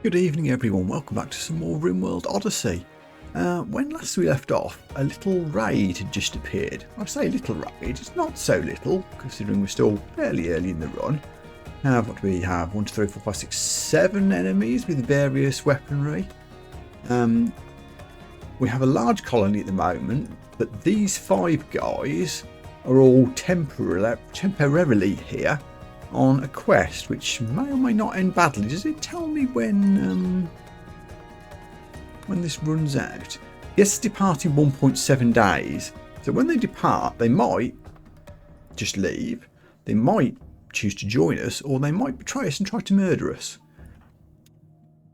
Good evening everyone, welcome back to some more RimWorld Odyssey. When last we left off, a little raid had just appeared. I say little raid, it's not so little, considering we're still fairly early in the run. What do we have? 1, 2, 3, 4, 5, 6, 7 enemies with various weaponry. We have a large colony at the moment, but these 5 guys are all temporarily here on a quest which may or may not end badly. Does it tell me when this runs out? Yes, depart in 1.7 days. So when they depart, they might just leave. They might choose to join us, or they might betray us and try to murder us.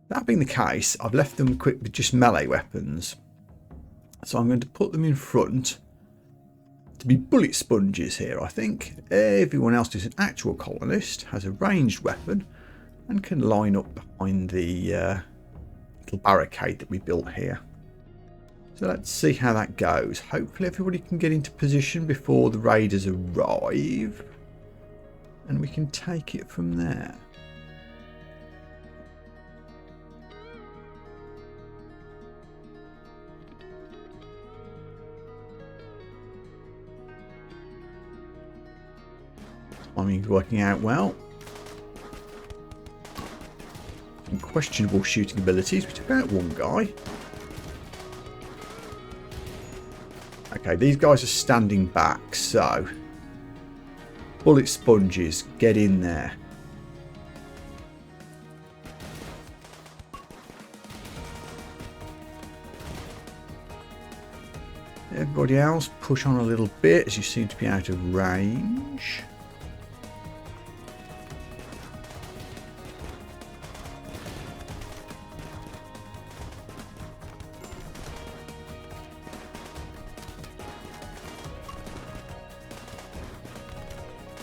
That being the case, I've left them equipped with just melee weapons. So I'm going to put them in front to be bullet sponges here, I think. Everyone else is an actual colonist, has a ranged weapon, and can line up behind the little barricade that we built here. So let's see how that goes. Hopefully everybody can get into position before the raiders arrive, and we can take it from there. Timing's working out well. Some questionable shooting abilities. We took out one guy. Okay, these guys are standing back, so bullet sponges, get in there. Everybody else, push on a little bit as you seem to be out of range.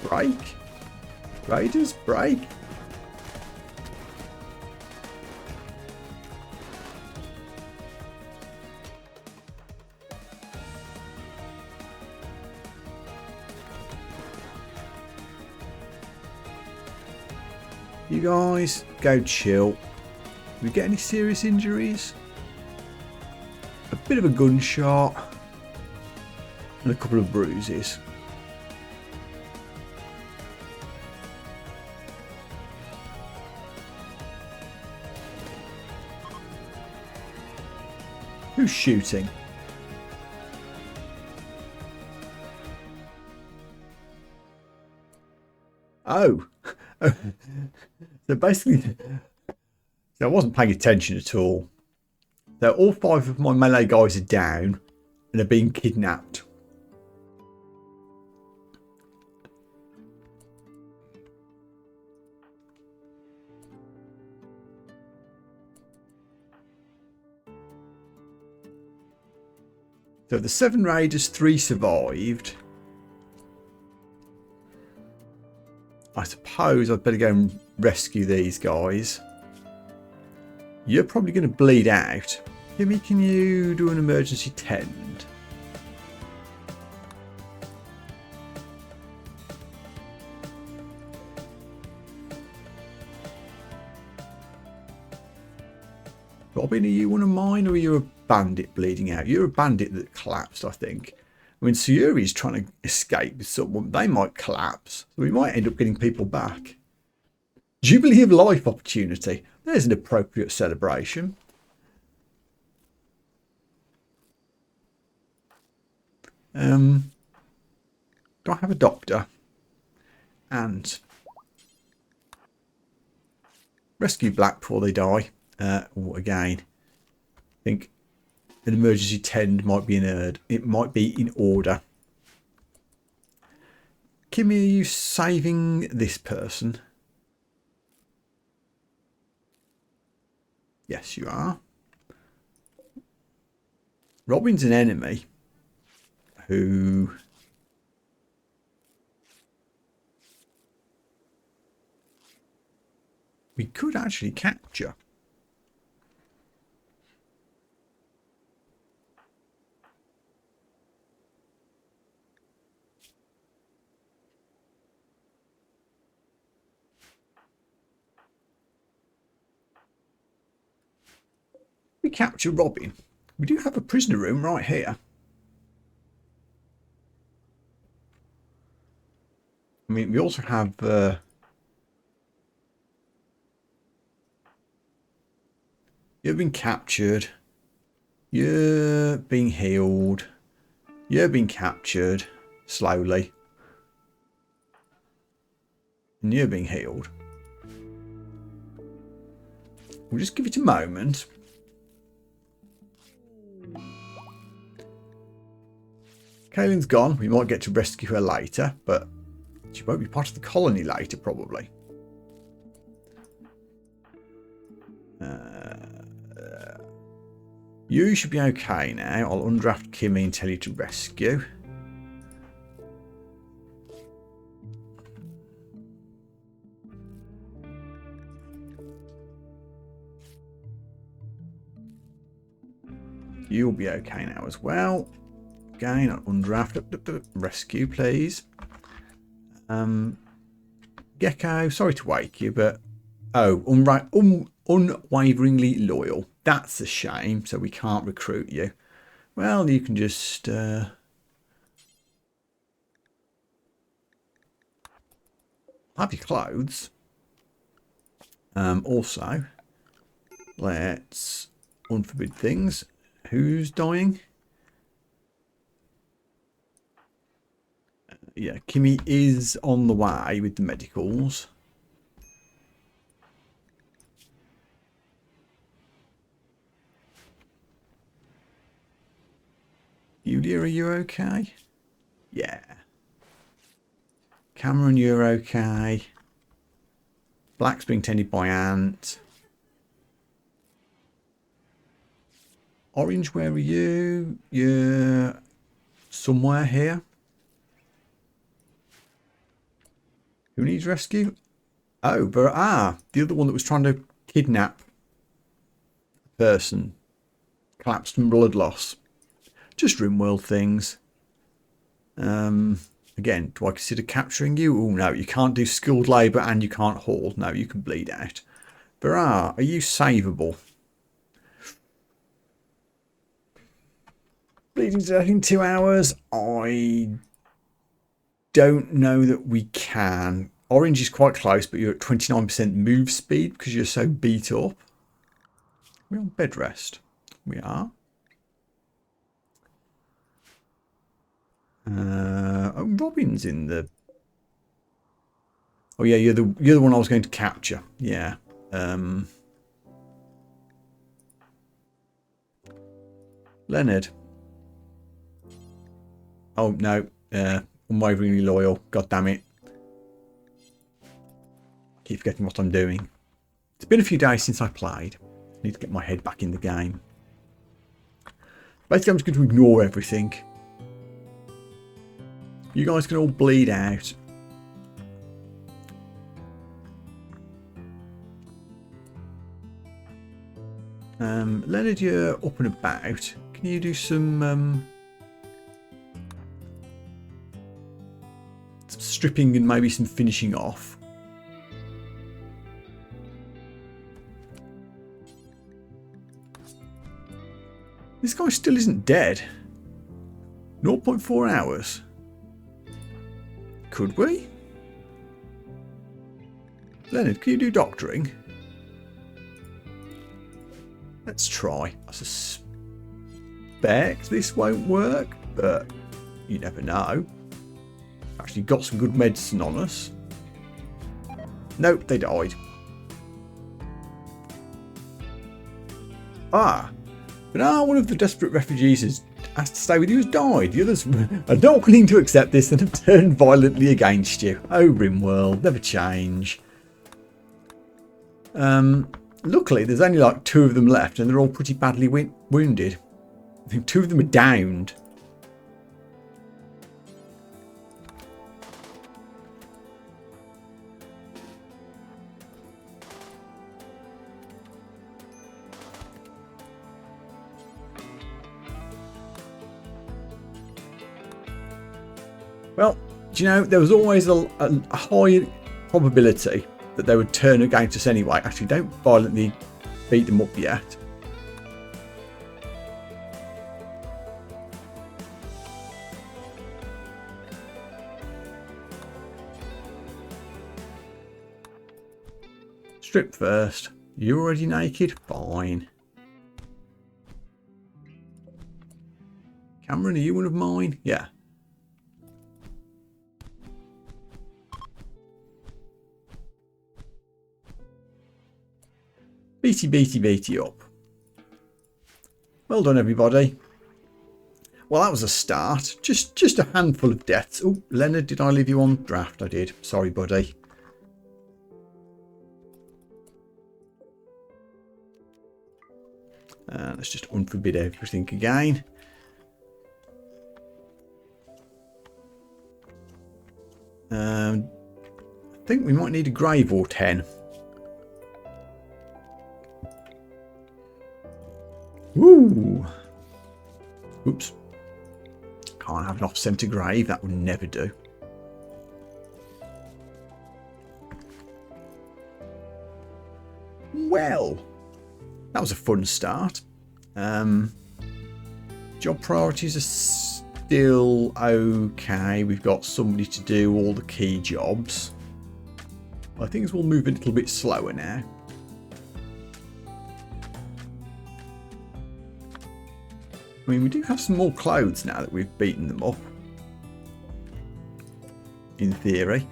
Break. Raiders, break. You guys, go chill. Did we get any serious injuries? A bit of a gunshot. And a couple of bruises. Who's shooting? Oh. So basically, I wasn't paying attention at all. So all 5 of my melee guys are down and are being kidnapped. So the 7 raiders, 3 survived. I suppose I'd better go and rescue these guys. You're probably going to bleed out. Jimmy, can you do an emergency tend? Robin, are you one of mine, or are you a bandit bleeding out? You're a bandit that collapsed, I think. I mean, Sayuri's trying to escape with someone. They might collapse. So we might end up getting people back. Jubilee of life opportunity. There's an appropriate celebration. Do I have a doctor? And rescue Black before they die. Again, I think an emergency tend might be it might be in order. Kimmy, are you saving this person? Yes, you are. Robin's an enemy who we could actually capture. We capture Robin. We do have a prisoner room right here. I mean, we also have you've been captured. You're being healed. You're being captured slowly. And you're being healed. We'll just give it a moment. Kaylin's gone. We might get to rescue her later, but she won't be part of the colony later, probably. You should be okay now. I'll undraft Kimmy and tell you to rescue. You'll be okay now as well. Again, I'll undraft. Rescue, please. Gecko, sorry to wake you, but... Oh, unwaveringly loyal. That's a shame, so we can't recruit you. Well, you can just... have your clothes. Also, let's unforbid things. Who's dying? Yeah, Kimmy is on the way with the medicals. Yulia, are you okay? Yeah. Cameron, you're okay. Black's being tended by Ant. Orange, where are you? You're somewhere here. Who needs rescue? Oh, the other one that was trying to kidnap the person. Collapsed from blood loss. Just RimWorld things. Again, do I consider capturing you? Oh no, you can't do skilled labour and you can't haul. No, you can bleed out. Are you savable? Bleeding to death in 2 hours? I don't know that we can. Orange is quite close, but you're at 29% move speed because you're so beat up. We're on bed rest. We are. Oh, Robin's in the... Oh yeah, you're the one I was going to capture. Yeah. Leonard. Oh no. Unwaveringly loyal. God damn it. I keep forgetting what I'm doing. It's been a few days since I played. I need to get my head back in the game. Basically, I'm just going to ignore everything. You guys can all bleed out. Leonard, you're up and about. Can you do some stripping and maybe some finishing off? This guy still isn't dead. 0.4 hours. Could we? Leonard, can you do doctoring? Let's try. I suspect this won't work, but you never know. Actually got some good medicine on us. Nope, they died. But one of the desperate refugees has asked to stay with you has died. The others are not willing to accept this and have turned violently against you. Oh, RimWorld, never change. Luckily, there's only like 2 of them left and they're all pretty badly wounded. I think 2 of them are downed. Well, do you know, there was always a high probability that they would turn against us anyway. Actually, don't violently beat them up yet. Strip first. You're already naked? Fine. Cameron, are you one of mine? Yeah. Beaty up. Well done, everybody. Well, that was a start. Just a handful of deaths. Oh, Leonard, did I leave you on draft? I did. Sorry, buddy. Let's just unforbid everything again. I think we might need a grave or 10. Woo! Oops. Can't have an off-centre grave. That would never do. Well, that was a fun start. Job priorities are still okay. We've got somebody to do all the key jobs. I think we'll move a little bit slower now. I mean, we do have some more clothes now that we've beaten them up. In theory.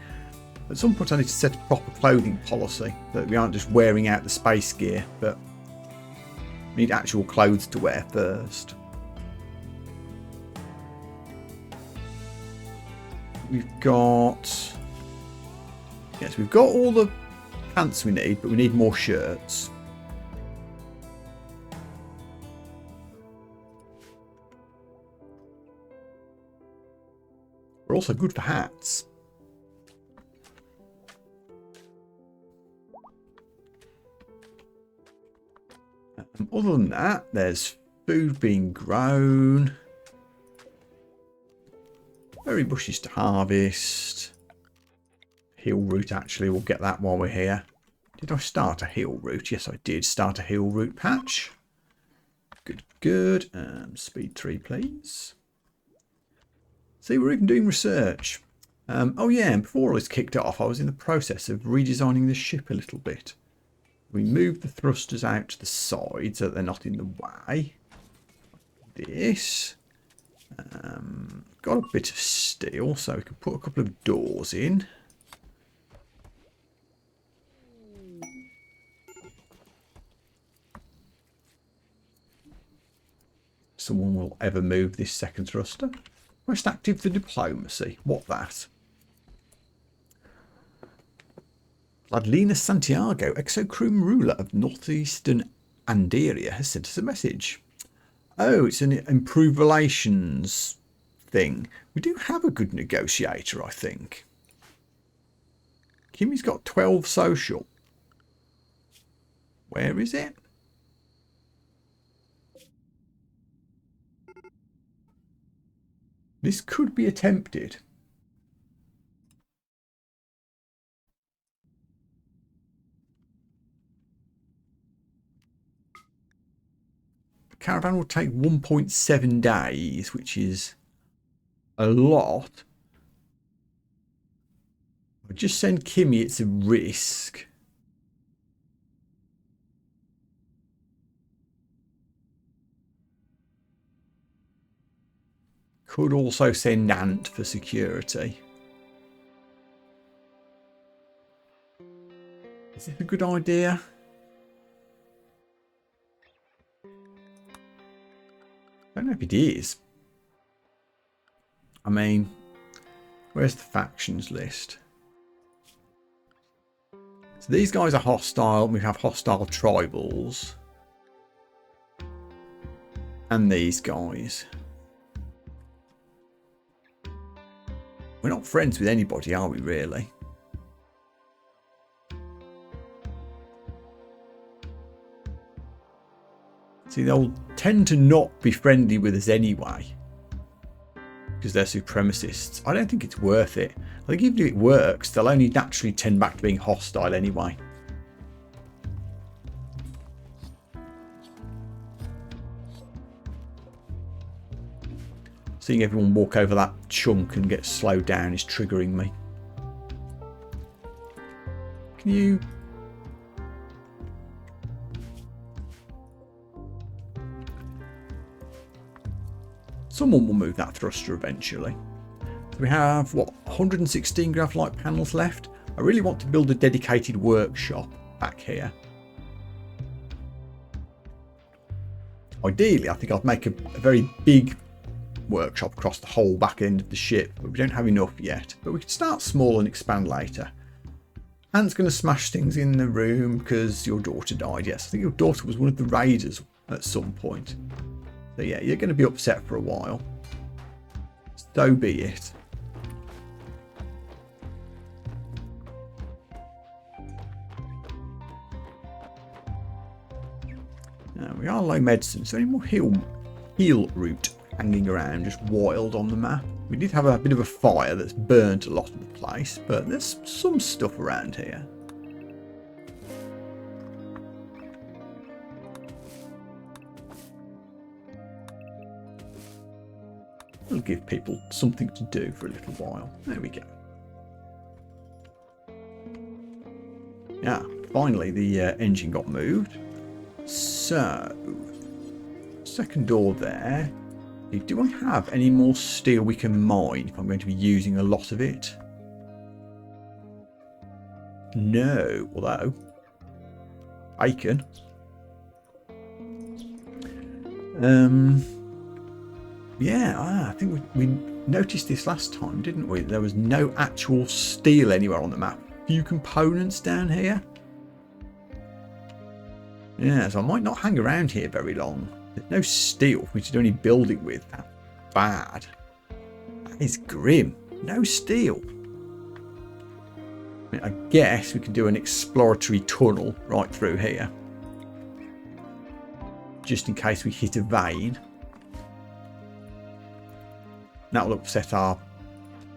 At some point I need to set a proper clothing policy, that we aren't just wearing out the space gear, but we need actual clothes to wear first. We've got... Yes, we've got all the pants we need, but we need more shirts. We're also good for hats. Other than that, there's food being grown. Berry bushes to harvest. Hill root, actually, we'll get that while we're here. Did I start a hill root? Yes, I did start a hill root patch. Good, good. Speed 3, please. See, we're even doing research. Oh yeah, and before all this kicked off, I was in the process of redesigning the ship a little bit. We moved the thrusters out to the side so that they're not in the way. This. Got a bit of steel, so we can put a couple of doors in. Someone will ever move this second thruster. Quest active for diplomacy. What that? Vladlina Santiago, exocrime ruler of northeastern Anderia, has sent us a message. Oh, it's an improved relations thing. We do have a good negotiator, I think. Kimmy's got 12 social. Where is it? This could be attempted. The caravan will take 1.7 days, which is a lot. I'll just send Kimmy, it's a risk. Could also send Ant for security. Is it a good idea? I don't know if it is. I mean, where's the factions list? So these guys are hostile. We have hostile tribals. And these guys. We're not friends with anybody, are we, really? See, they'll tend to not be friendly with us anyway. Because they're supremacists. I don't think it's worth it. I think even if it works, they'll only naturally tend back to being hostile anyway. Seeing everyone walk over that chunk and get slowed down is triggering me. Can you Someone will move that thruster eventually. So we have, what, 116 graphite panels left. I really want to build a dedicated workshop back here. Ideally, I think I'd make a very big workshop across the whole back end of the ship, but we don't have enough yet. But we can start small and expand later. Ant's going to smash things in the room because your daughter died. Yes, I think your daughter was one of the raiders at some point. So yeah, you're going to be upset for a while. So be it. Now, we are low medicine. Is there any more heal route hanging around just wild on the map? We did have a bit of a fire that's burnt a lot of the place, but there's some stuff around here. It'll give people something to do for a little while. There we go. Yeah, finally the engine got moved. So, second door there. Do I have any more steel we can mine if I'm going to be using a lot of it? No, although bacon. Yeah, I think we noticed this last time, didn't we? There was no actual steel anywhere on the map. A few components down here. Yeah, so I might not hang around here very long. There's no steel for me to do any building with. That's bad. That is grim. No steel. I guess we can do an exploratory tunnel right through here. Just in case we hit a vein. That will upset our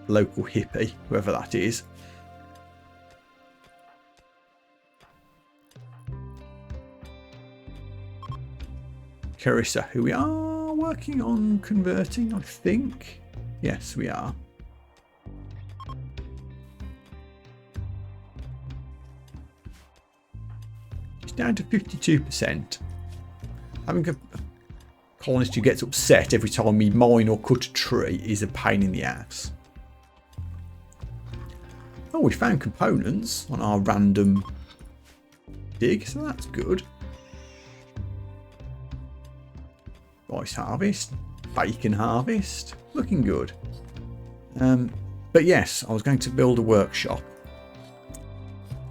local hippie, whoever that is. Carissa, who we are working on converting, I think. Yes, we are. It's down to 52%. Having a colonist who gets upset every time we mine or cut a tree is a pain in the ass. Oh, we found components on our random dig, so that's good. Rice harvest, bacon harvest, looking good. But yes, I was going to build a workshop.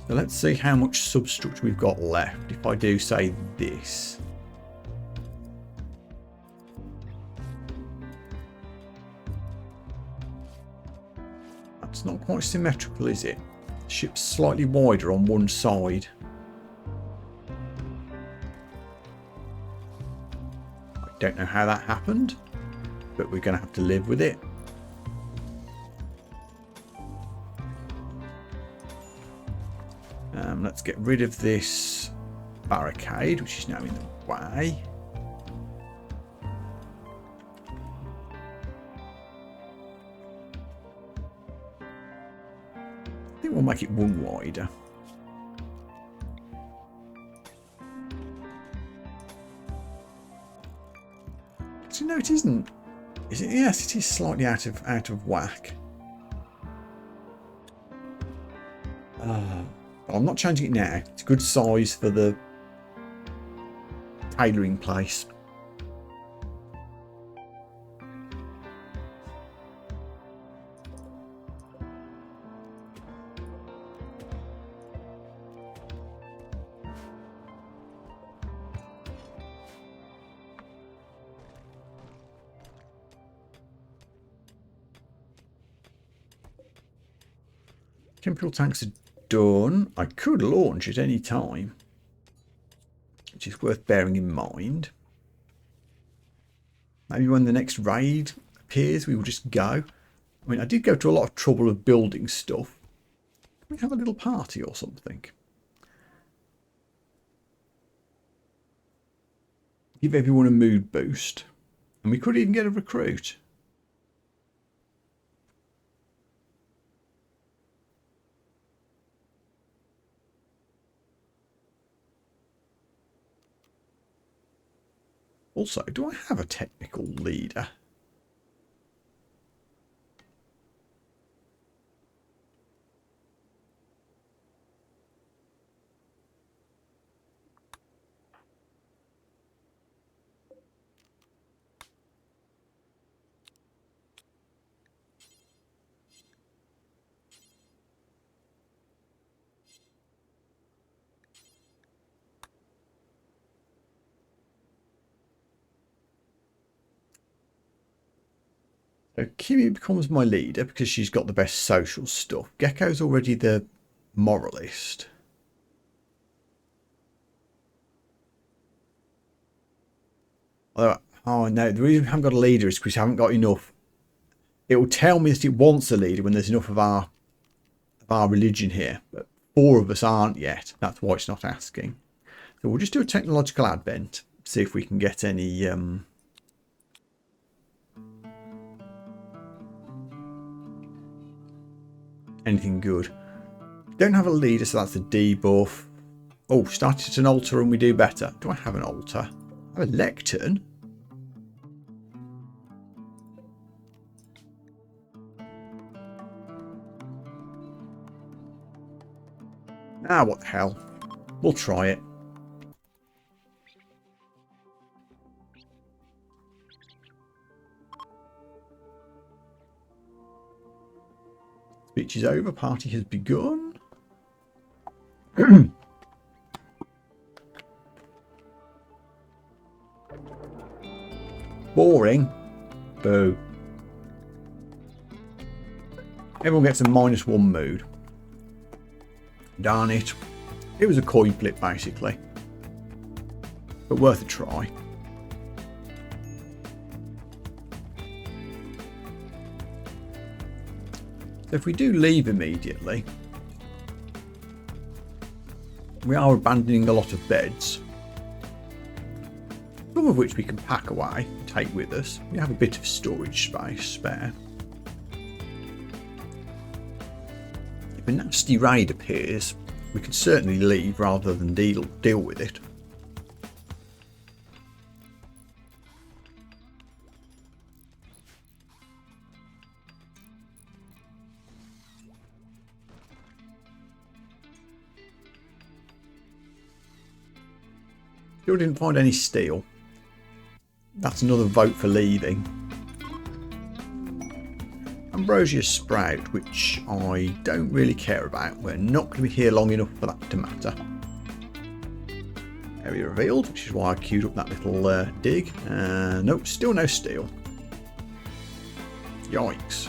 So let's see how much substructure we've got left. If I do say this. That's not quite symmetrical, is it? The ship's slightly wider on one side. Don't know how that happened, but we're going to have to live with it. Let's get rid of this barricade, which is now in the way. I think we'll make it one wider. So no, it isn't. Is it? Yes, it is slightly out of whack. I'm not changing it now. It's a good size for the tailoring place. Chemical tanks are done. I could launch at any time, which is worth bearing in mind. Maybe when the next raid appears, we will just go. I mean, I did go to a lot of trouble of building stuff. Can we have a little party or something? Give everyone a mood boost. And we could even get a recruit. Also, do I have a technical leader? So Kimi becomes my leader because she's got the best social stuff. Gecko's already the moralist. Although, oh no, the reason we haven't got a leader is because we haven't got enough. It will tell me that it wants a leader when there's enough of our religion here. But 4 of us aren't yet. That's why it's not asking. So we'll just do a technological advent. See if we can get any... anything good. Don't have a leader, so that's a debuff. Oh, started at an altar and we do better. Do I have an altar? I have a lectern. Ah, what the hell. We'll try it. Speech is over. Party has begun. Boring. Boo. Everyone gets a -1 mood. Darn it. It was a coin flip basically. But worth a try. So if we do leave immediately, we are abandoning a lot of beds. Some of which we can pack away and take with us. We have a bit of storage space spare. If a nasty raid appears, we can certainly leave rather than deal with it. Still didn't find any steel. That's another vote for leaving. Ambrosia Sprout, which I don't really care about. We're not going to be here long enough for that to matter. Area revealed, which is why I queued up that little dig. Nope, still no steel. Yikes.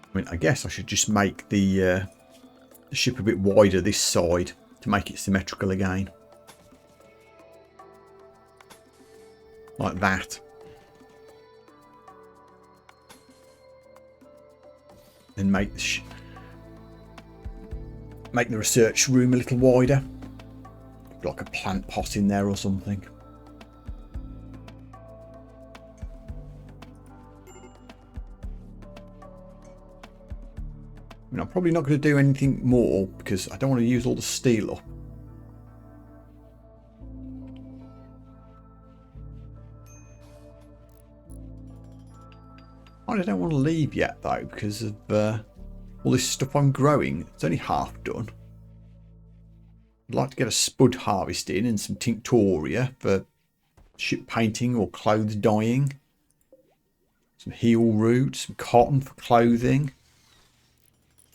I mean, I guess I should just make the ship a bit wider this side to make it symmetrical again. Like that. And make the research room a little wider. Like a plant pot in there or something. I mean, I'm probably not going to do anything more because I don't want to use all the steel up. I don't want to leave yet though because of all this stuff I'm growing. It's only half done. I'd like to get a spud harvest in and some tinctoria for ship painting or clothes dyeing. Some heel root, some cotton for clothing.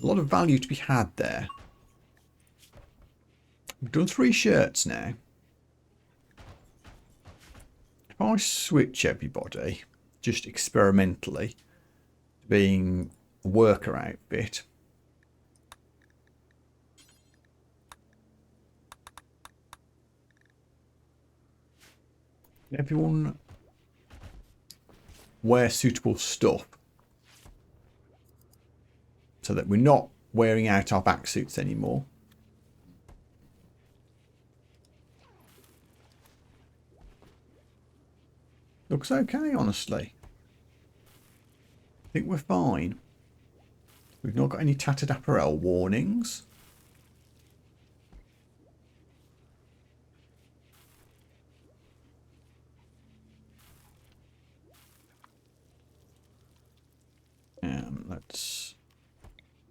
A lot of value to be had there. We've done 3 shirts now. If I switch everybody, just experimentally, to being a worker outfit. Everyone wear suitable stuff. So that we're not wearing out our back suits anymore. Looks okay, honestly. I think we're fine. We've not got any tattered apparel warnings. Let's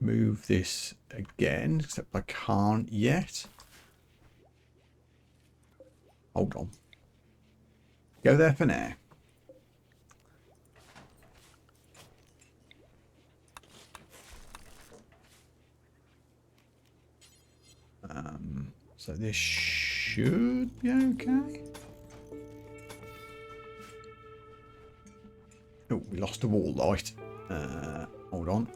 move this again, except I can't yet. Hold on. Go there for now. So this should be okay. Oh, we lost a wall light. Hold on.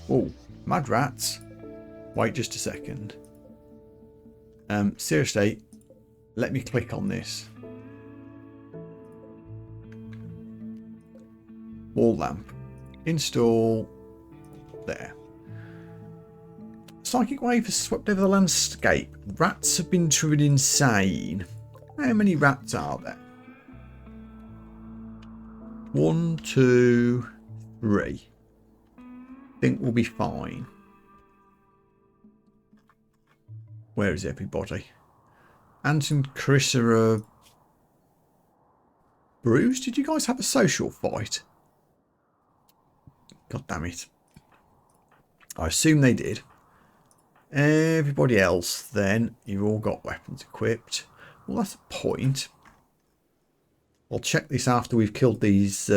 Oh, mad rats. Wait just a second. Seriously, let me click on this. Wall lamp. Install. There. Psychic wave has swept over the landscape. Rats have been driven insane. How many rats are there? 1, 2, 3. Think we'll be fine. Where is everybody? Ant and Carissa are bruised. Did you guys have a social fight? God damn it. I assume they did. Everybody else then, you've all got weapons equipped. Well, that's a point. I'll check this after we've killed these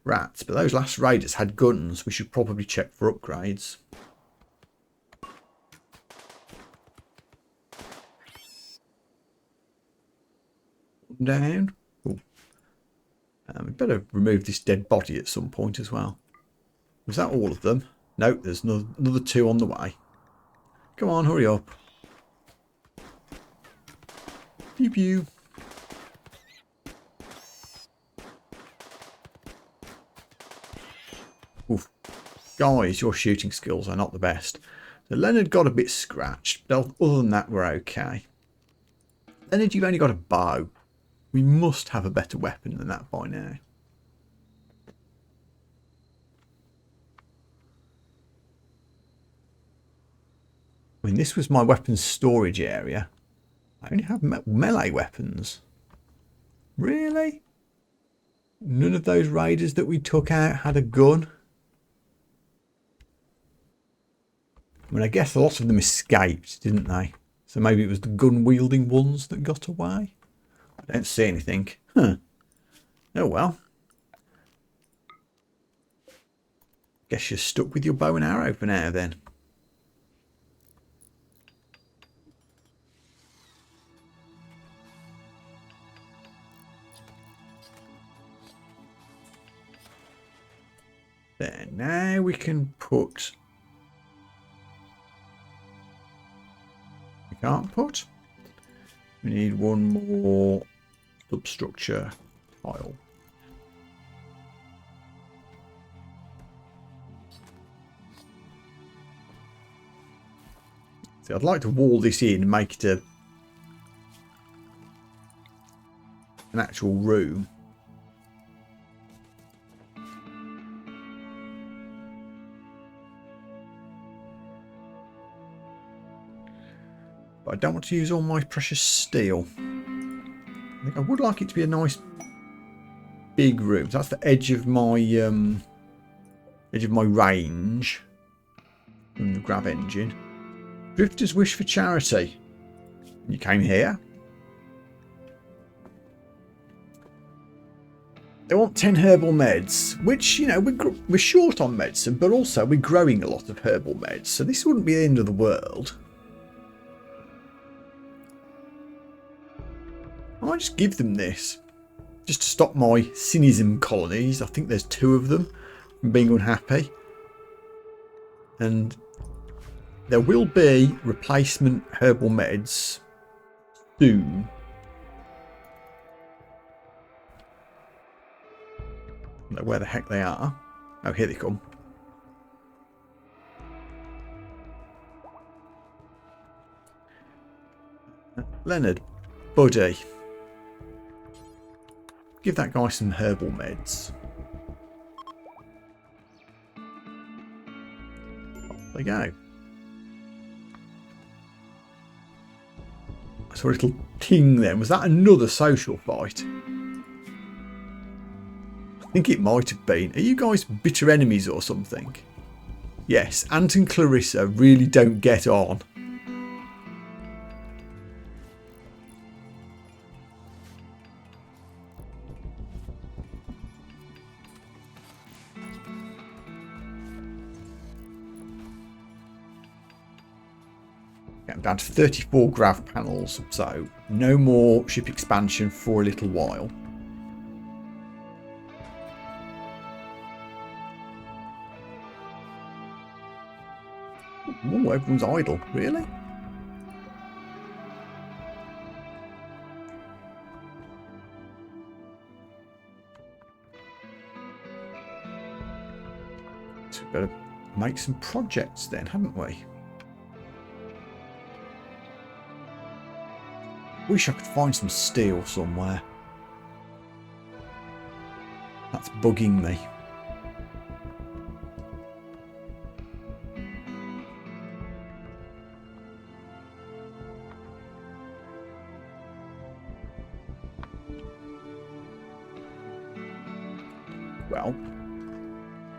rats. But those last raiders had guns. We should probably check for upgrades. Down. Oh. We better remove this dead body at some point as well. Was that all of them? No, there's another 2 on the way. Come on, hurry up. Pew pew. Oof. Guys, your shooting skills are not the best. So Leonard got a bit scratched, but other than that, we're okay. Leonard, you've only got a bow. We must have a better weapon than that by now. I mean, this was my weapons storage area. I only have melee weapons. Really? None of those raiders that we took out had a gun? I mean, I guess a lot of them escaped, didn't they? So maybe it was the gun-wielding ones that got away? I don't see anything. Huh. Oh well. Guess you're stuck with your bow and arrow for now then. There, now we can put... We can't put. We need one more substructure tile. See, I'd like to wall this in and make it an actual room. But I don't want to use all my precious steel. I think I would like it to be a nice big room. So that's the edge of my range from the grav engine. Drifters wish for charity. You came here. They want 10 herbal meds, which, you know, we're short on medicine, but also we're growing a lot of herbal meds, so this wouldn't be the end of the world. I might just give them this, just to stop my cynicism colonies. I think there's 2 of them from being unhappy. And there will be replacement herbal meds soon. I don't know where the heck they are. Oh, here they come. Leonard, buddy. Give that guy some herbal meds. Off they go. I saw a little ting then. Was that another social fight? I think it might have been. Are you guys bitter enemies or something? Yes, Ant and Clarissa really don't get on. I'm down to 34 grav panels, so no more ship expansion for a little while. Oh, everyone's idle, really? So we've got to make some projects then, haven't we? Wish I could find some steel somewhere. That's bugging me. Well,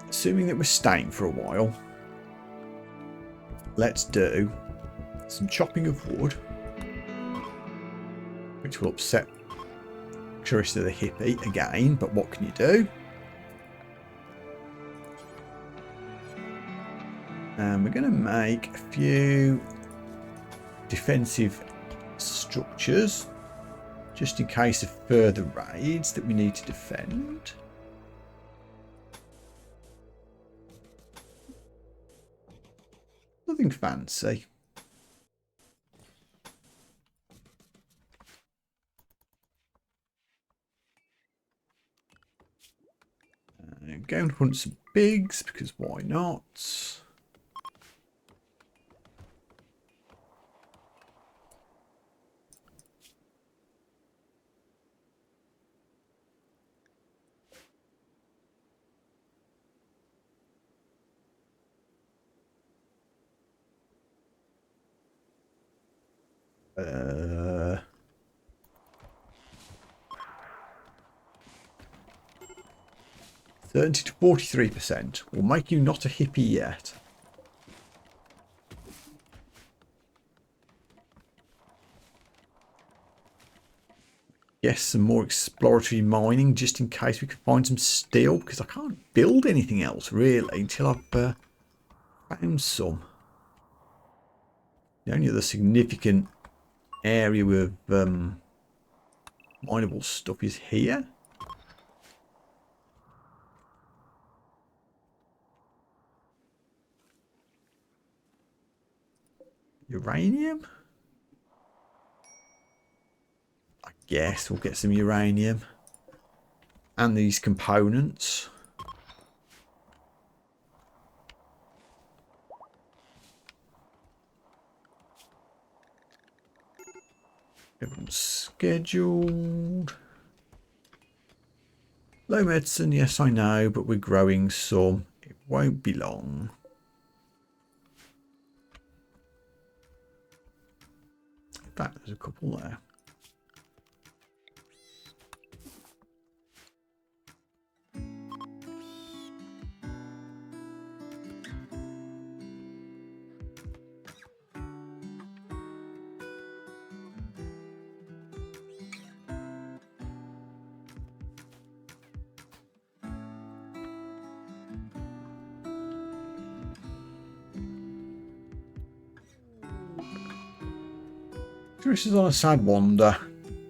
assuming that we're staying for a while, let's do some chopping of wood, which will upset Clarissa the hippie again, but what can you do? And we're going to make a few defensive structures just in case of further raids that we need to defend. Nothing fancy. Go and hunt some bigs, because why not? Uh... 30 to 43% will make you not a hippie yet. Yes, some more exploratory mining just in case we can find some steel, because I can't build anything else really until I've found some. The only other significant area with mineable stuff is here. Uranium? I guess we'll get some uranium. And these components. Everyone's scheduled. Low medicine, yes I know, but we're growing some. It won't be long. In fact, there's a couple there. This is on a sad wander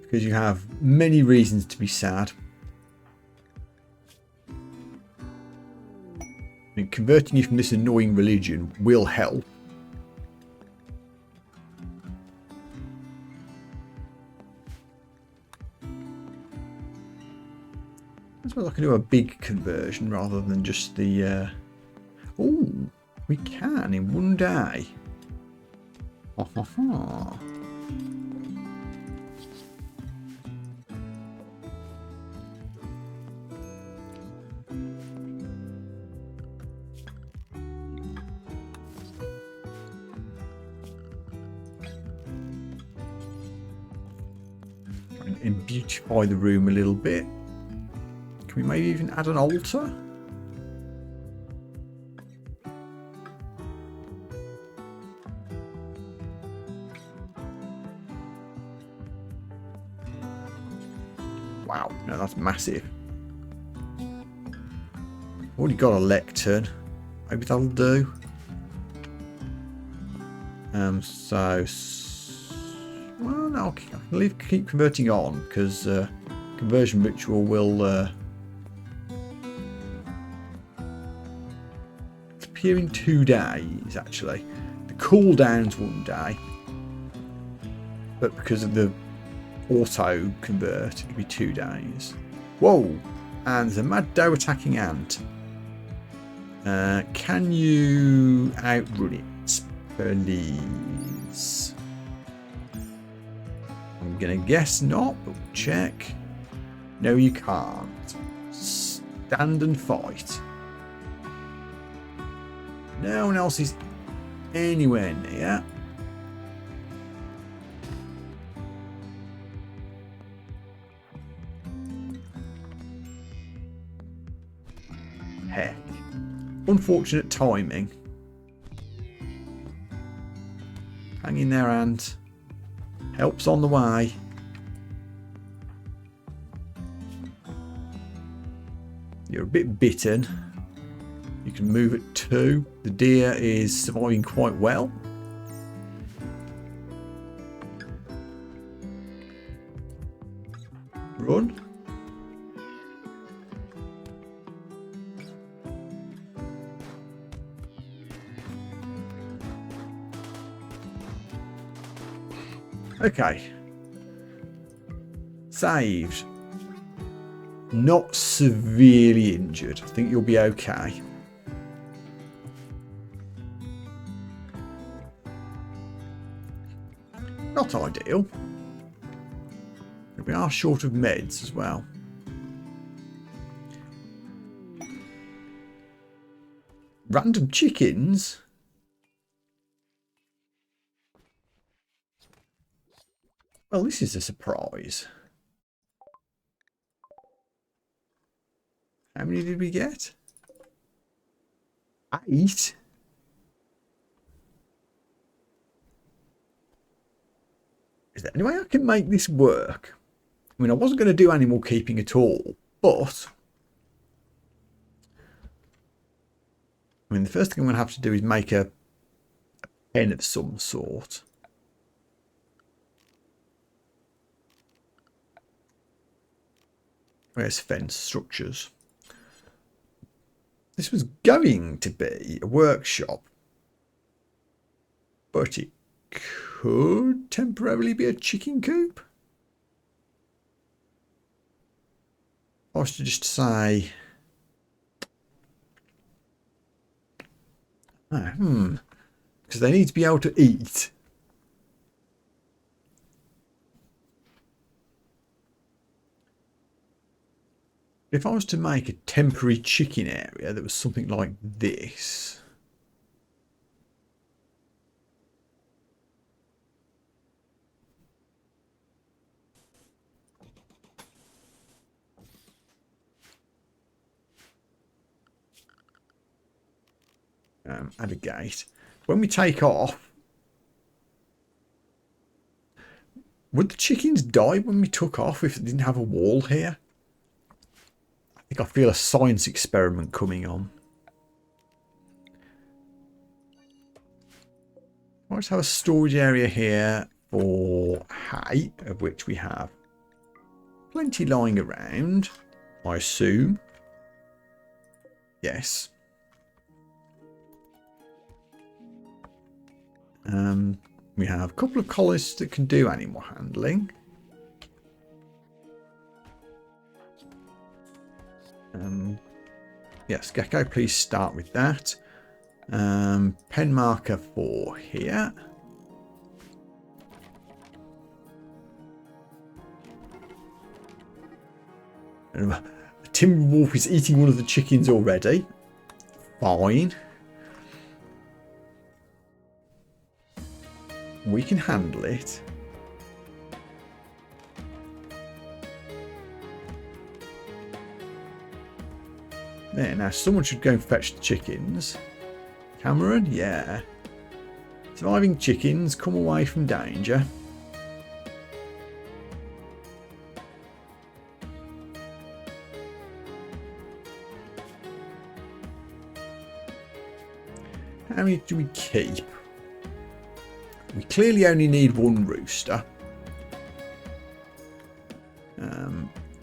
because you have many reasons to be sad. I mean, converting you from this annoying religion will help. I suppose I can do a big conversion rather than just the... Oh, we can in one day. Ha ha ha. And beautify the room a little bit. Can we maybe even add an altar? Wow, no, that's massive. Already got a lectern. Maybe that'll do. Well, no, I can keep converting on because conversion ritual will appear in 2 days actually. The cooldown's 1 day, but because of the auto convert, it'll be 2 days. Whoa! And there's a mad doe attacking ant. Can you outrun it, please? I'm gonna guess not, but we'll check. No, you can't. Stand and fight. No one else is anywhere near. Heck. Unfortunate timing. Hang in there, ant. Help's on the way. You're a bit bitten. You can move at 2. The deer is surviving quite well. Run. Okay. Saved. Not severely injured. I think you'll be okay. Not ideal. We are short of meds as well. Random chickens? Well, this is a surprise. How many did we get? 8? Is there any way I can make this work? I mean, I wasn't going to do animal keeping at all, but I mean, the first thing I'm going to have to do is make a pen of some sort. Where's fence structures? This was going to be a workshop, but it could temporarily be a chicken coop. I was to just say, because they need to be able to eat. If I was to make a temporary chicken area that was something like this. Add a gate. When we take off, would the chickens die when we took off if it didn't have a wall here? I think I feel a science experiment coming on. Let's have a storage area here for hay, of which we have plenty lying around, I assume. Yes. We have a couple of collies that can do animal handling. Yes, Gecko, please start with that. Pen marker for here. A timber wolf is eating one of the chickens already. Fine. We can handle it. There, now someone should go and fetch the chickens. Cameron, yeah. Surviving chickens, come away from danger. How many do we keep? we clearly only need one rooster.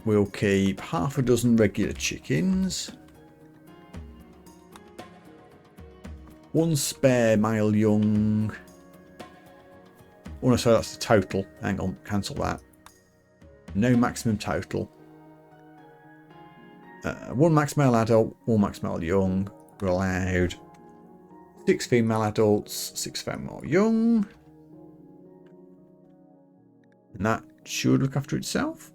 We'll keep half a dozen regular chickens. One spare male young. Oh no, sorry, that's the total. Hang on, cancel that. No maximum total. One max male adult, one max male young. We're allowed 6 female adults, 6 female young. And that should look after itself.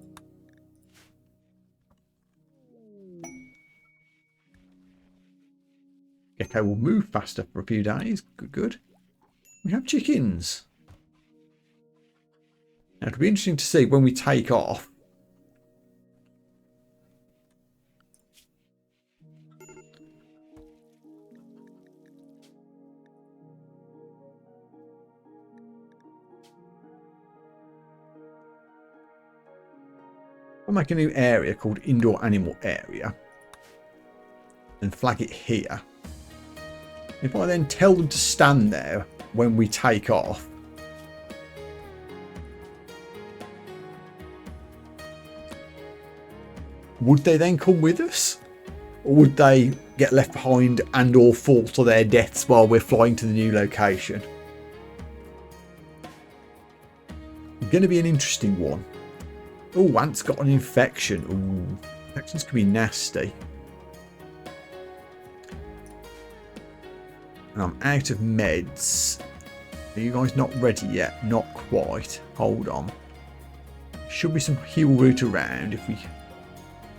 Gecko will move faster for a few days. Good, good. We have chickens. Now it'll be interesting to see when we take off. I'll make a new area called Indoor Animal Area and flag it here. If I then tell them to stand there when we take off, would they then come with us? Or would they get left behind and or fall to their deaths while we're flying to the new location? It's going to be an interesting one. Oh, Ant's got an infection. Ooh, infections can be nasty. And I'm out of meds. Are you guys not ready yet? Not quite. Hold on. Should be some heal route around if we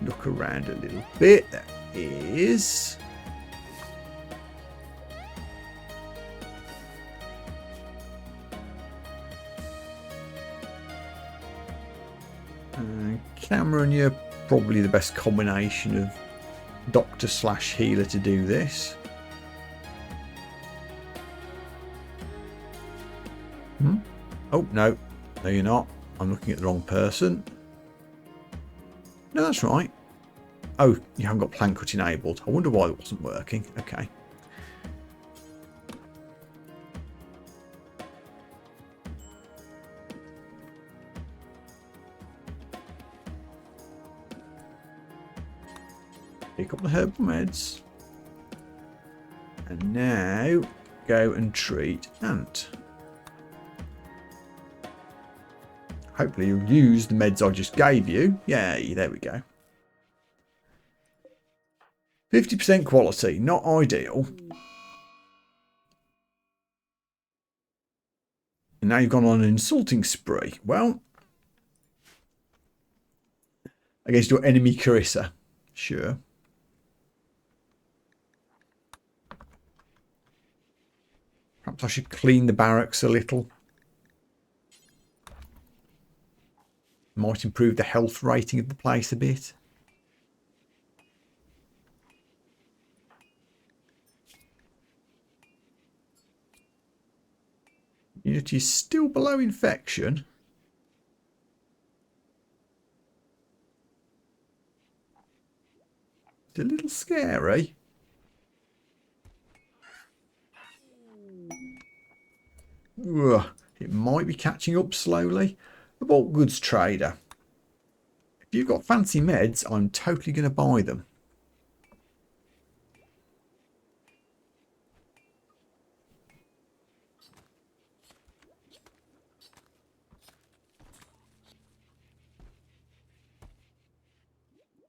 look around a little bit. There is. Cameron, you're probably the best combination of doctor / healer to do this. Oh, no. No, you're not. I'm looking at the wrong person. No, that's right. Oh, you haven't got plant cut enabled. I wonder why it wasn't working. Okay. Pick up the herbal meds. And now go and treat Ant. Hopefully you'll use the meds I just gave you. Yay, there we go. 50% quality, not ideal. And now you've gone on an insulting spree. Well, against your enemy Carissa. Sure. Perhaps I should clean the barracks a little. Might improve the health rating of the place a bit. Unity is still below infection. It's a little scary. Ugh, it might be catching up slowly. The bulk goods trader. If you've got fancy meds, I'm totally going to buy them.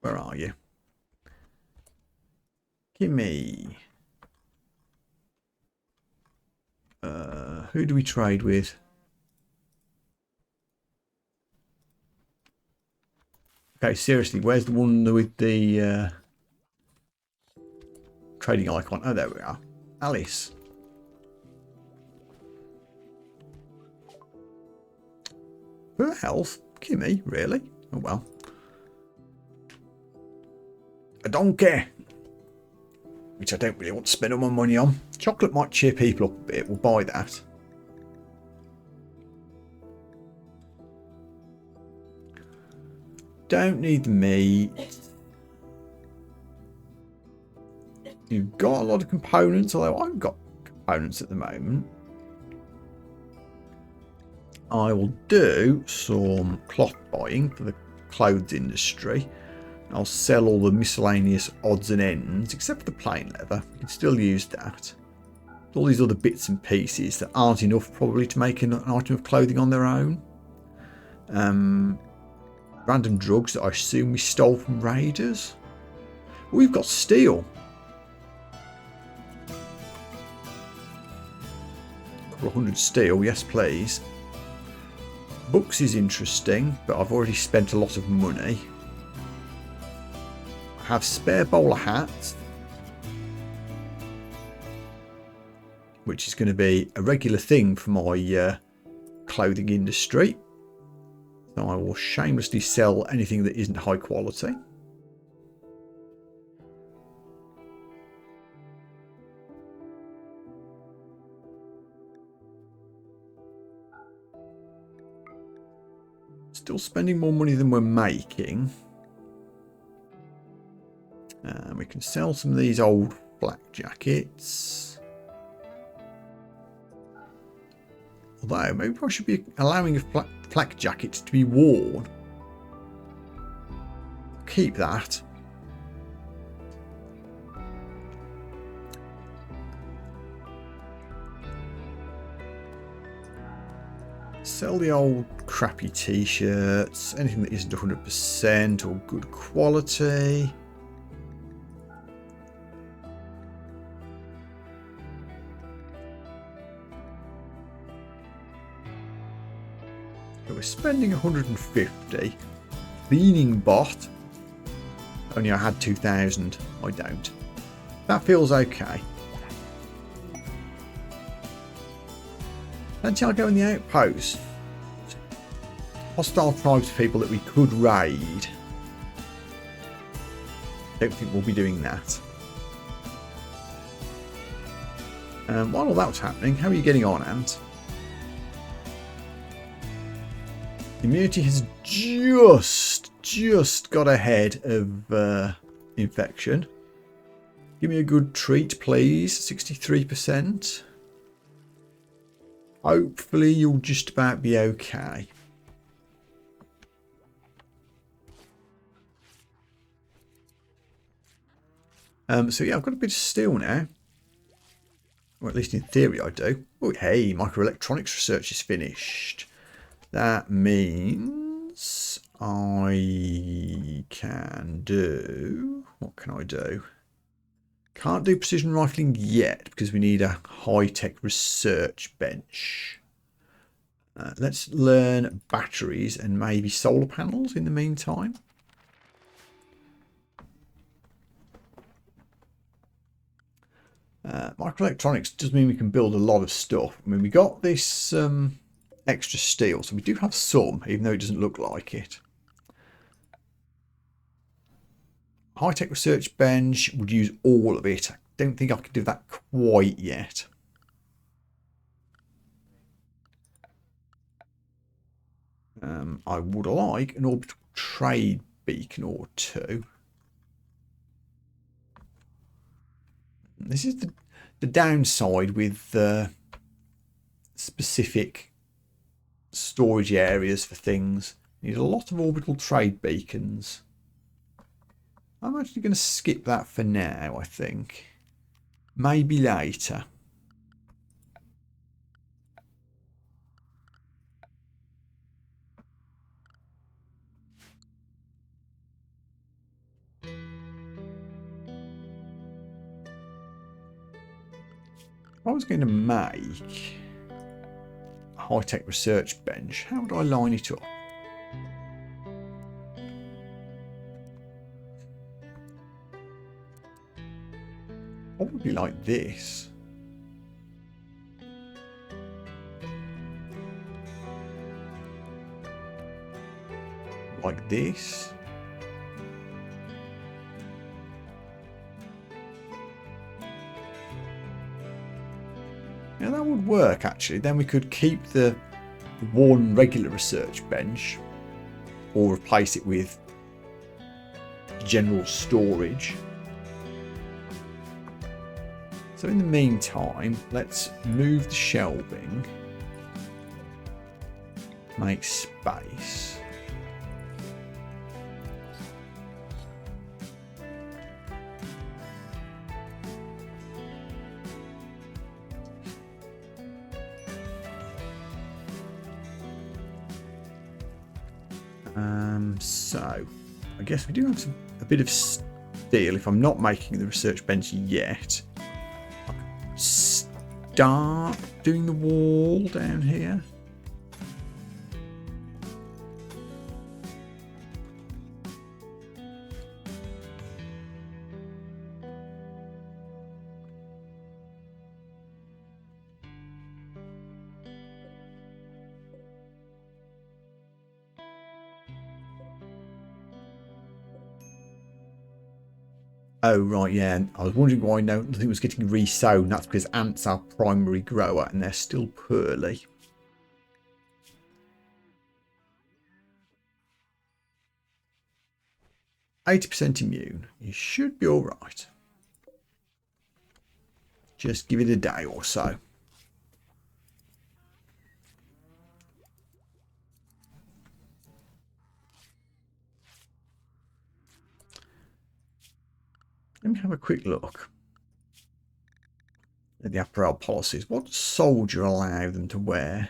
Where are you? Gimme. Who do we trade with? Okay, seriously, where's the one with the trading icon? Oh, there we are. Alice. Her health? Kimmy, really? Oh, well. A donkey. Which I don't really want to spend all my money on. Chocolate might cheer people up a bit. We'll buy that. Don't need the meat. You've got a lot of components, although I haven't got components at the moment. I will do some cloth buying for the clothes industry. I'll sell all the miscellaneous odds and ends, except for the plain leather. You can still use that. All these other bits and pieces that aren't enough probably to make an item of clothing on their own. Random drugs that I assume we stole from raiders. We've got steel. A couple of hundred steel, yes please. Books is interesting, but I've already spent a lot of money. I have spare bowler hats, which is going to be a regular thing for my clothing industry. So I will shamelessly sell anything that isn't high quality. Still spending more money than we're making. We can sell some of these old black jackets. Although, maybe I should be allowing flak jackets to be worn. Keep that. Sell the old crappy t-shirts, anything that isn't 100% or good quality. So we're spending 150. Cleaning bot. Only I had 2,000. I don't. That feels okay. Until I go in the outpost. Hostile tribes people that we could raid. Don't think we'll be doing that. While all that was happening, how are you getting on, Ant? Immunity has just got ahead of infection. Give me a good treat, please. 63%. Hopefully you'll just about be okay. So yeah, I've got a bit of steel now. Or at least in theory I do. Oh, hey, microelectronics research is finished. That means I can do... What can I do? Can't do precision rifling yet because we need a high-tech research bench. Let's learn batteries and maybe solar panels in the meantime. Microelectronics does mean we can build a lot of stuff. I mean, we got this extra steel, so we do have some, even though it doesn't look like it. High-tech research bench would use all of it. I don't think I can do that quite yet. I would like an orbital trade beacon or two. This is the downside with specific storage areas for things. You need a lot of orbital trade beacons. I'm actually going to skip that for now, I think. Maybe later. If I was going to make a high-tech research bench, how would I line it up? Probably like this. Like this. Yeah, that would work actually. Then we could keep the one regular research bench or replace it with general storage. So in the meantime, let's move the shelving. make space. So I guess we do have a bit of steel. If I'm not making the research bench yet, I can start doing the wall down here. Oh, right, yeah. I was wondering why nothing was getting resown. That's because ants are primary grower and they're still poorly. %80 immune. You should be all right. Just give it a day or so. Let me have a quick look at the apparel policies. What does soldier allow them to wear?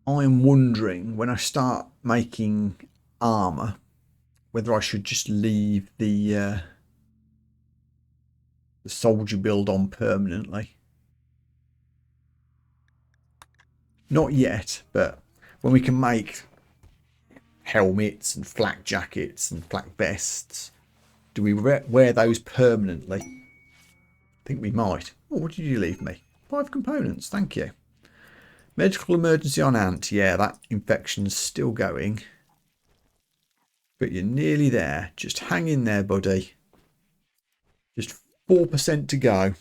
I'm wondering when I start making armor whether I should just leave the soldier build on permanently. Not yet, but when we can make helmets and flak jackets and flak vests, do we wear those permanently? I think we might. Oh, what did you leave me? 5 components, thank you. Medical emergency on ant. Yeah, that infection's still going. But you're nearly there. Just hang in there, buddy. Just 4% to go.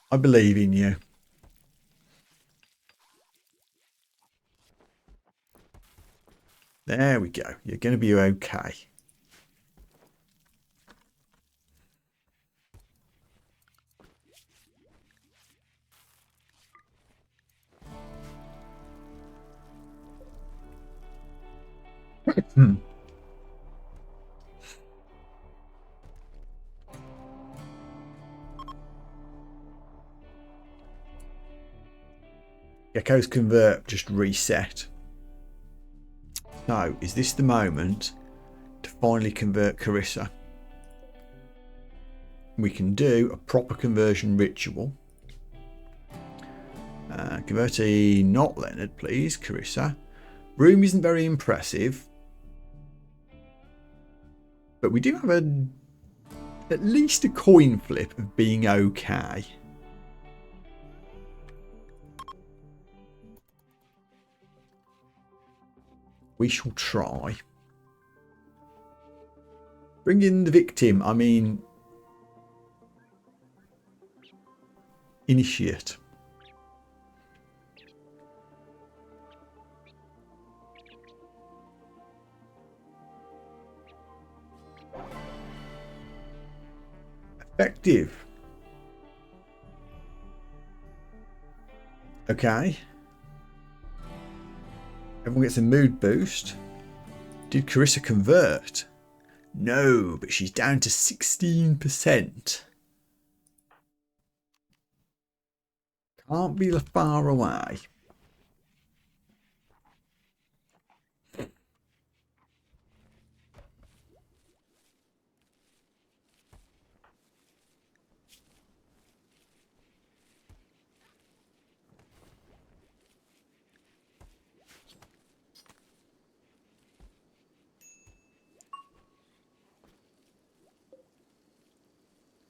I believe in you. There we go. You're going to be okay. Gecko's convert just reset. So, is this the moment to finally convert Carissa? We can do a proper conversion ritual. Convertee, not Leonard, please. Carissa. Room isn't very impressive, but we do have at least a coin flip of being okay. We shall try. Bring in the victim. I mean, initiate. Effective. Okay. Everyone gets a mood boost. Did Carissa convert? No, but she's down to 16%. Can't be far away.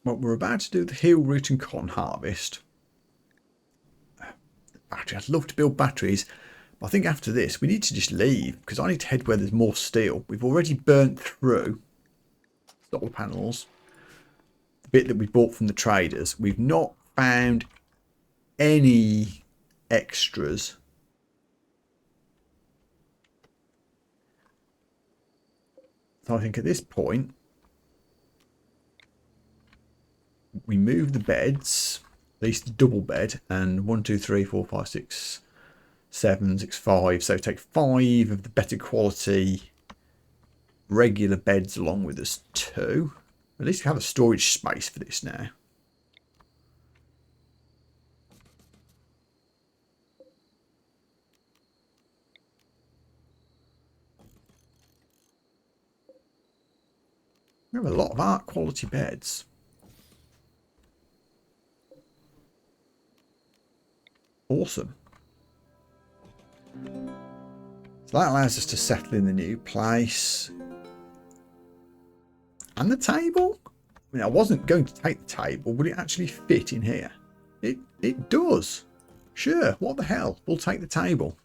Well, we're about to do the heal root and cotton harvest. Battery. I'd love to build batteries, but I think after this we need to just leave because I need to head where there's more steel. We've already burnt through solar panels. The bit that we bought from the traders. We've not found any extras. So I think at this point, we move the beds, at least the double bed, and 1, 2, 3, 4, 5, 6, 7, 6, 5. So take 5 of the better quality regular beds along with us too. At least we have a storage space for this now. We have a lot of art quality beds. Awesome. So that allows us to settle in the new place. And the table? I mean, I wasn't going to take the table. Would it actually fit in here? It does. Sure, what the hell? We'll take the table.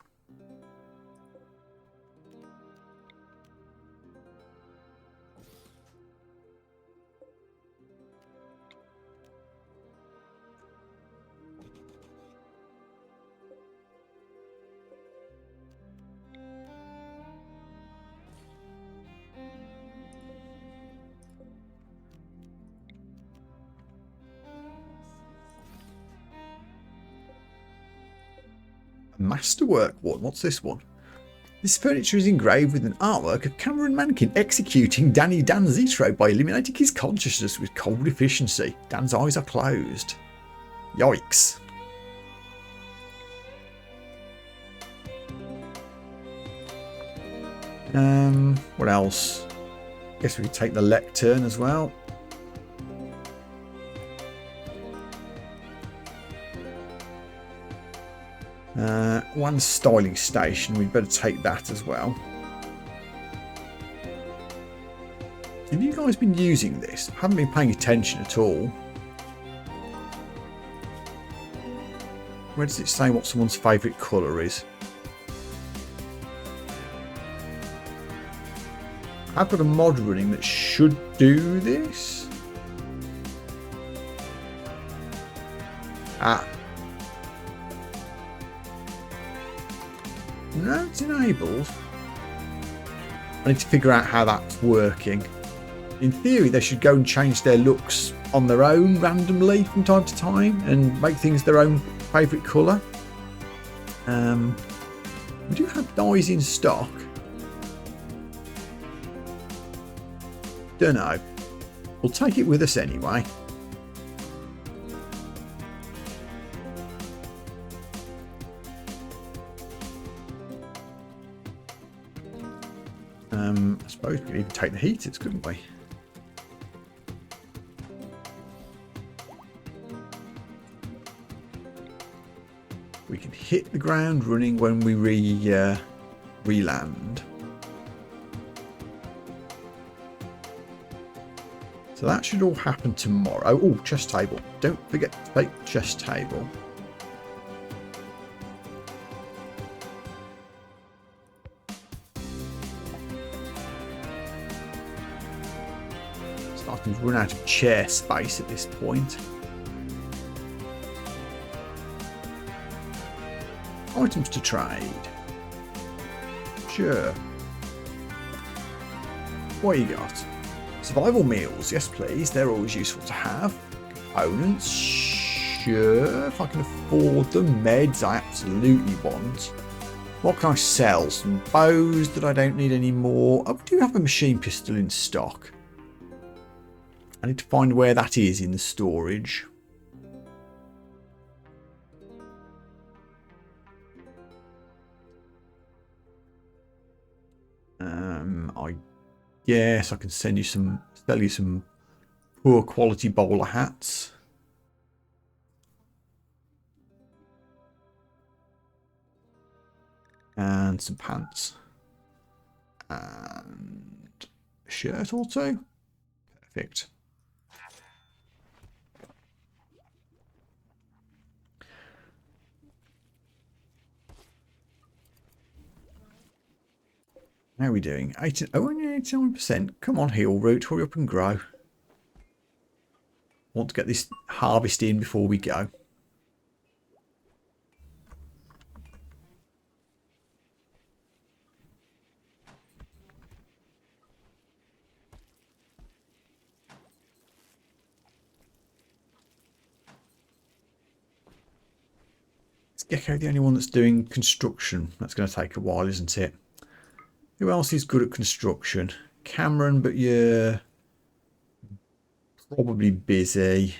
Masterwork one. What's this one? This furniture is engraved with an artwork of Cameron Mankin executing Danny Danzitro by eliminating his consciousness with cold efficiency. Dan's eyes are closed. Yikes. What else? Guess we could take the lectern as well. One styling station, we'd better take that as well. Have you guys been using this? I haven't been paying attention at all. Where does it say what someone's favourite colour is? I've got a mod running that should do this. No, it's enabled. I need to figure out how that's working. In theory, they should go and change their looks on their own randomly from time to time and make things their own favourite colour. We do have dyes in stock. Don't know. We'll take it with us anyway. I suppose we could even take the heaters, couldn't we? We can hit the ground running when we re-land. So that should all happen tomorrow. Oh, chess table. Don't forget to take the chess table. Starting to run out of chair space at this point. Items to trade. Sure. What you got? Survival meals, yes please, they're always useful to have. Components, sure, if I can afford them. Meds, I absolutely want. What can I sell? Some bows that I don't need anymore. Oh, we do have a machine pistol in stock. I need to find where that is in the storage. Yes, I can sell you some poor quality bowler hats. And some pants. And a shirt or two. Perfect. How are we doing? 89%. Come on, heel root, hurry up and grow. Want to get this harvest in before we go. Is Gecko the only one that's doing construction? That's going to take a while, isn't it? Who else is good at construction? Cameron, but you're probably busy.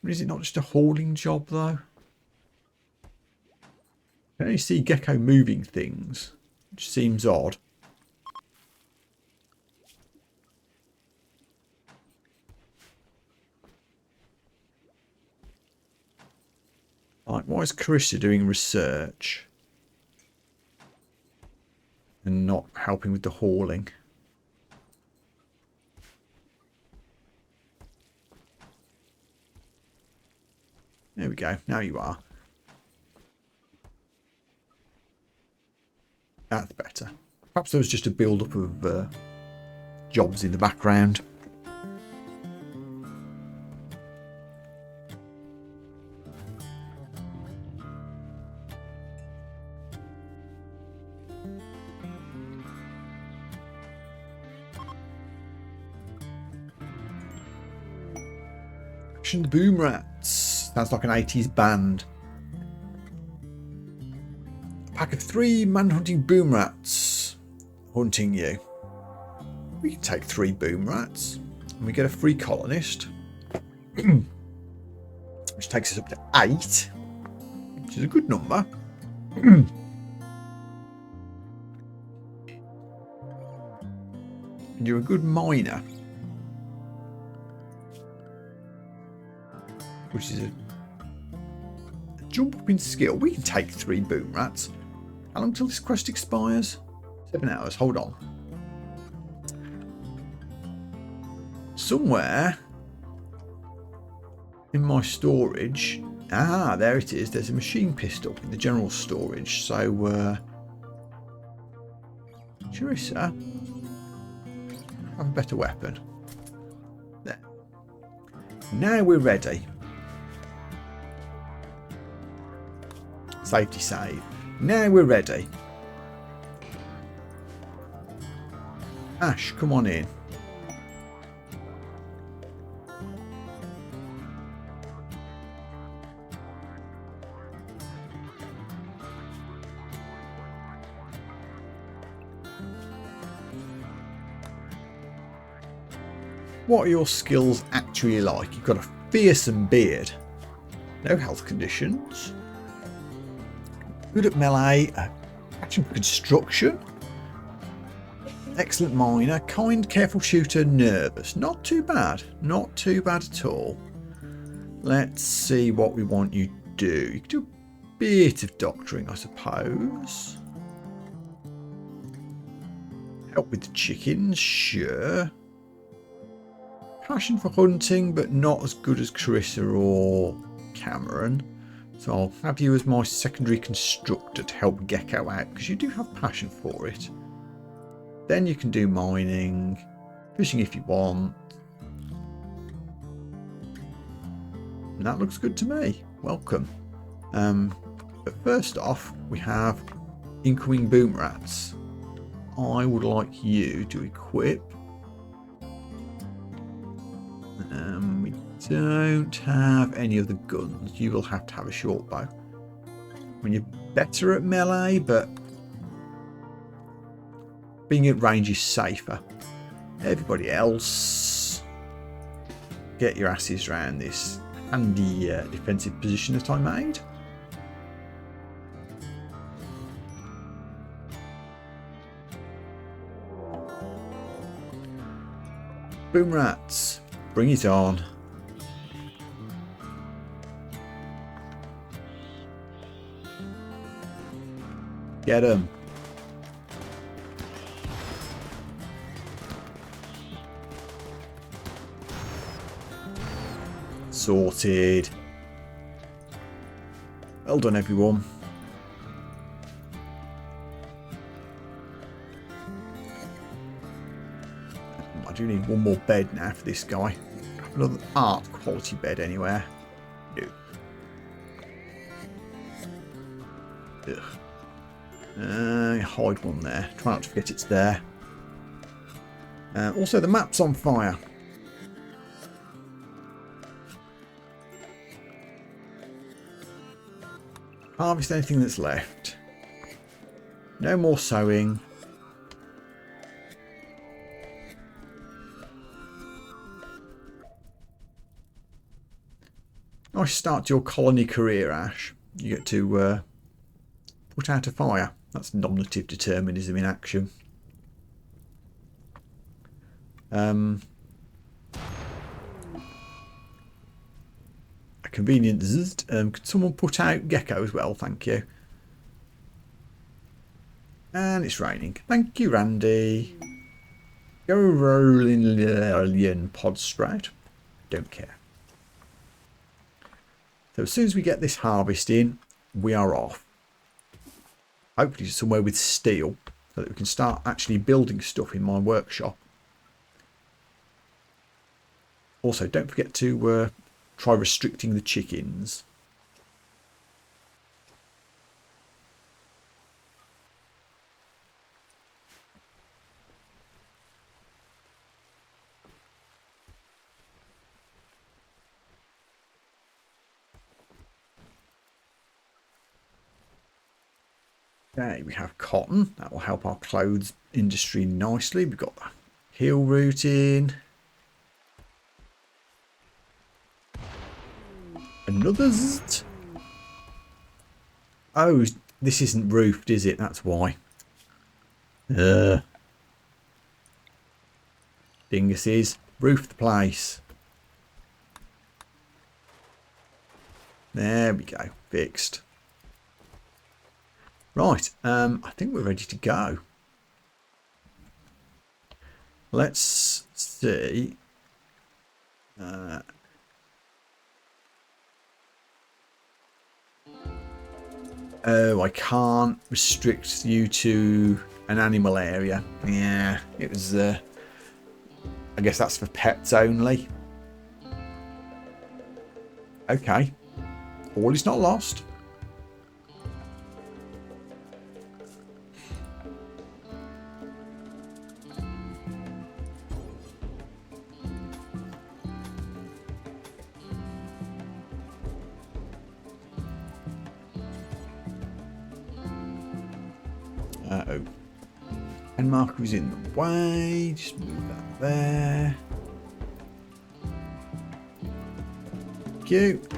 Is it not just a hauling job, though? I can only see Gecko moving things, which seems odd. Like, why is Carissa doing research and not helping with the hauling? There we go. Now you are. That's better. Perhaps there was just a build-up of jobs in the background. The Boom Rats. Sounds like an 80s band. A pack of 3 man-hunting boom rats hunting you. We can take 3 boom rats and we get a free colonist. Which takes us up to 8. Which is a good number. And you're a good miner. Which is a jump up in skill. We can take 3 boom rats. How long till this quest expires? 7 hours. Hold on. Somewhere in my storage. Ah, there it is. There's a machine pistol in the general storage. So, Charissa, have a better weapon. There. Now we're ready. Safety save. Now we're ready. Ash, come on in. What are your skills actually like? You've got a fearsome beard. No health conditions. Good at melee, action for construction, excellent miner, kind, careful shooter, nervous. Not too bad, not too bad at all. Let's see what we want you to do. You can do a bit of doctoring, I suppose. Help with the chickens, sure. Passion for hunting, but not as good as Carissa or Cameron. So I'll have you as my secondary constructor to help Gecko out, because you do have passion for it. Then you can do mining, fishing if you want. And that looks good to me. Welcome. But first off, we have incoming boom rats. I would like you to equip. We don't have any of the guns. You will have to have a short bow. I mean, you're better at melee, but being at range is safer. Everybody else, get your asses around this handy defensive position that I made. Boom rats, bring it on. Get him. Sorted. Well done, everyone. I do need one more bed now for this guy. Another art quality bed anywhere. No. Ugh. Hide one there. Try not to forget it's there. Also, the map's on fire. Harvest anything that's left. No more sowing. Nice start to your colony career, Ash. You get to put out a fire. That's nominative determinism in action. A convenient could someone put out gecko as well? Thank you. And it's raining. Thank you, Randy. Go rolling pod sprout. Don't care. So as soon as we get this harvest in, we are off. Hopefully somewhere with steel so that we can start actually building stuff in my workshop. Also, don't forget to try restricting the chickens. Okay, we have cotton. That will help our clothes industry nicely. We've got the heel rooting. Another zt. Oh, this isn't roofed, is it? That's why. Dinguses. Roof the place. There we go. Fixed. Right, I think we're ready to go. Let's see. Oh, I can't restrict you to an animal area. Yeah, it was, I guess that's for pets only. Okay. All is not lost. Uh-oh. And marker is in the way. Just move that there. Cute.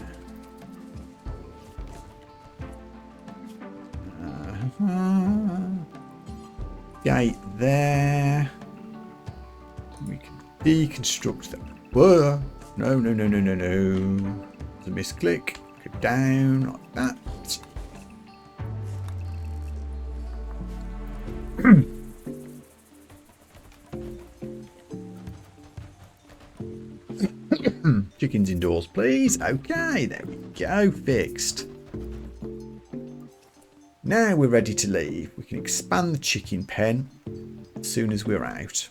Gate there. We can deconstruct that. Whoa. No, no, no, no, no, no. There's a misclick. Go down like that. Chickens indoors, please. Okay, there we go. Fixed. Now we're ready to leave. We can expand the chicken pen as soon as we're out.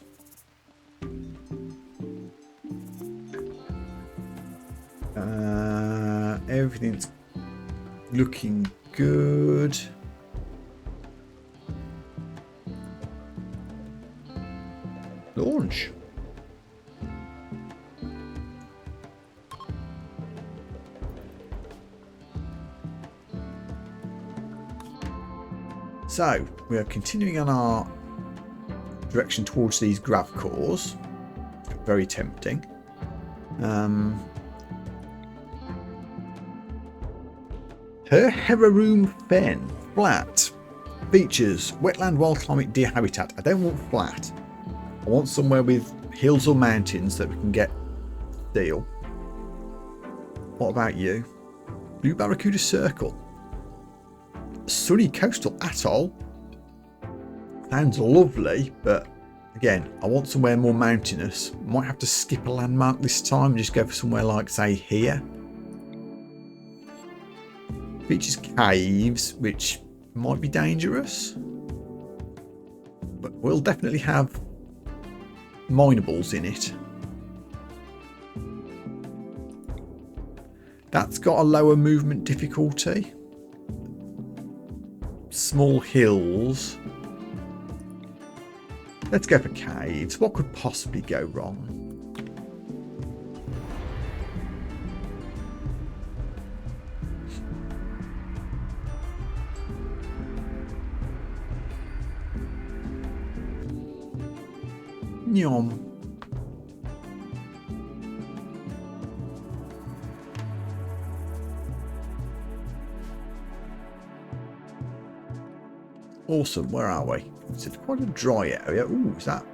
Everything's looking good. Launch. So we are continuing on our direction towards these grav cores. Very tempting. Her Heroom Fen. Flat. Features. Wetland, wild climate, deer habitat. I don't want flat. I want somewhere with hills or mountains that we can get steel. What about you? Blue Barracuda Circle. Sunny coastal atoll. Sounds lovely, but again, I want somewhere more mountainous. Might have to skip a landmark this time and just go for somewhere like, say, here. Features caves, which might be dangerous. But we'll definitely have minables in it. That's got a lower movement difficulty. Small hills. Let's go for caves. What could possibly go wrong? Yum. Awesome, where are we? It's quite a dry area. Ooh, is that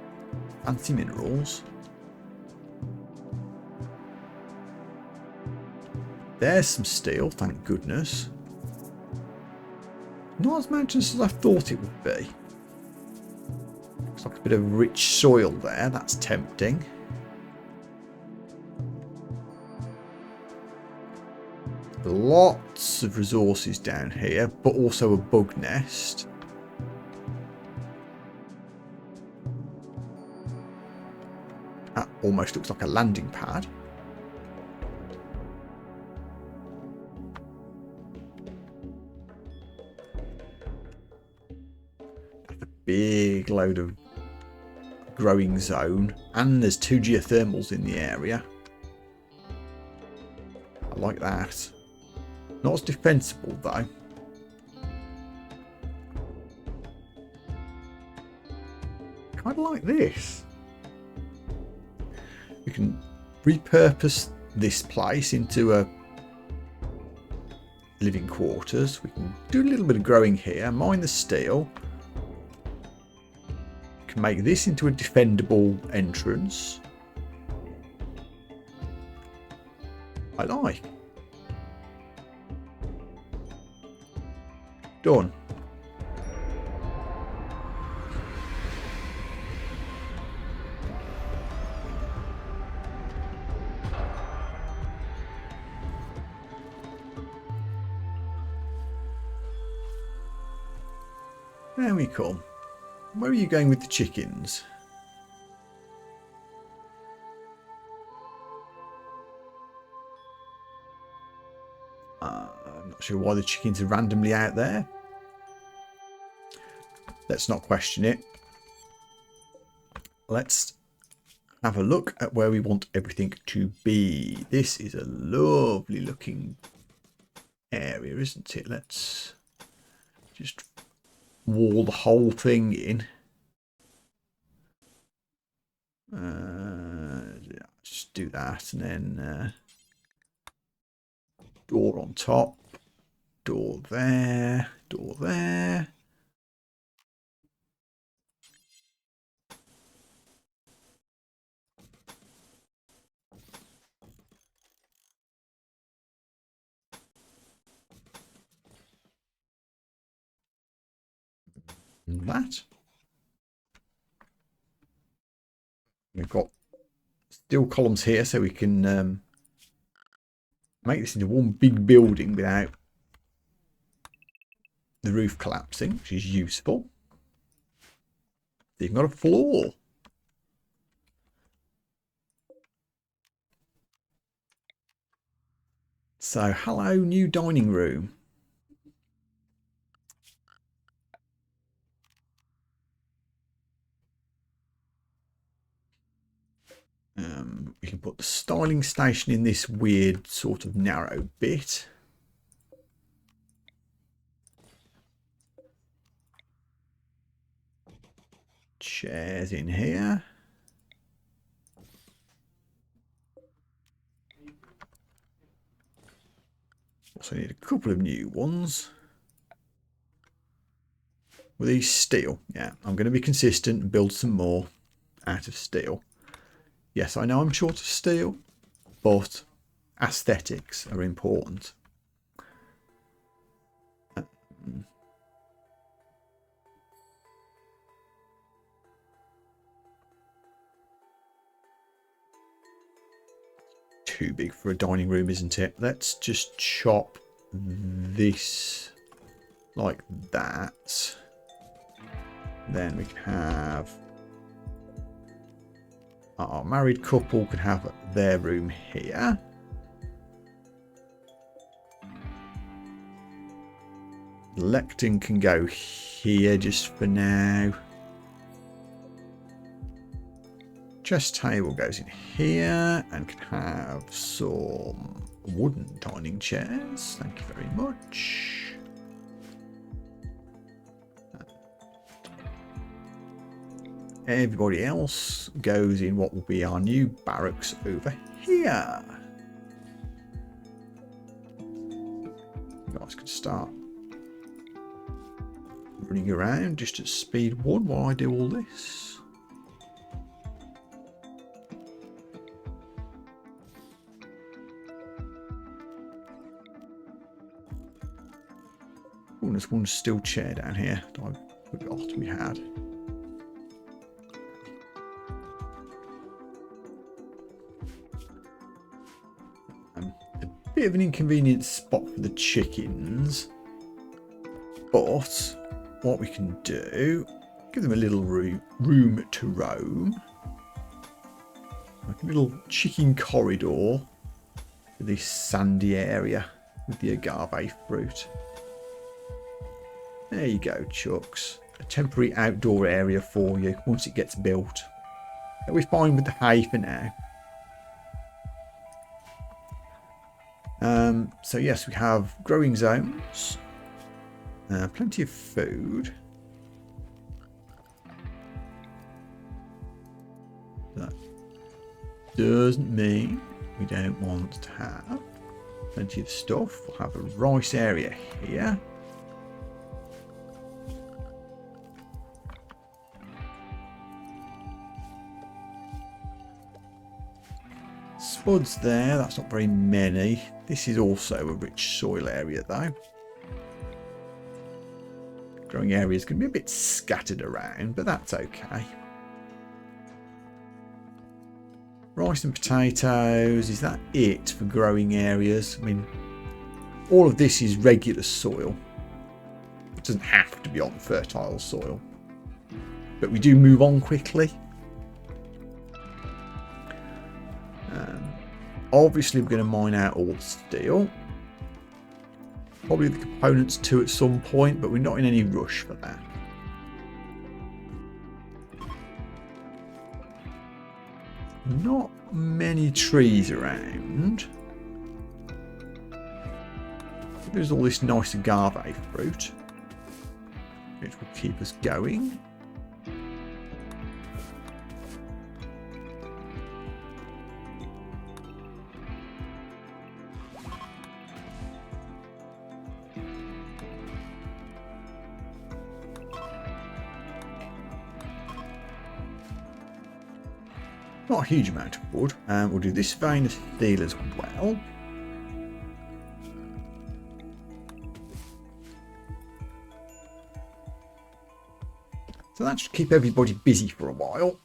fancy minerals? There's some steel, thank goodness. Not as mountainous as I thought it would be. Looks like a bit of rich soil there, that's tempting. Lots of resources down here, but also a bug nest. That almost looks like a landing pad. That's a big load of growing zone, and there's 2 geothermals in the area. I like that. Not as defensible though. Kind of like this. We can repurpose this place into a living quarters. We can do a little bit of growing here, mine the steel. We can make this into a defendable entrance. I like. Done. There we come. Where are you going with the chickens? I'm not sure why the chickens are randomly out there. Let's not question it. Let's have a look at where we want everything to be. This is a lovely looking area, isn't it? Let's just wall the whole thing in. Just do that, and then door on top, door there, door there. And that. We've got steel columns here, so we can make this into one big building without the roof collapsing, which is useful. You've got a floor. So, hello, new dining room. We can put the styling station in this weird sort of narrow bit. Chairs in here. Also need a couple of new ones. Were these steel? Yeah, I'm going to be consistent and build some more out of steel. Yes, I know I'm short of steel, but aesthetics are important. Too big for a dining room, isn't it? Let's just chop this like that. Then we can have our married couple can have their room here. Lectern can go here just for now. Chess table goes in here and can have some wooden dining chairs. Thank you very much. Everybody else goes in what will be our new barracks over here. You guys can start running around just at speed 1 while I do all this. Oh, there's one steel chair down here that I forgot we had. A bit of an inconvenient spot for the chickens, but what we can do, give them a little room to roam, like a little chicken corridor for this sandy area with the agave fruit. There you go, Chucks. A temporary outdoor area for you once it gets built. We're fine with the hay for now. So yes, we have growing zones. Plenty of food. That doesn't mean we don't want to have plenty of stuff. We'll have a rice area here. Spuds there, that's not very many. This is also a rich soil area though. Growing area is going to be a bit scattered around, but that's okay. Rice and potatoes, is that it for growing areas? I mean, all of this is regular soil. It doesn't have to be on fertile soil. But we do move on quickly. Obviously, we're going to mine out all the steel. Probably the components too at some point, but we're not in any rush for that. Not many trees around. There's all this nice agave fruit, which will keep us going. Not a huge amount of wood. We'll do this vein of steel as well. So that should keep everybody busy for a while.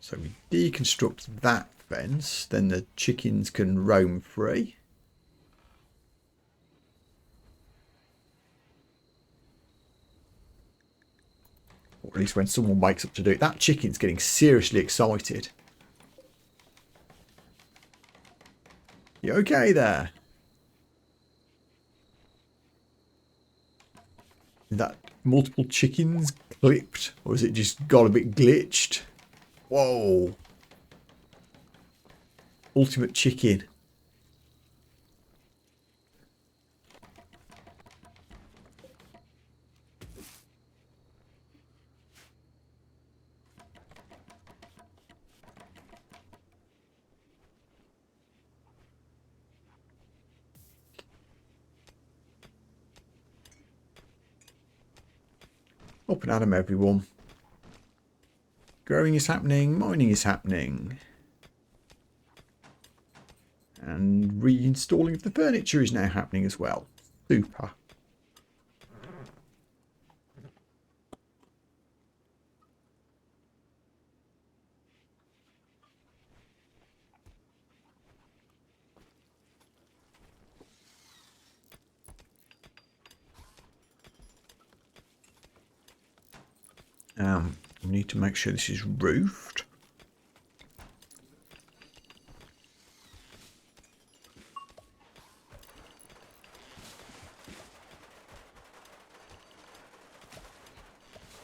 So we deconstruct that fence, then the chickens can roam free. Or at least when someone wakes up to do it. That chicken's getting seriously excited. You okay there? Is that multiple chickens clipped? Or has it just got a bit glitched? Whoa. Ultimate chicken. Up and at 'em, everyone. Growing is happening, mining is happening. And reinstalling of the furniture is now happening as well. Super. We need to make sure this is roofed.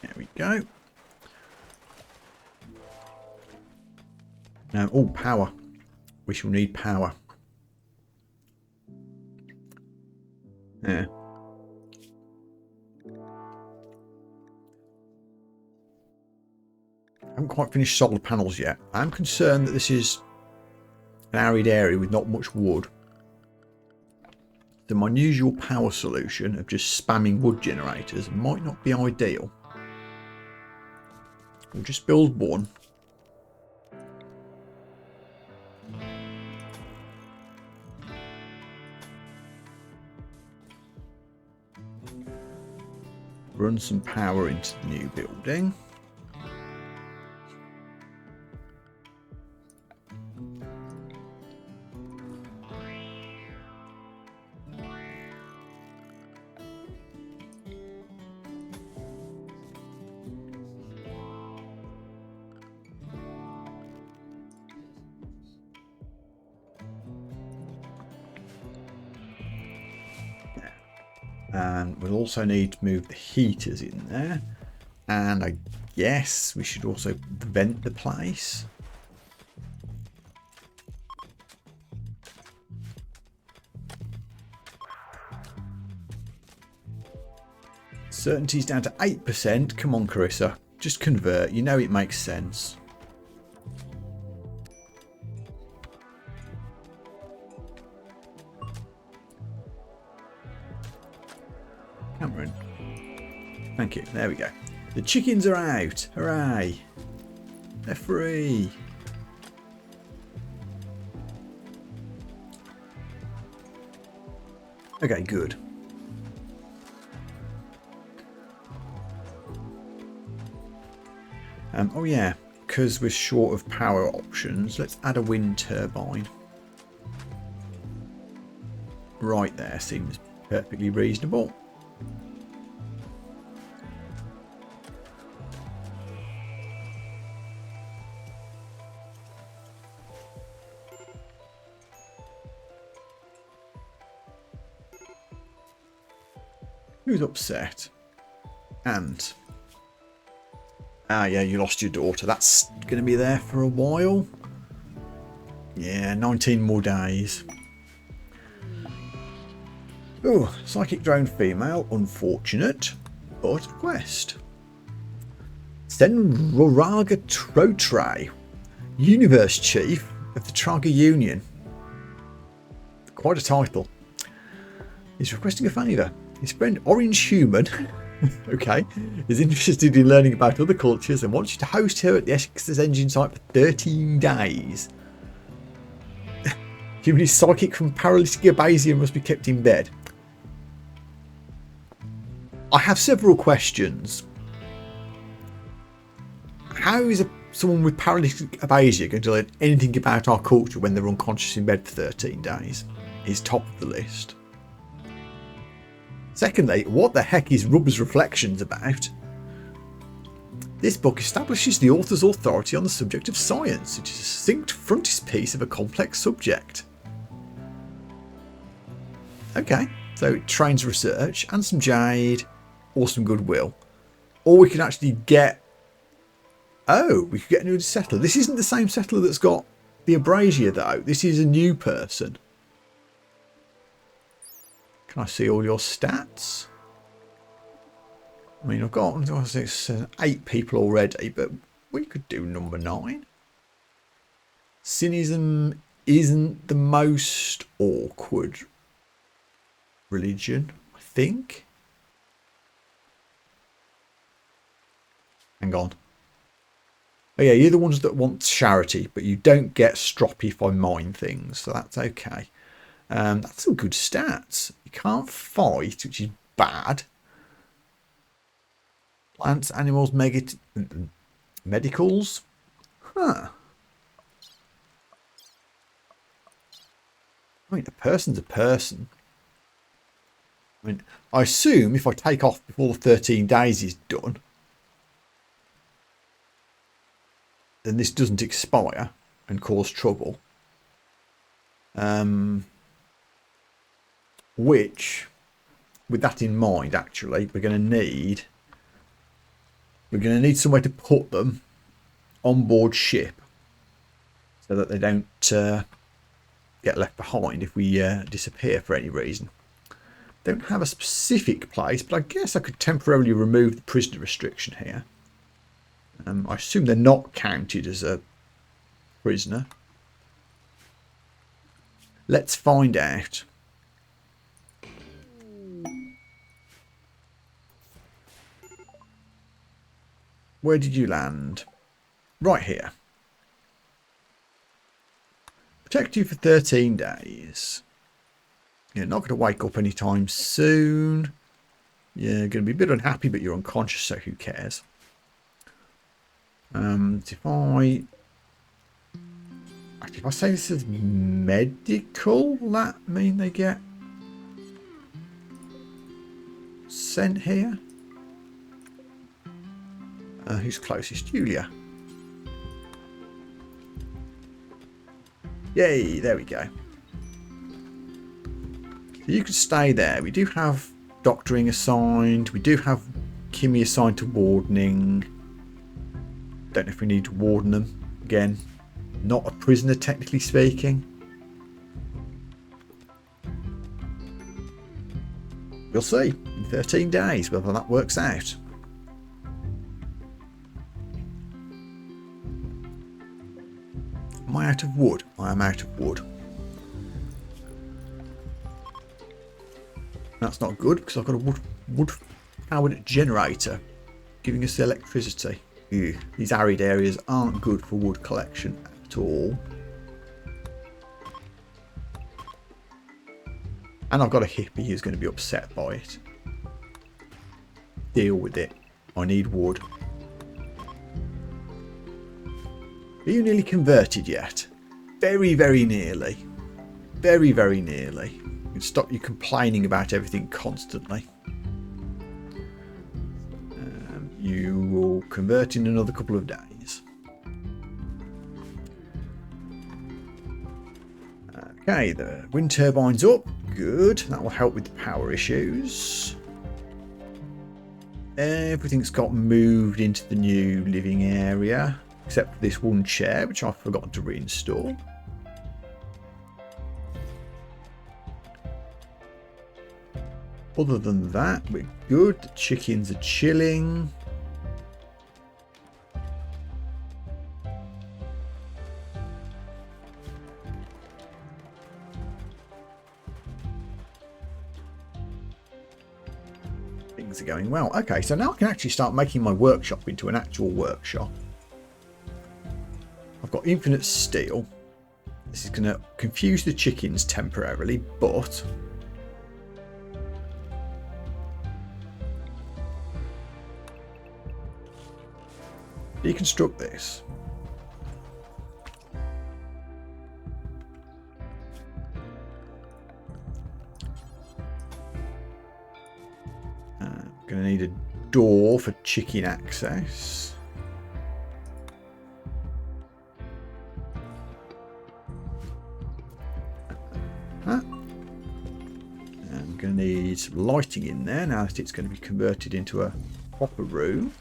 There we go. Now, oh, power. We shall need power. Yeah. I haven't quite finished solar panels yet. I'm concerned that this is an arid area with not much wood. So my usual power solution of just spamming wood generators might not be ideal. We'll just build one. Run some power into the new building. And we'll also need to move the heaters in there. And I guess we should also vent the place. Certainty's down to 8%. Come on, Carissa. Just convert. You know it makes sense. Cameron. Thank you. There we go. The chickens are out. Hooray. They're free. Okay, good. Oh yeah, because we're short of power options, let's add a wind turbine. Right there seems perfectly reasonable. Who's upset? And yeah, you lost your daughter. That's going to be there for a while. Yeah, 19 more days. Oh, psychic drone female, unfortunate, but a quest. Senroraga Trotre, Universe Chief of the Traga Union. Quite a title. He's requesting a favour. His friend Orange Human, okay, is interested in learning about other cultures and wants you to host her at the Essex's engine site for 13 days. Human is psychic from paralytic abasia and must be kept in bed. I have several questions. How is someone with paralytic abasia going to learn anything about our culture when they're unconscious in bed for 13 days? Is top of the list. Secondly, what the heck is Rubber's Reflections about? This book establishes the author's authority on the subject of science, which is a succinct frontispiece of a complex subject. Okay, so it trains research and some jade or some goodwill. Or we can actually get... Oh, we could get a new settler. This isn't the same settler that's got the abrasia though. This is a new person. Can I see all your stats? I mean, I've got 8 people already, but we could do number 9. Cynicism isn't the most awkward religion, I think. Hang on. Oh yeah, you're the ones that want charity, but you don't get stroppy if I mine things, so that's okay. That's some good stats. You can't fight, which is bad. Plants, animals, medicals. Huh. I mean, a person's a person. I mean, I assume if I take off before the 13 days is done, then this doesn't expire and cause trouble. Which, with that in mind, actually, we're going to need somewhere to put them on board ship so that they don't get left behind if we disappear for any reason. Don't have a specific place, but I guess I could temporarily remove the prisoner restriction here. I assume they're not counted as a prisoner. Let's find out. Where did you land? Right here. Protect you for 13 days. You're not going to wake up anytime soon. You're going to be a bit unhappy, but you're unconscious, so who cares? If I say this is medical, will that mean they get sent here? Who's closest? Julia. Yay, there we go. So you could stay there. We do have doctoring assigned. We do have Kimmy assigned to wardening. Don't know if we need to warden them. Again, not a prisoner technically speaking. We'll see in 13 days whether that works out. Am I out of wood? I am out of wood. That's not good because I've got a wood powered generator giving us electricity. Ew, these arid areas aren't good for wood collection at all. And I've got a hippie who's going to be upset by it. Deal with it. I need wood. Are you nearly converted yet? Very, very nearly. Very, very nearly. You can stop you complaining about everything constantly. You will convert in another couple of days. Okay, the wind turbine's up. Good. That will help with the power issues. Everything's got moved into the new living area. Except for this one chair, which I've forgotten to reinstall. Other than that, we're good. The chickens are chilling. Things are going well. Okay, so now I can actually start making my workshop into an actual workshop. I've got infinite steel. This is going to confuse the chickens temporarily, but deconstruct this. I'm going to need a door for chicken access. I'm going to need some lighting in there now that it's going to be converted into a proper room.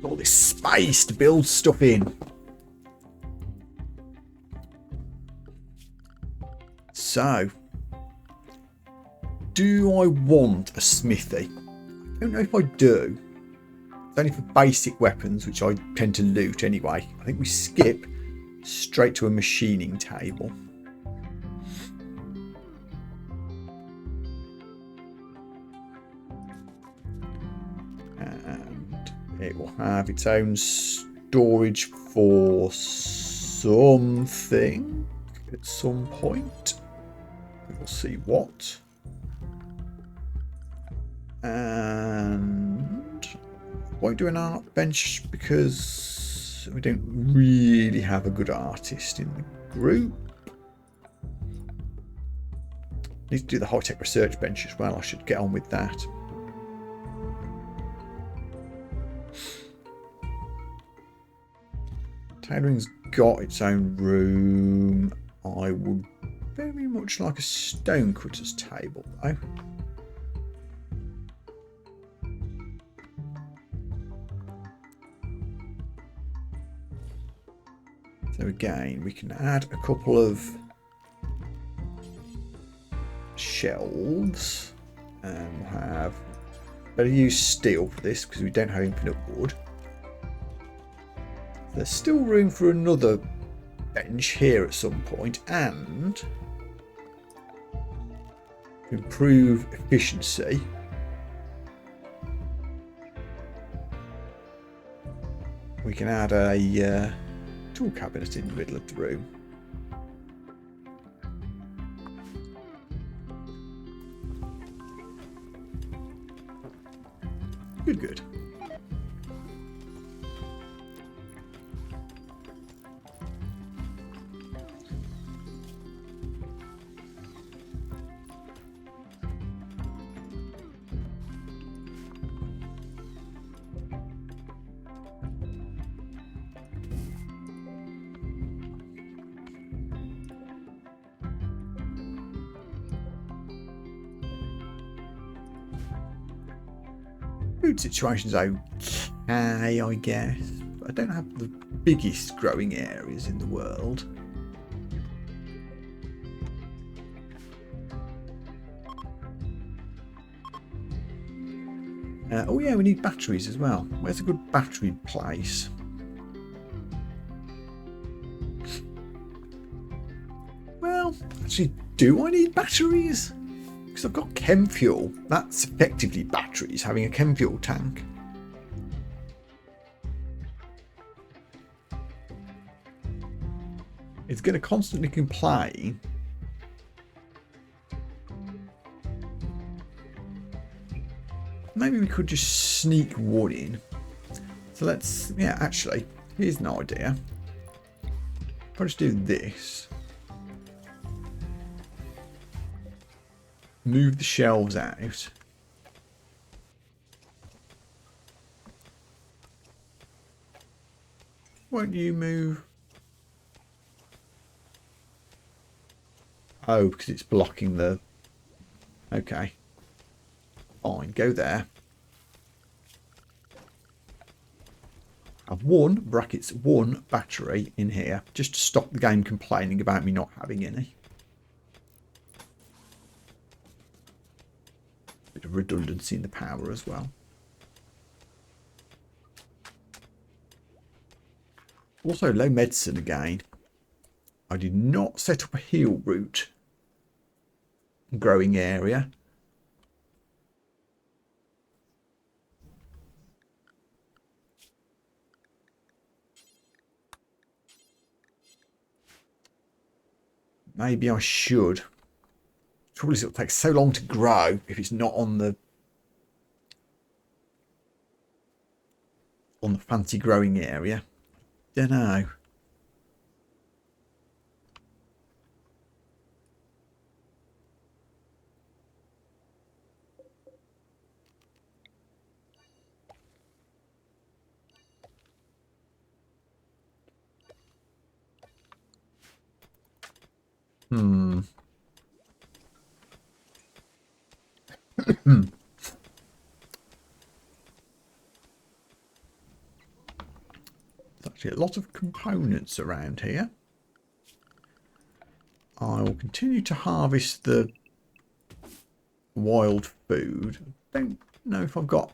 All this space to build stuff in. So, do I want a smithy? I don't know if I do. It's only for basic weapons, which I tend to loot anyway. I think we skip straight to a machining table. And it will have its own storage for something at some point. We'll see what. And won't do an art bench because we don't really have a good artist in the group. Need to do the high-tech research bench as well. I should get on with that. Tailoring's got its own room. I would very much like a stonecutter's table, though. So again, we can add a couple of shelves, and we'll have, better use steel for this because we don't have infinite wood. There's still room for another bench here at some point, and to improve efficiency, we can add a tool cabinet in the middle of the room. Good. Food situation's okay, I guess. But I don't have the biggest growing areas in the world. Oh yeah, we need batteries as well. Where's a good battery place? Well, actually, do I need batteries? Because I've got chem fuel. That's effectively batteries, having a chem fuel tank. It's going to constantly complain. Maybe we could just sneak one in. So let's, yeah, actually, here's an idea. If I just do this. Move the shelves out. Won't you move? Oh, because it's blocking the... Okay. Fine, go there. Have one, brackets, one battery in here, just to stop the game complaining about me not having any. Bit of redundancy in the power as well. Also, low medicine again. I did not set up a heal route growing area. Maybe I should. Trouble is, it'll take so long to grow if it's not on the fancy growing area. Don't know. There's actually a lot of components around here. I will continue to harvest the wild food. I don't know if I've got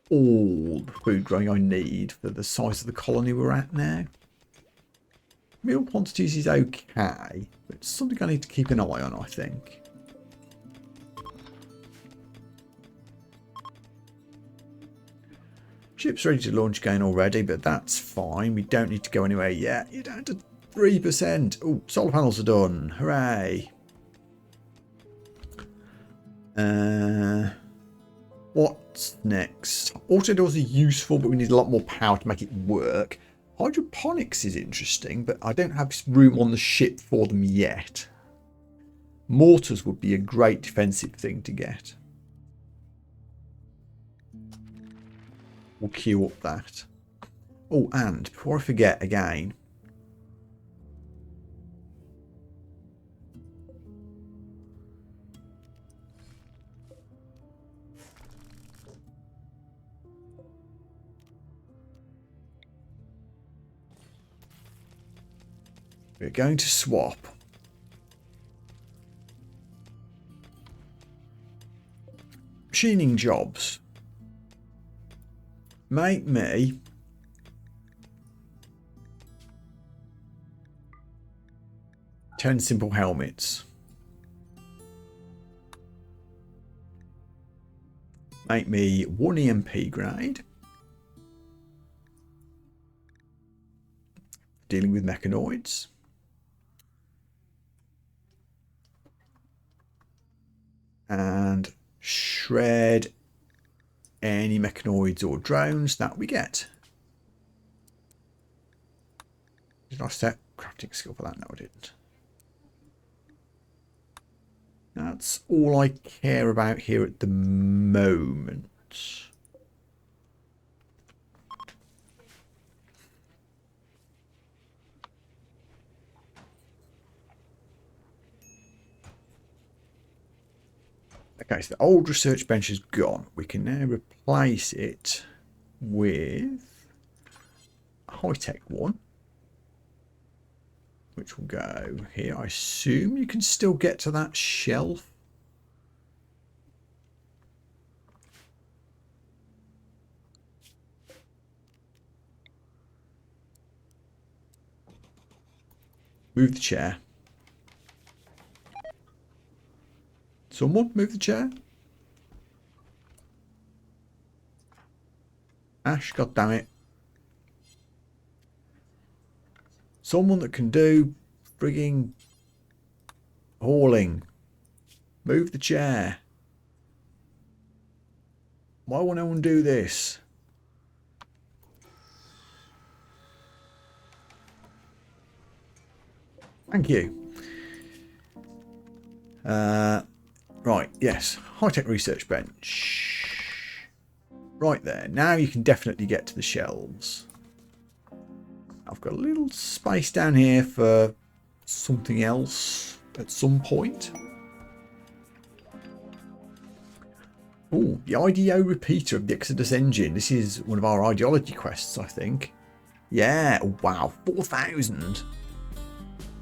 all the food growing I need for the size of the colony we're at now. Meal quantities is okay, but it's something I need to keep an eye on, I think. Ship's ready to launch again already, but that's fine. We don't need to go anywhere yet. You're down to 3%. Oh, solar panels are done. Hooray. What's next? Auto doors are useful, but we need a lot more power to make it work. Hydroponics is interesting, but I don't have room on the ship for them yet. Mortars would be a great defensive thing to get. We'll queue up that. Oh, and before I forget again, we're going to swap machining jobs. Make me 10 simple helmets. Make me 1 EMP grade. Dealing with mechanoids. And shred any mechanoids or drones that we get. Did I set crafting skill for that? No, I didn't. That's all I care about here at the moment. Okay, so the old research bench is gone. We can now replace it with a high-tech one, which will go here. I assume you can still get to that shelf. Move the chair. Someone move the chair. Ash, goddammit. Someone that can do frigging hauling. Move the chair. Why won't no one do this? Thank you. Right, yes. High-tech research bench. Right there. Now you can definitely get to the shelves. I've got a little space down here for something else at some point. Oh, the IDO repeater of the Exodus engine. This is one of our ideology quests, I think. Yeah, wow, 4,000.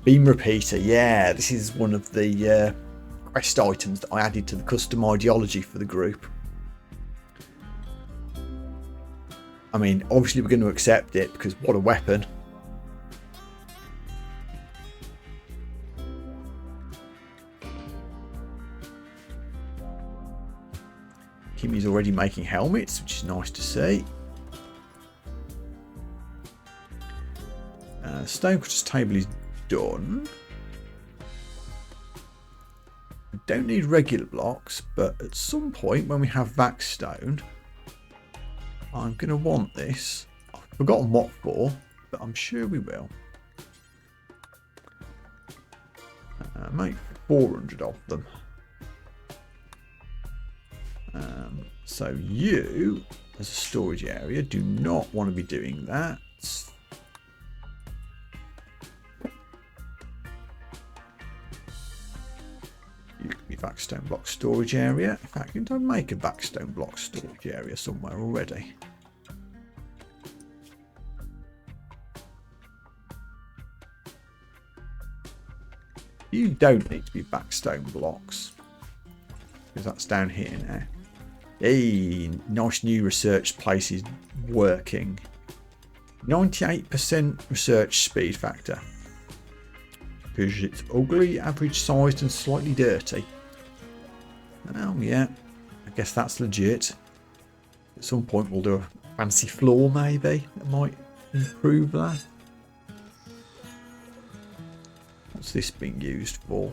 Beam repeater, yeah, this is one of the quest items that I added to the custom ideology for the group. I mean, obviously we're going to accept it because what a weapon. Kimmy's already making helmets, which is nice to see. Stonecutter's table is done. We don't need regular blocks, but at some point when we have Vaxstone, I'm going to want this. I've forgotten what for, but I'm sure we will. Make 400 of them. So you, as a storage area, do not want to be doing that. You can be Vaxstone block storage area. In fact, you can make a Vaxstone block storage area somewhere already. You don't need to be Vaxstone blocks, because that's down here now. Hey, nice new research place is working. 98% research speed factor. Because it's ugly, average sized and slightly dirty. Oh yeah, I guess that's legit. At some point we'll do a fancy floor maybe. That might improve that. What's this being used for?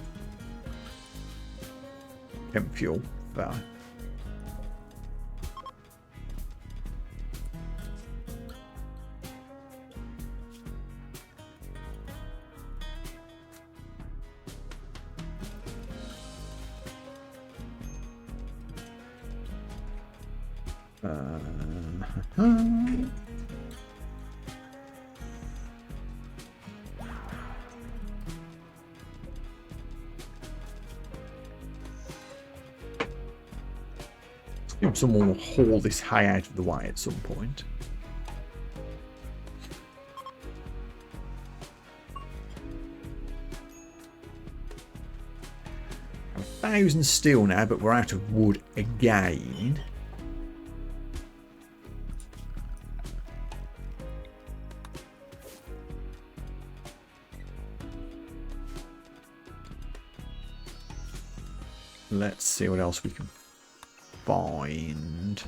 Chem fuel. Fair. Someone will haul this hay out of the way at some point. I'm 1,000 steel now, but we're out of wood again. Let's see what else we can find.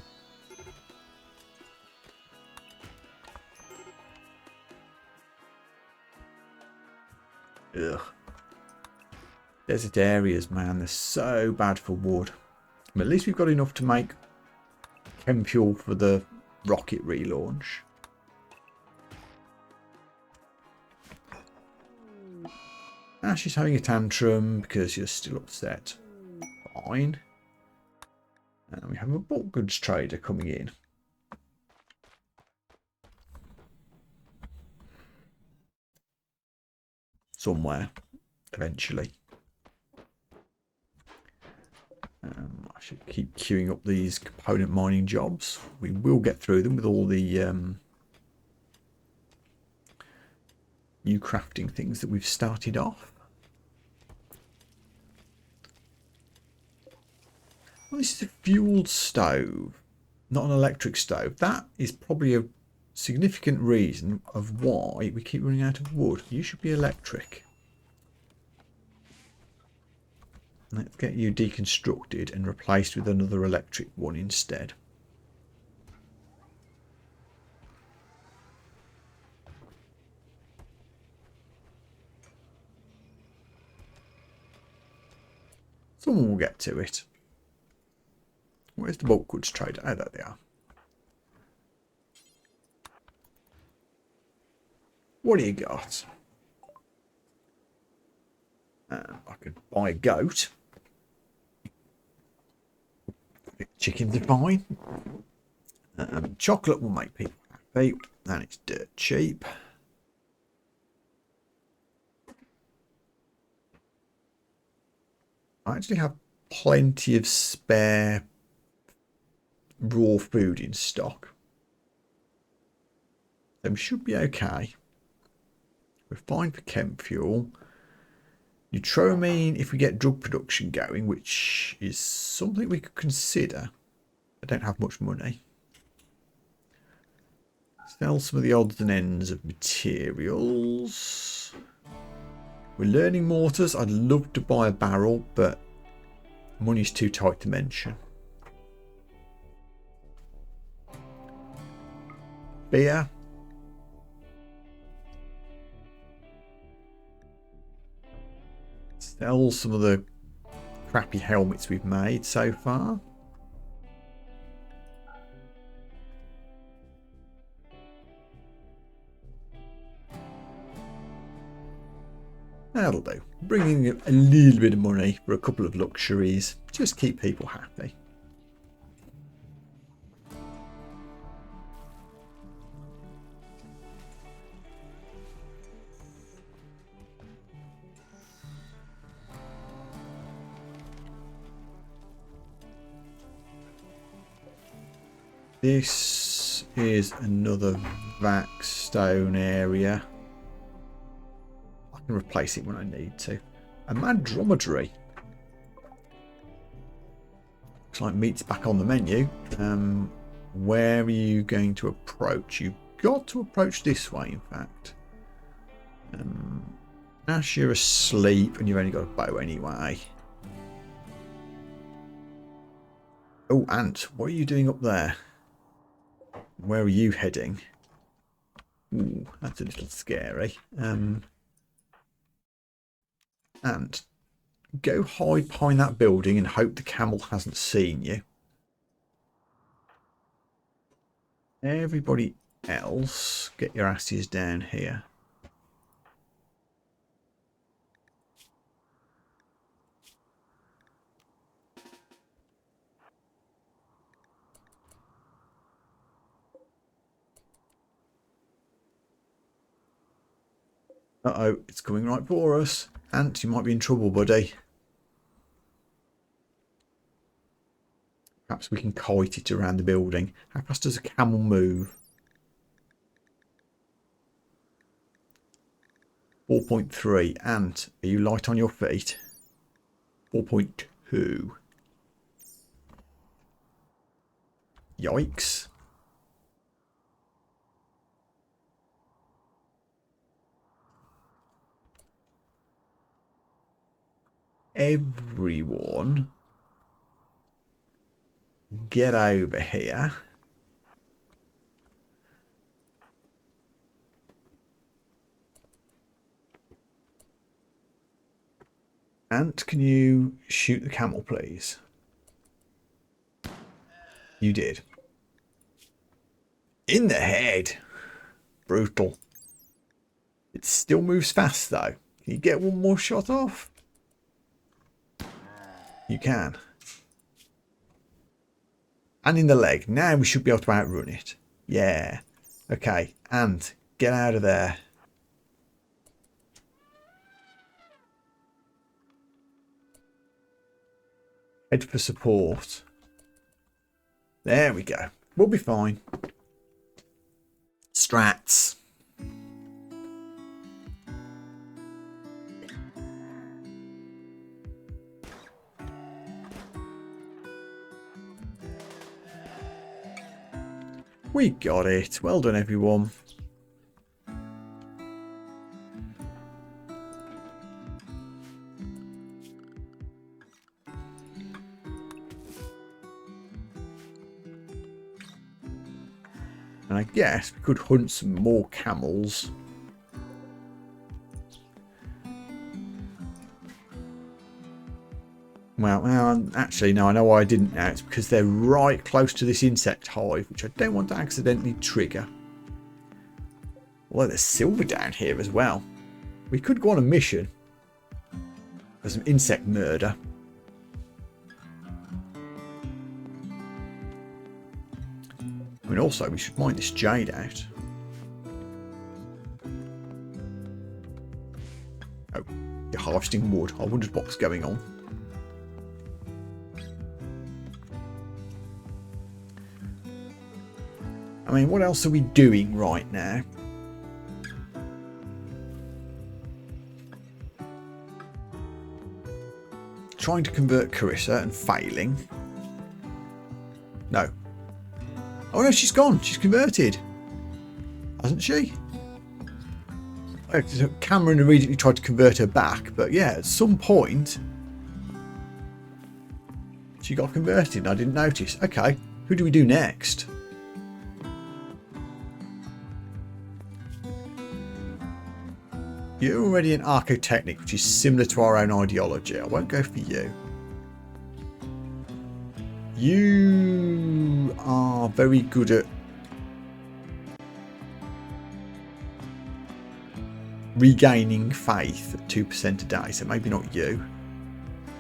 Ugh. Desert areas, man, they're so bad for wood. But at least we've got enough to make chem fuel for the rocket relaunch. Ash is having a tantrum because you're still upset. Fine. And we have a bulk goods trader coming in. Somewhere, eventually. I should keep queuing up these component mining jobs. We will get through them with all the new crafting things that we've started off. Well, this is a fueled stove, not an electric stove. That is probably a significant reason of why we keep running out of wood. You should be electric. Let's get you deconstructed and replaced with another electric one instead. Someone will get to it. Where's the bulk goods trader? Oh, there they are. What do you got? I could buy a goat. Chickens are fine. Chocolate will make people happy, and it's dirt cheap. I actually have plenty of spare raw food in stock. So we should be okay. We're fine for chem fuel. Neutramine if we get drug production going, which is something we could consider. I don't have much money. Sell some of the odds and ends of materials. We're learning mortars. I'd love to buy a barrel, but money's too tight to mention. Beer. Sell some of the crappy helmets we've made so far. That'll do. Bringing in a little bit of money for a couple of luxuries. Just keep people happy. This is another vac stone area. I can replace it when I need to. A mad dromedary. Looks like meat's back on the menu. Where are you going to approach? You've got to approach this way, in fact. Ash, you're asleep and you've only got a bow anyway. Oh, Ant, what are you doing up there? Where are you heading? Ooh, that's a little scary. And go hide behind that building and hope the camel hasn't seen you. Everybody else, get your asses down here. Uh-oh, it's coming right for us. Ant, you might be in trouble, buddy. Perhaps we can kite it around the building. How fast does a camel move? 4.3. Ant, are you light on your feet? 4.2. Yikes. Everyone get over here. Ant, can you shoot the camel, please? You did. In the head. Brutal. It still moves fast, though. Can you get one more shot off? You can. And in the leg. Now we should be able to outrun it. Yeah. Okay. Ant, get out of there. Head for support. There we go. We'll be fine. Strats. We got it. Well done, everyone. And I guess we could hunt some more camels. Well, actually, no, I know why I didn't now. It's because they're right close to this insect hive, which I don't want to accidentally trigger. Although there's silver down here as well. We could go on a mission for some insect murder. I mean, also, we should mine this jade out. Oh, you're harvesting wood. I wondered what was going on. I mean, what else are we doing right now? Trying to convert Carissa and failing. No. Oh no, she's gone. She's converted. Hasn't she? Cameron immediately tried to convert her back, but yeah, at some point she got converted and I didn't notice. Okay, who do we do next? You're already an architechnic, which is similar to our own ideology. I won't go for you. You are very good at regaining faith at 2% a day, so maybe not you.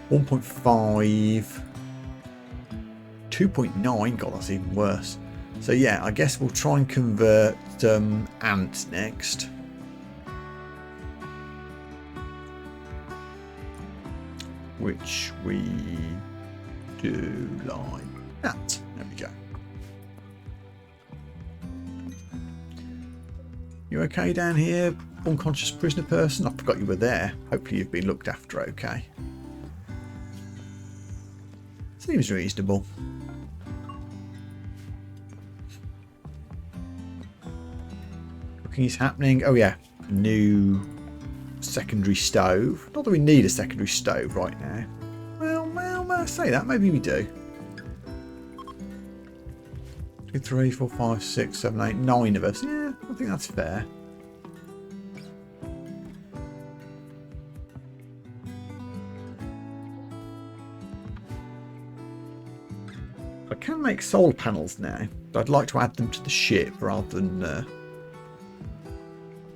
1.5, 2.9, God, that's even worse. So yeah, I guess we'll try and convert Ant next. Which we do like that. There we go. You okay down here, unconscious prisoner person? I forgot you were there. Hopefully you've been looked after okay. Seems reasonable. Cooking is happening. Oh yeah, new secondary stove. Not that we need a secondary stove right now. Well, I say that. Maybe we do. 2, 3, 4, 5, 6, 7, 8, 9 of us. Yeah, I think that's fair. I can make solar panels now, but I'd like to add them to the ship rather than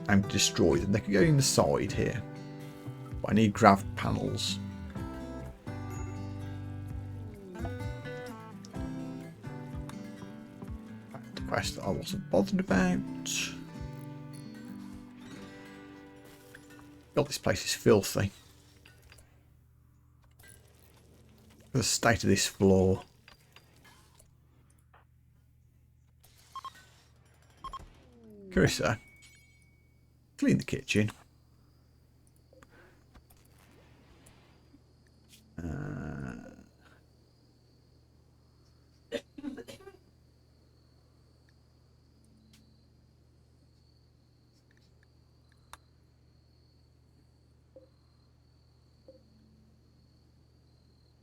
and destroy them. They can go in the side here. But I need grav panels. The quest that I wasn't bothered about. God, this place is filthy. The state of this floor. Carissa, clean the kitchen.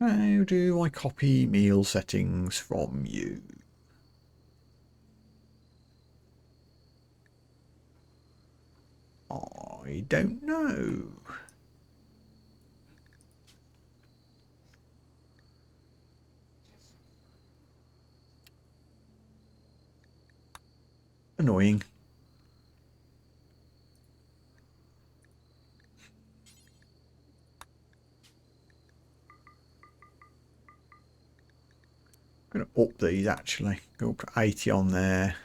How do I copy meal settings from you? I don't know. Annoying. I'm going to up these actually. Go up to 80 on there.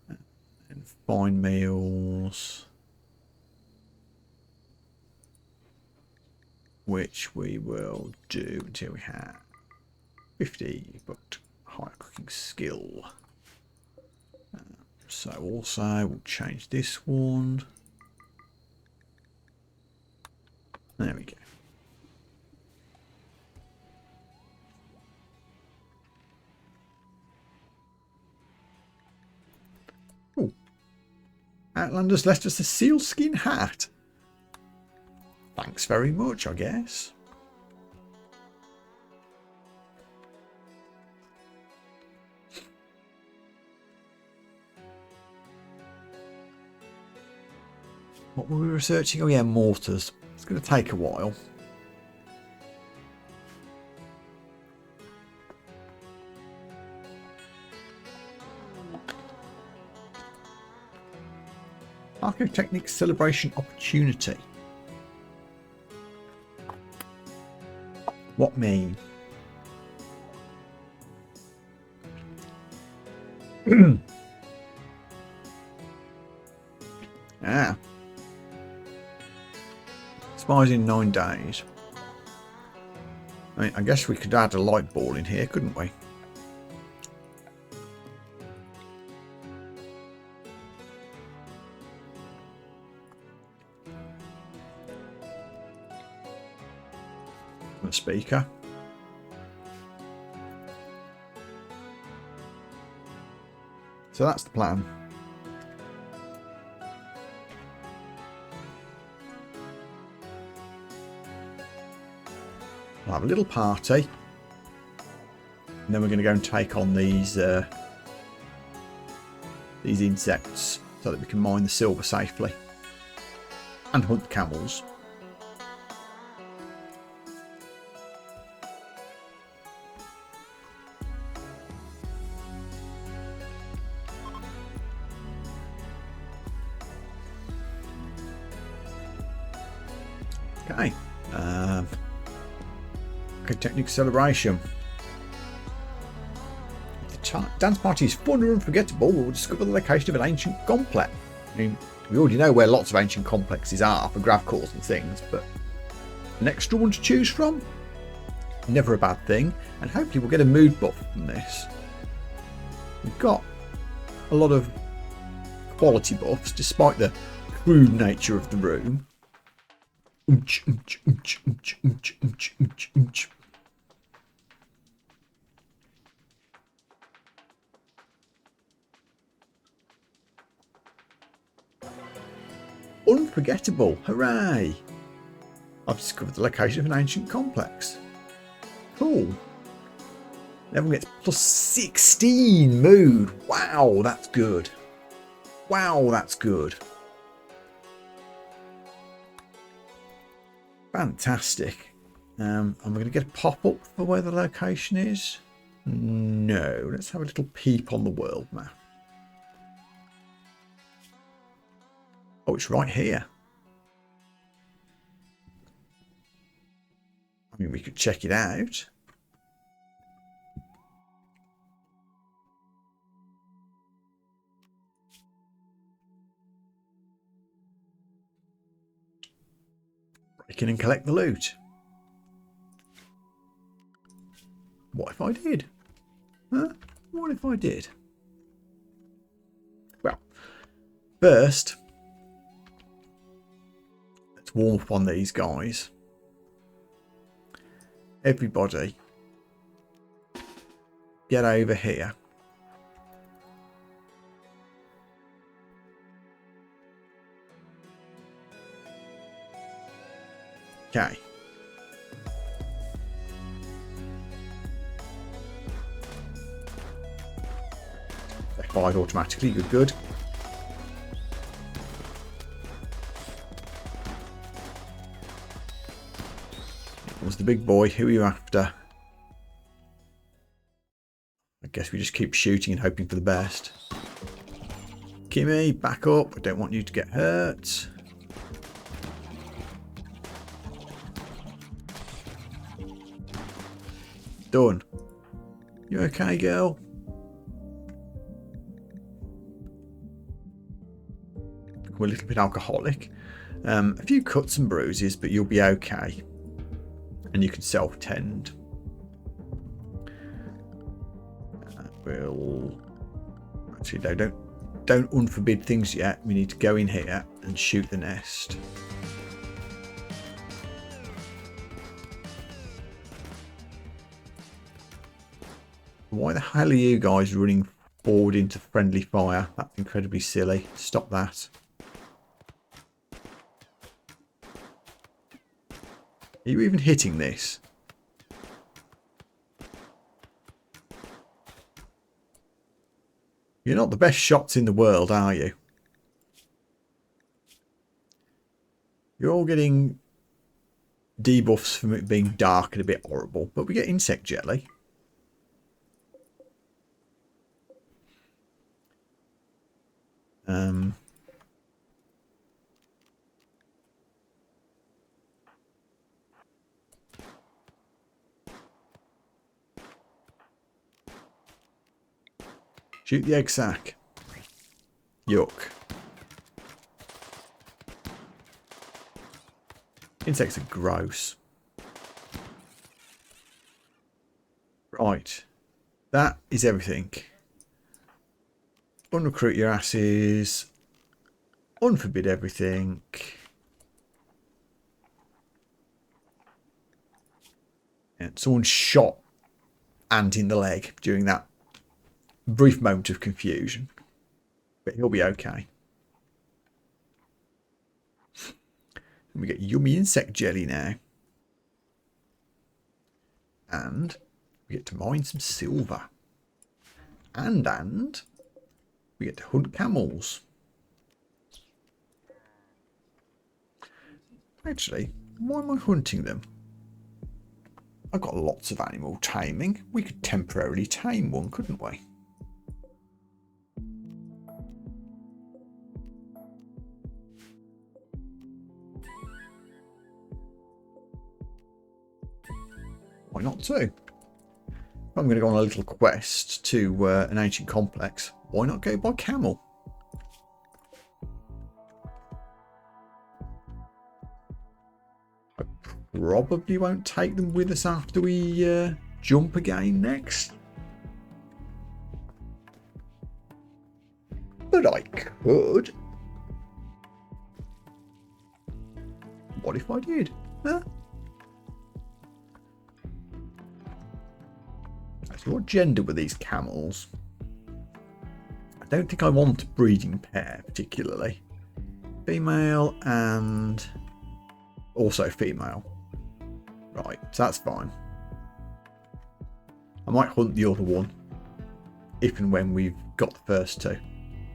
And find meals. Which we will do until we have 50, but higher cooking skill. So also we'll change this one. There we go. Ooh. Outlanders left us a sealskin hat. Thanks very much, I guess. What were we researching? Oh yeah, mortars. It's going to take a while. Architectic celebration opportunity. What mean? Ah. Expires in 9 days. I mean, I guess we could add a light ball in here, couldn't we? The speaker. So that's the plan. We'll have a little party, and then we're going to go and take on these insects so that we can mine the silver safely and hunt camels. Okay. Technical celebration. The dance party is fun and unforgettable. We'll discover the location of an ancient complex. I mean, we already know where lots of ancient complexes are for grav cores and things, but an extra one to choose from? Never a bad thing, and hopefully we'll get a mood buff from this. We've got a lot of quality buffs, despite the crude nature of the room. Unforgettable, hooray! I've discovered the location of an ancient complex. Cool. Everyone gets plus 16 mood. Wow, that's good. Wow, that's good. Fantastic. Am I going to get a pop-up for where the location is? No. Let's have a little peep on the world map. Oh, it's right here. I mean, we could check it out. Break in and collect the loot. What if I did? Huh? What if I did? Well, First, let's warm up on these guys. Everybody, get over here. Okay. They fired automatically. Good, good. Here was the big boy. Who are you after? I guess we just keep shooting and hoping for the best. Kimmy, back up. I don't want you to get hurt. Done. You okay, girl? Become a little bit alcoholic. A few cuts and bruises, but you'll be okay. And you can self-tend. We'll... Actually, no, don't unforbid things yet. We need to go in here and shoot the nest. Why the hell are you guys running forward into friendly fire? That's incredibly silly. Stop that. Are you even hitting this? You're not the best shots in the world, are you? You're all getting debuffs from it being dark and a bit horrible, but we get insect jelly. Shoot the egg sac. Yuck. Insects are gross. Right. That is everything. Unrecruit your asses. Unforbid everything. And someone shot Ant in the leg during that brief moment of confusion. But he'll be okay. And we get yummy insect jelly now. And we get to mine some silver. And we get to hunt camels. Actually, why am I hunting them? I've got lots of animal taming. We could temporarily tame one, couldn't we? Why not too? I'm going to go on a little quest to an ancient complex. Why not go by camel? I probably won't take them with us after we jump again next. But I could. What if I did? Huh? So what gender were these camels? I don't think I want a breeding pair particularly. Female and also female. Right, so that's fine. I might hunt the other one if and when we've got the first two.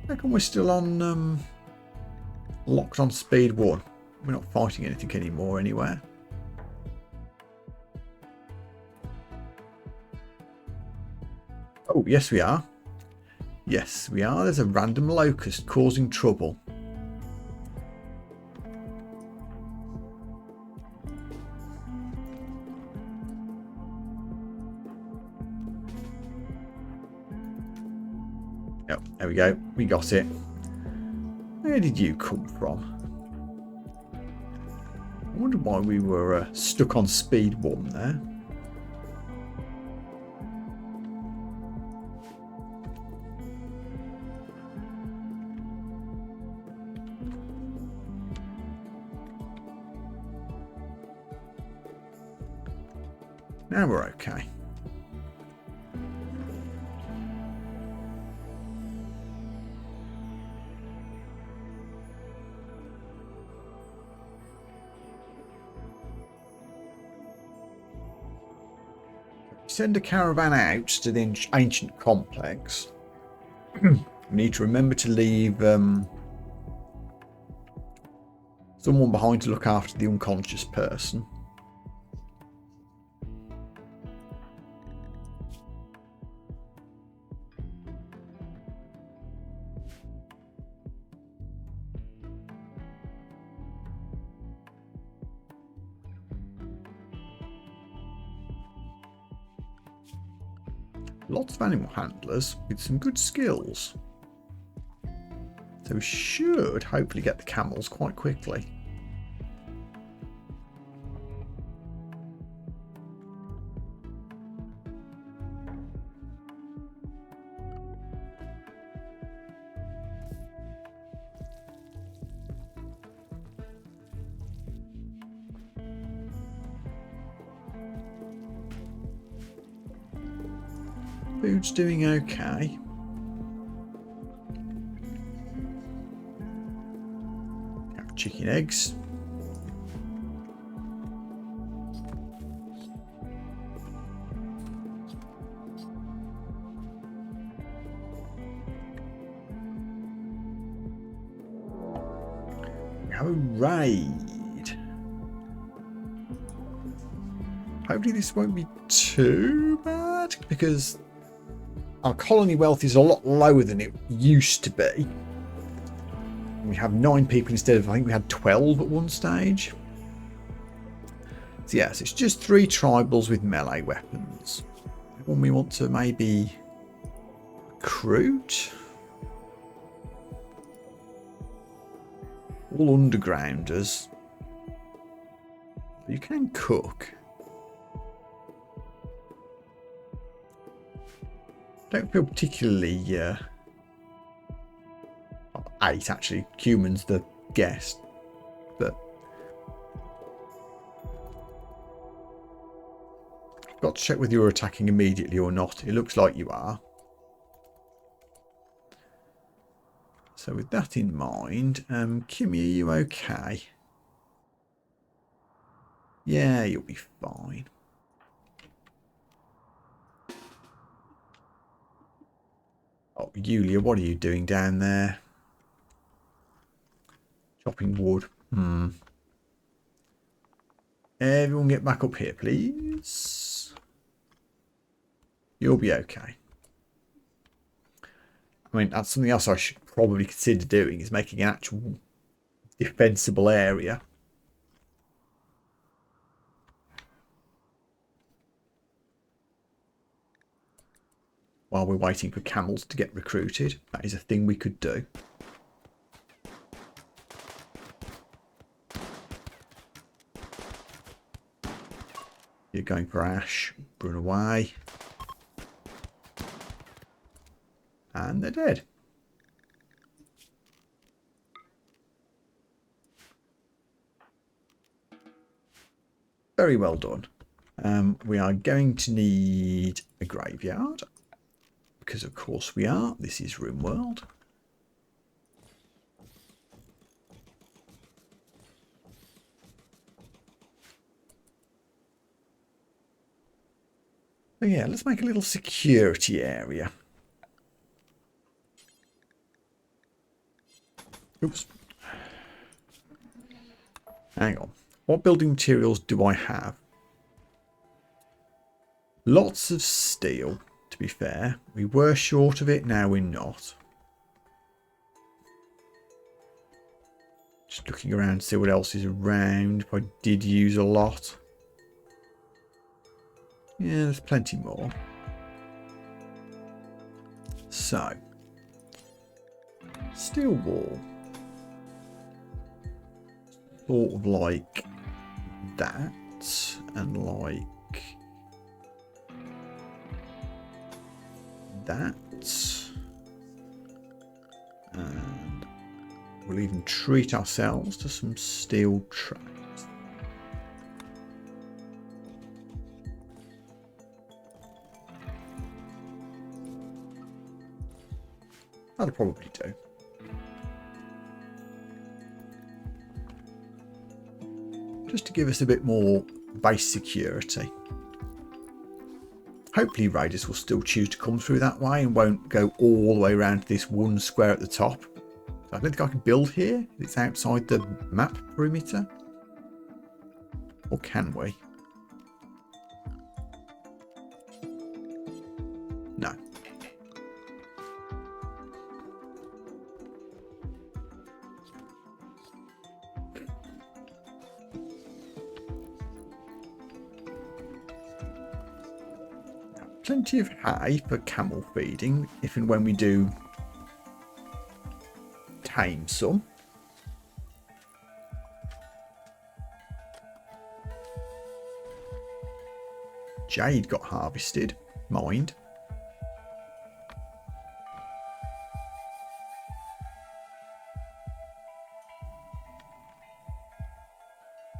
I reckon we're still on locked on speed 1. We're not fighting anything anymore anywhere. Oh, yes we are. Yes, we are. There's a random locust causing trouble. Yep, there we go. We got it. Where did you come from? I wonder why we were stuck on speed 1 there. Now we're okay. Send a caravan out to the ancient complex. We need to remember to leave someone behind to look after the unconscious person. Lots of animal handlers with some good skills. So we should hopefully get the camels quite quickly. Food's doing okay. Have chicken eggs. We have a raid. Hopefully this won't be too bad because our colony wealth is a lot lower than it used to be. We have 9 people instead of, I think we had 12 at one stage. So yes, it's just 3 tribals with melee weapons. One we want to maybe recruit. All undergrounders. You can cook. Don't feel particularly 8 actually. Human's the guest, but I've got to check whether you're attacking immediately or not. It looks like you are. So with that in mind, Kimmy, are you okay? Yeah, you'll be fine. Oh, Yulia, what are you doing down there? Chopping wood. Everyone get back up here, please. You'll be okay. I mean, that's something else I should probably consider doing, is making an actual defensible area. While we're waiting for camels to get recruited. That is a thing we could do. You're going for Ash. Run away. And they're dead. Very well done. We are going to need a graveyard. Because of course we are. This is RimWorld. So yeah, let's make a little security area. Oops. Hang on. What building materials do I have? Lots of steel, to be fair. We were short of it, now we're not. Just looking around to see what else is around. If I did use a lot. Yeah, there's plenty more. So. Steel wall. Sort of like that. And like that. And we'll even treat ourselves to some steel traps. That'll probably do. Just to give us a bit more base security. Hopefully raiders will still choose to come through that way and won't go all the way around to this one square at the top. I don't think I can build here. It's outside the map perimeter. Or can we? No. Plenty of hay for camel feeding if and when we do tame some. Jade got harvested. Mind.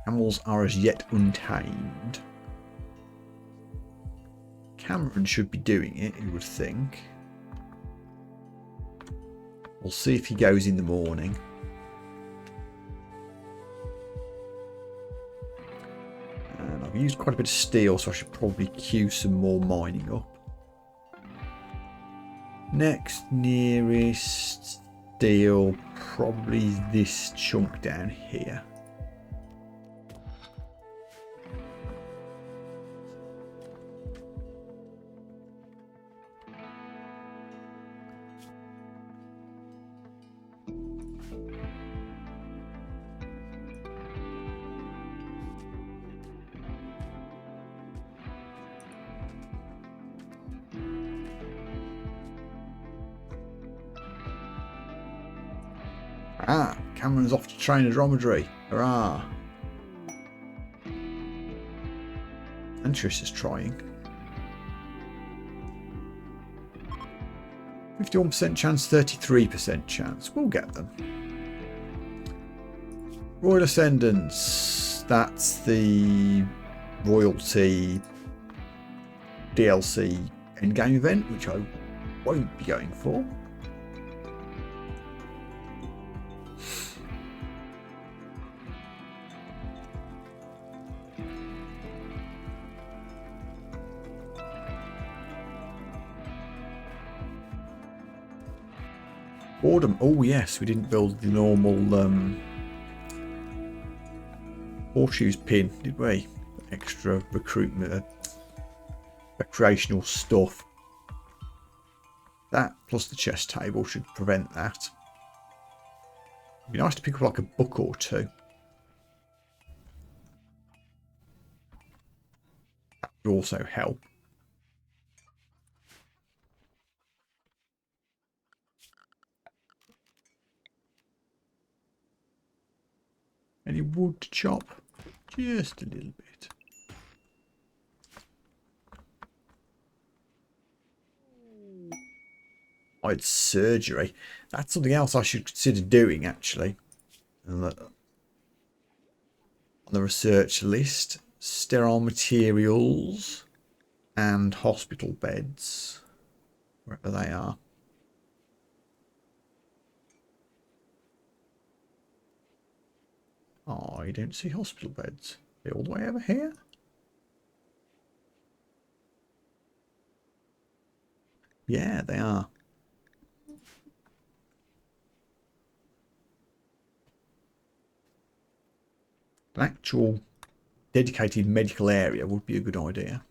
Camels are as yet untamed. Cameron should be doing it, you would think. We'll see if he goes in the morning. And I've used quite a bit of steel, so I should probably queue some more mining up. Next nearest steel, probably this chunk down here. Ah, Cameron's off to train a dromedary. Hurrah. And Trish is trying. 51% chance, 33% chance. We'll get them. Royal Ascendants. That's the royalty DLC endgame event, which I won't be going for. Boredom. Oh yes, we didn't build the normal horseshoes pin, did we? Extra recruitment, recreational stuff. That plus the chess table should prevent that. It'd be nice to pick up like a book or two. That would also help. Any wood to chop? Just a little bit. Oh, it's surgery. That's something else I should consider doing, actually. On the research list. Sterile materials and hospital beds. Wherever they are. Oh, you don't see hospital beds. They're all the way over here. Yeah, they are. An actual dedicated medical area would be a good idea.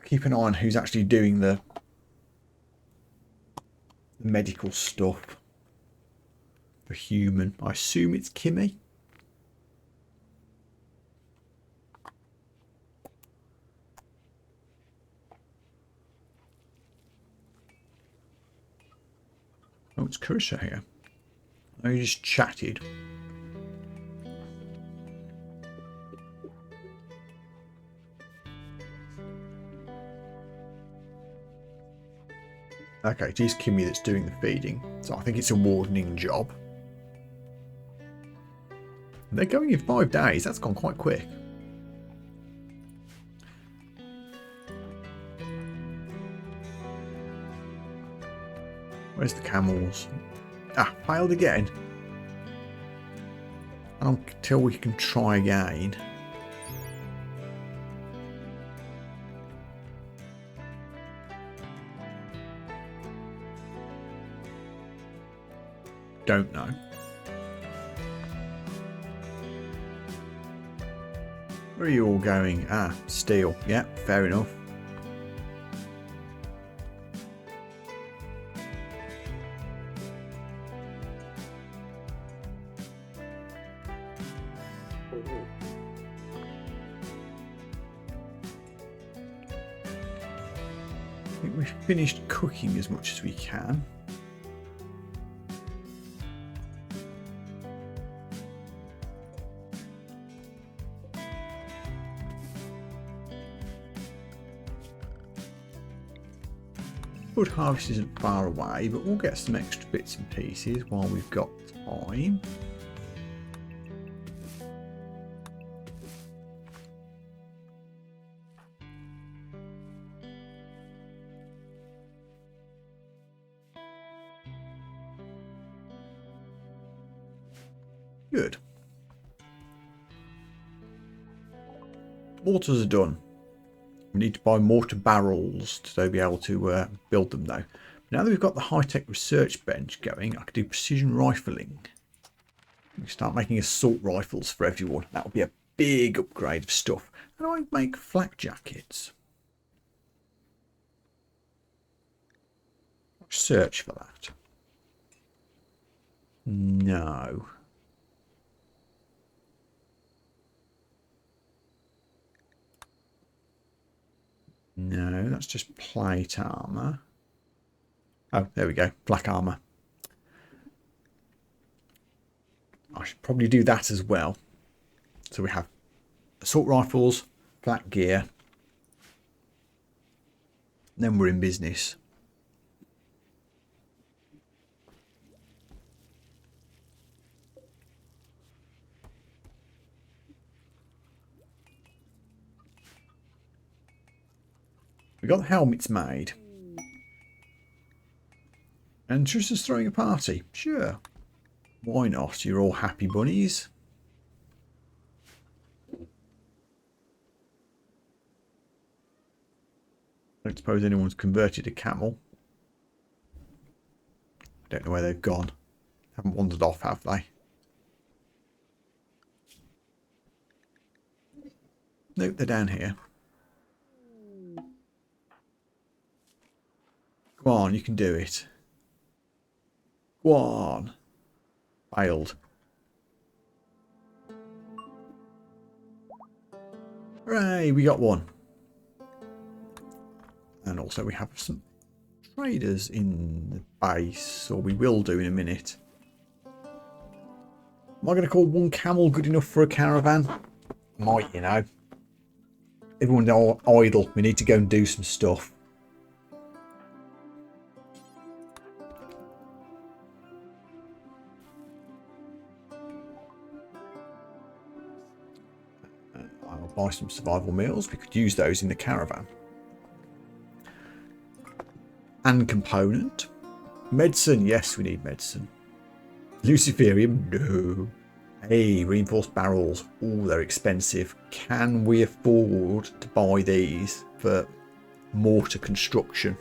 Keep an eye on who's actually doing the medical stuff for human. I assume it's Kimmy. Oh, it's Carissa here. Oh, you just chatted. Okay, it is Kimmy that's doing the feeding, so I think it's a wardening job. They're going in 5 days. That's gone quite quick. Where's the camels? Ah, failed again. Until we can try again. Don't know. Where are you all going? Ah, steel. Yeah, fair enough. I think we've finished cooking as much as we can. Wood harvest isn't far away, but we'll get some extra bits and pieces while we've got time. Good. Mortars are done. We need to buy mortar barrels to be able to build them though. Now that we've got the high-tech research bench going, I could do precision rifling. We can start making assault rifles for everyone. That would be a big upgrade of stuff. And I make flak jackets. Search for that. No. No, that's just plate armor. Oh, there we go. Black armor. I should probably do that as well. So we have assault rifles, flak gear. Then we're in business. We got the helmets made. And just as throwing a party. Sure. Why not? You're all happy bunnies. I don't suppose anyone's converted a camel. I don't know where they've gone. Haven't wandered off, have they? Nope, they're down here. Go on, you can do it. Go on. Failed. Hooray, we got one. And also we have some traders in the base, or we will do in a minute. Am I going to call one camel good enough for a caravan? Might, you know. Everyone's all idle. We need to go and do some stuff. I'll buy some survival meals. We could use those in the caravan. And component. Medicine. Yes, we need medicine. Luciferium. No. Hey, reinforced barrels. Oh, they're expensive. Can we afford to buy these for mortar construction?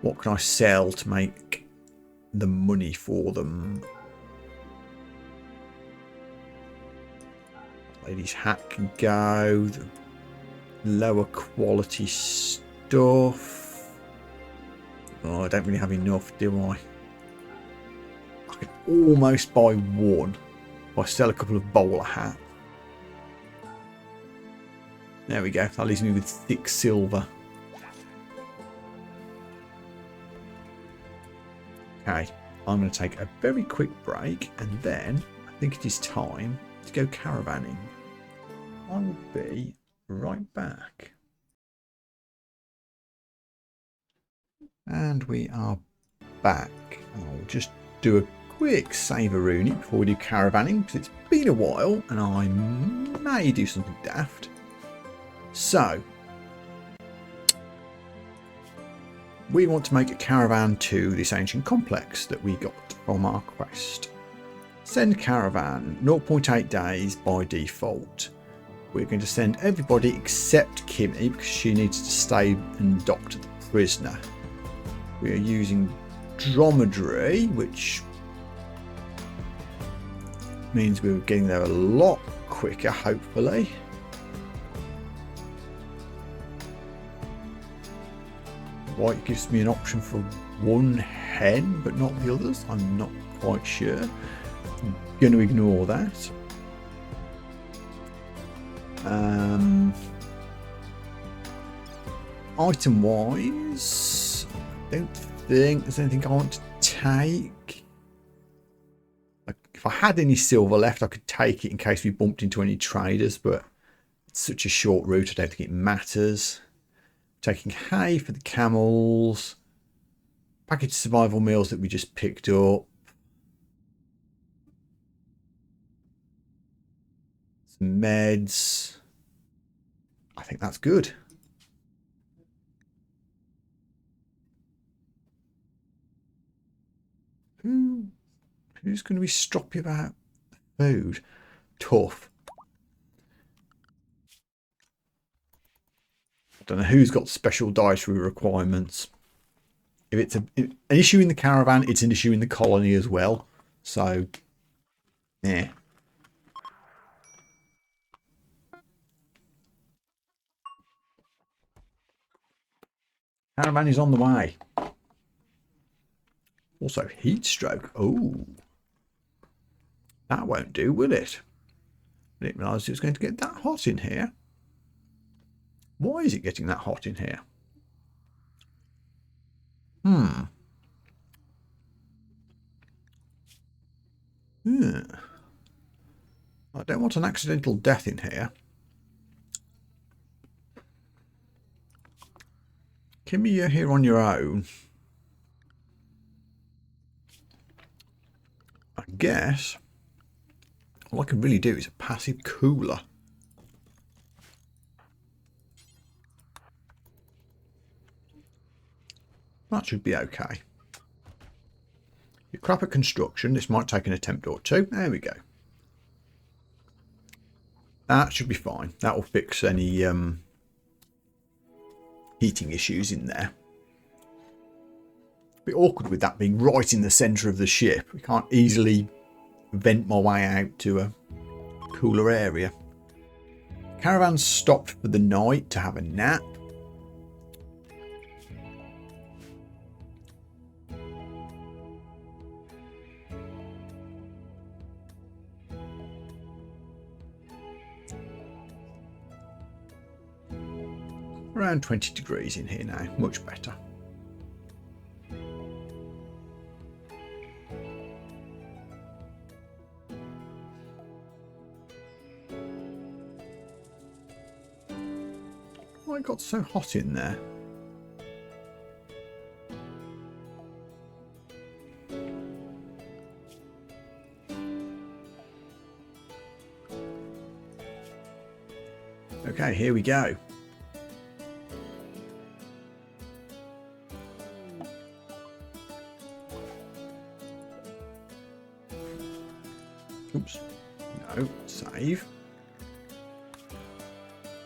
What can I sell to make the money for them? Lady's hat can go. The lower quality stuff. Oh, I don't really have enough, do I? I could almost buy one if I sell a couple of bowler hats. There we go. That leaves me with 6 silver. Okay, I'm going to take a very quick break and then I think it is time to go caravanning. I will be right back. And we are back. I'll just do a quick save-a-rooney before we do caravanning, because it's been a while and I may do something daft. So, we want to make a caravan to this ancient complex that we got from our quest. Send caravan, 0.8 days by default. We're going to send everybody except Kimmy because she needs to stay and dock to the prisoner. We are using dromedary, which means we're getting there a lot quicker, hopefully. White gives me an option for one hen, but not the others. I'm not quite sure. I'm going to ignore that. Item-wise, I don't think there's anything I want to take. Like, if I had any silver left, I could take it in case we bumped into any traders, but it's such a short route, I don't think it matters. Taking hay for the camels. Packaged survival meals that we just picked up. Some meds. I think that's good. Who's going to be stroppy about food? Tough. I don't know who's got special dietary requirements. If it's an issue in the caravan, it's an issue in the colony as well. So, yeah. Caravan is on the way. Also, heat stroke. Oh, that won't do, will it? I didn't realise it was going to get that hot in here. Why is it getting that hot in here? I don't want an accidental death in here. Kimmy, you're here on your own. I guess all I can really do is a passive cooler. That should be okay. You're crap at construction. This might take an attempt or two. There we go. That should be fine. That will fix any heating issues in there. A bit awkward with that being right in the centre of the ship. We can't easily vent my way out to a cooler area. Caravan stopped for the night to have a nap. Around 20 degrees in here now, much better. Why it got so hot in there? Okay, here we go. Oops, no, save.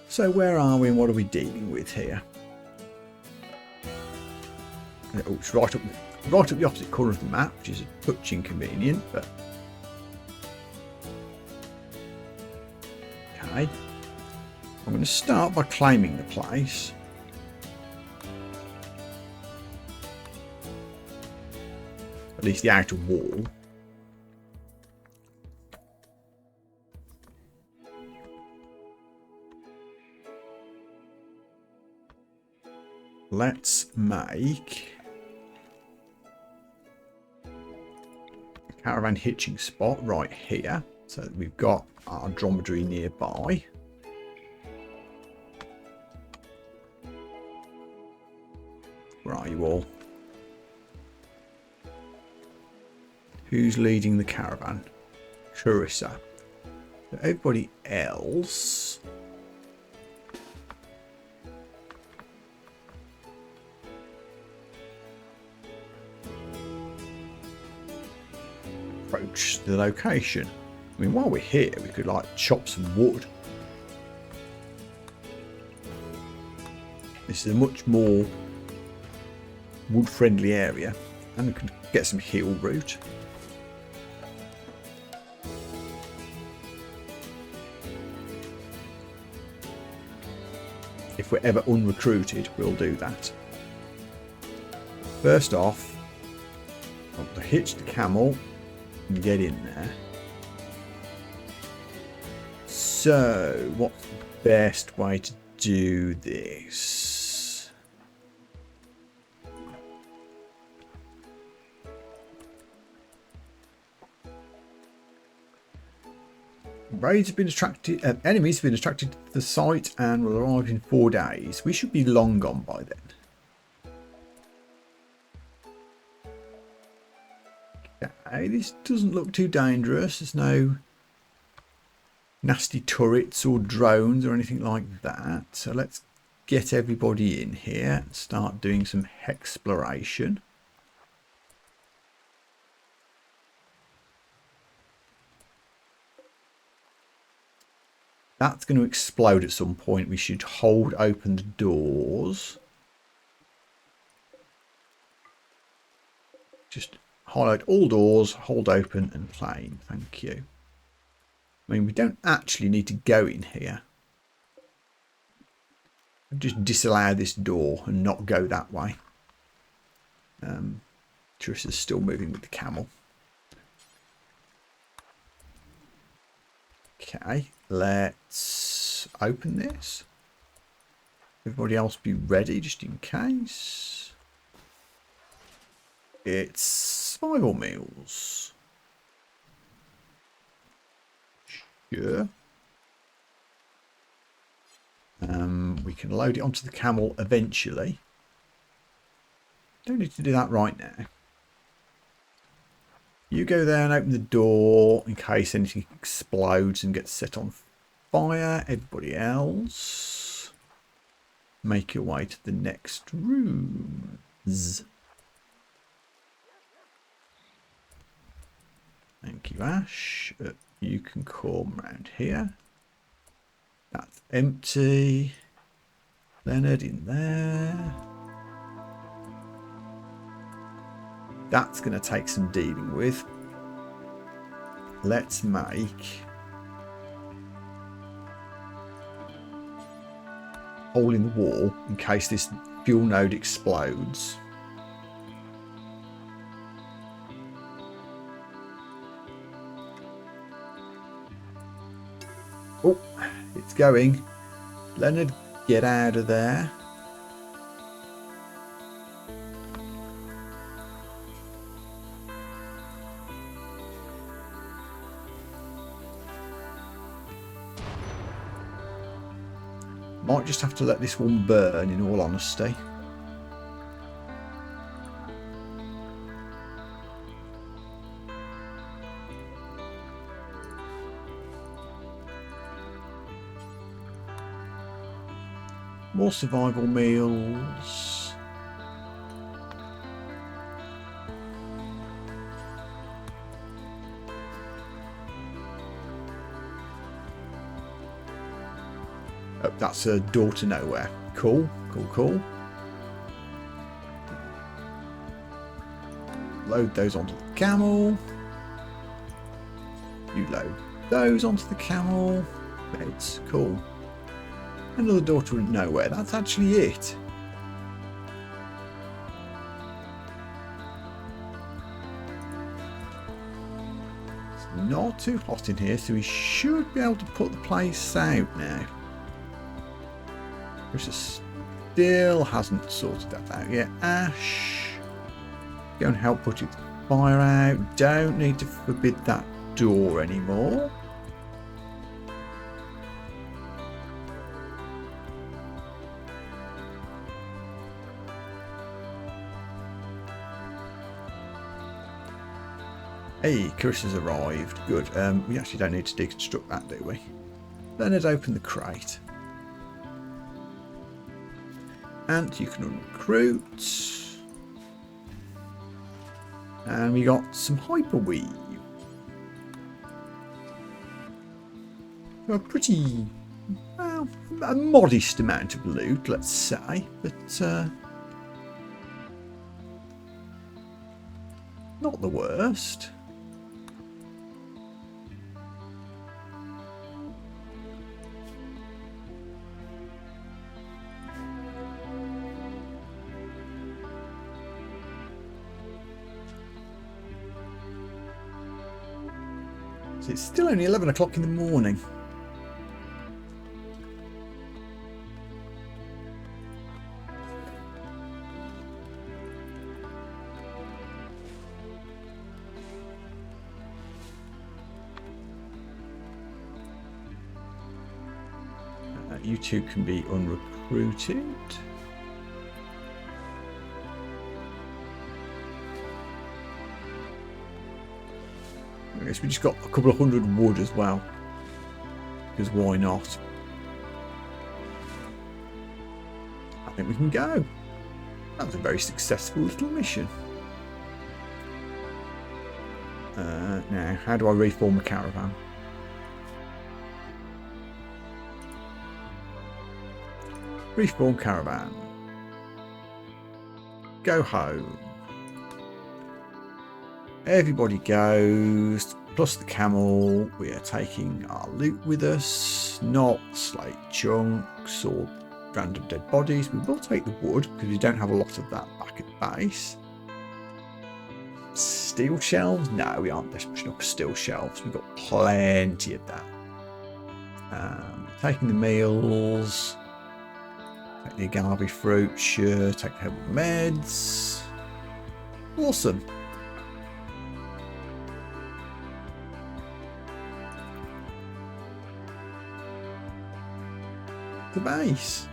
So where are we and what are we dealing with here? Oh, it's right up the opposite corner of the map, which is a touch inconvenient, but okay. I'm going to start by claiming the place. At least the outer wall. Let's make a caravan hitching spot right here, so that we've got our dromedary nearby. Where are you all? Who's leading the caravan? Carissa. So everybody else. Approach the location. I mean, while we're here, we could like chop some wood. This is a much more wood-friendly area, and we can get some hill root. If we're ever unrecruited, we'll do that. First off, I'll have to hitch the camel and get in there. So, what's the best way to do this? Raids have been attracted, enemies have been attracted to the site and will arrive in 4 days. We should be long gone by then. Okay, this doesn't look too dangerous. There's no nasty turrets or drones or anything like that. So let's get everybody in here and start doing some exploration. That's going to explode at some point. We should hold open the doors. Just highlight all doors, hold open and plain. Thank you. I mean, we don't actually need to go in here. Just disallow this door and not go that way. Carissa's still moving with the camel. Okay, let's open this. Everybody else be ready just in case. It's survival meals. Sure. We can load it onto the camel eventually. Don't need to do that right now. You go there and open the door in case anything explodes and gets set on fire. Everybody else, make your way to the next rooms. Thank you, Ash. You can come round here. That's empty. Leonard in there. That's going to take some dealing with. Let's make a hole in the wall in case this fuel node explodes. Oh, it's going. Leonard, get out of there. Might just have to let this one burn, in all honesty. More survival meals. Oh, that's a door to nowhere. Cool, cool, cool. Load those onto the camel. You load those onto the camel. It's cool. Another door to nowhere. That's actually it. It's not too hot in here, so we should be able to put the place out now. Carissa still hasn't sorted that out yet. Ash, go and help put the fire out. Don't need to forbid that door anymore. Hey, Carissa's arrived. Good. We actually don't need to deconstruct that, do we? Then let's open the crate. And you can recruit. And we got some hyperweave. A pretty, well, a modest amount of loot, let's say, but not the worst. So it's still only 11 o'clock in the morning. You two can be unrecruited. I guess we just got a couple of hundred wood as well. Because why not? I think we can go. That was a very successful little mission. Now, how do I reform a caravan? Reform caravan. Go home. Everybody goes, plus the camel. We are taking our loot with us, not slate chunks or random dead bodies. We will take the wood because we don't have a lot of that back at base. Steel shelves? No, we aren't desperate enough for steel shelves. We've got plenty of that. Taking the meals. Take the agave fruit, sure. Take the herbal meds. Awesome. The base.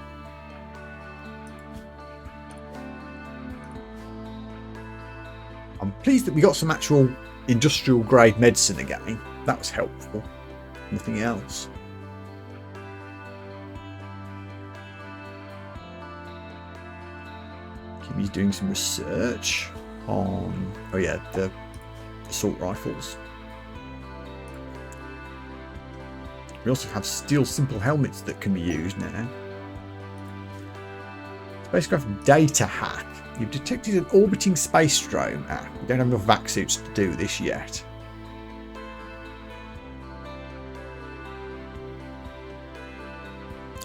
I'm pleased that we got some actual industrial grade medicine again. That was helpful. Nothing else. He's doing some research on, oh yeah, the assault rifles. We also have steel simple helmets that can be used now. Spacecraft data hack. You've detected an orbiting space drone. We don't have enough vac suits to do this yet.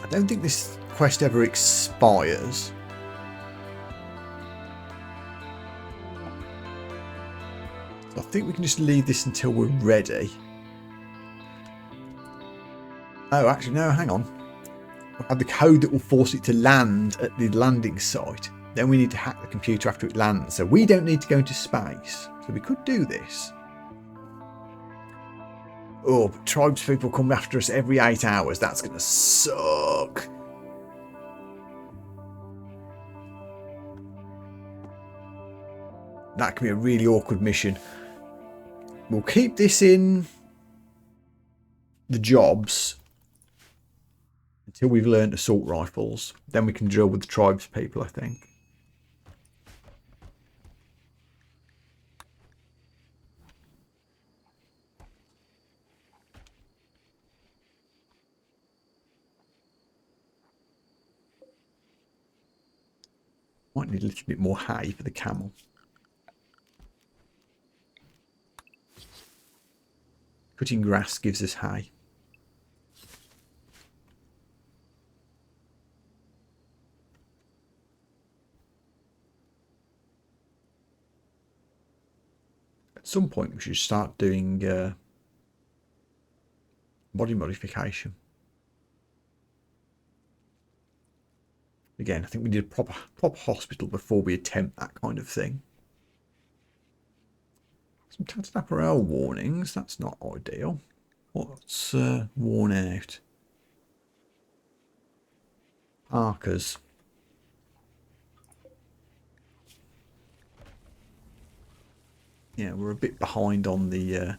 I don't think this quest ever expires. I think we can just leave this until we're ready. Oh, actually, no, hang on. We'll have the code that will force it to land at the landing site. Then we need to hack the computer after it lands. So we don't need to go into space. So we could do this. Oh, but tribespeople come after us every 8 hours. That's going to suck. That can be a really awkward mission. We'll keep this in the jobs until we've learned assault rifles. Then we can drill with the tribespeople, I think. Might need a little bit more hay for the camel. Cutting grass gives us hay. At some point we should start doing body modification. Again, I think we need a proper hospital before we attempt that kind of thing. Some Tatanaparel warnings, that's not ideal. What's worn out? Arcers. Yeah, we're a bit behind on the...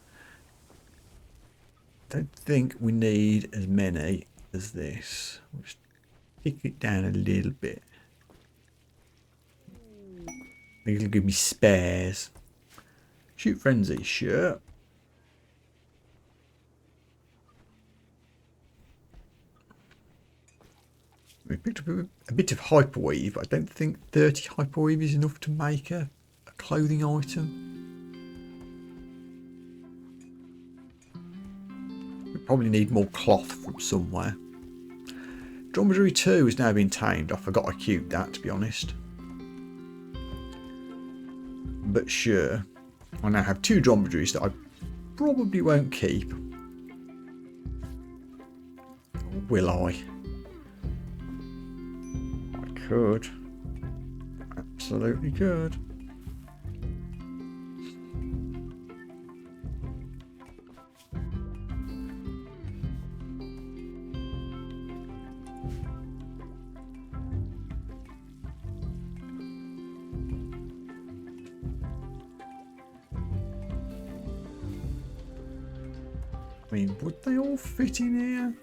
don't think we need as many as this. We'll just pick it down a little bit. I think it'll give me spares. Shoot Frenzy, sure. We picked up a bit of hyperweave. I don't think 30 hyperweave is enough to make a clothing item. We probably need more cloth from somewhere. Dromedary 2 has now been tamed. I forgot I queued that, to be honest. But sure, I now have 2 dromedaries that I probably won't keep. Or will I? Could. Absolutely could. I mean, would they all fit in here?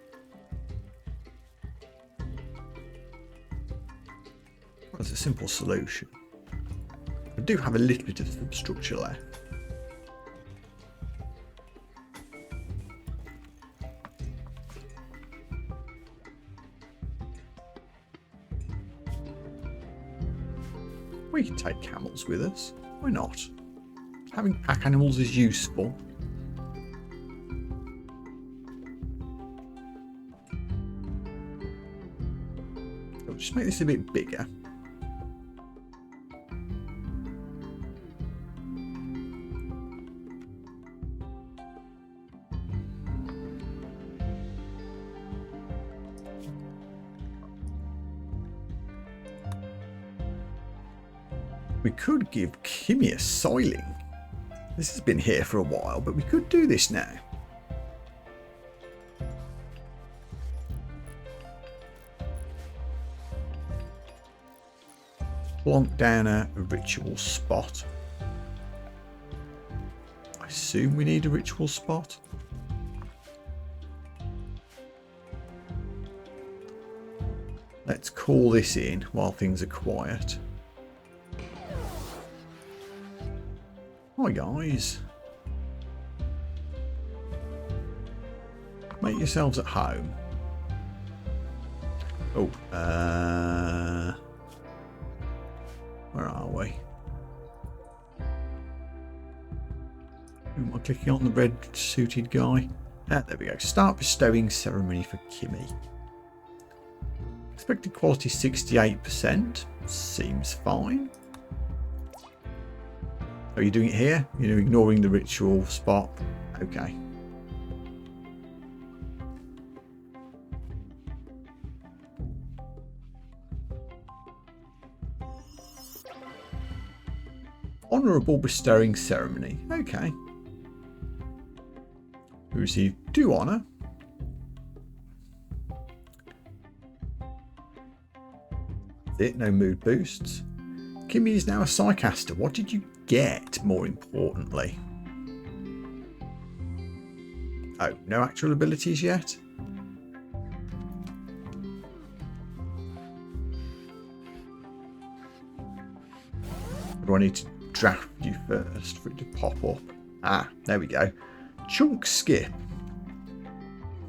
That's a simple solution. I do have a little bit of substructure left. We can take camels with us. Why not? Having pack animals is useful. So just make this a bit bigger. We could give Kimmy a soiling. This has been here for a while, but we could do this now. Plonk down a ritual spot. I assume we need a ritual spot. Let's call this in while things are quiet. Hi guys. Make yourselves at home. Oh, where are we? Am I clicking on the red suited guy? Ah, there we go. Start bestowing ceremony for Kimmy. Expected quality 68%. Seems fine. Are you doing it here? You're ignoring the ritual spot. Okay. Honourable bestowing ceremony. Okay. We receive 2 honour. That's it, no mood boosts. Kimmy is now a Psycaster. What did you get, more importantly? Oh, no actual abilities yet? Do I need to draft you first for it to pop up? Ah, there we go. Chunk skip.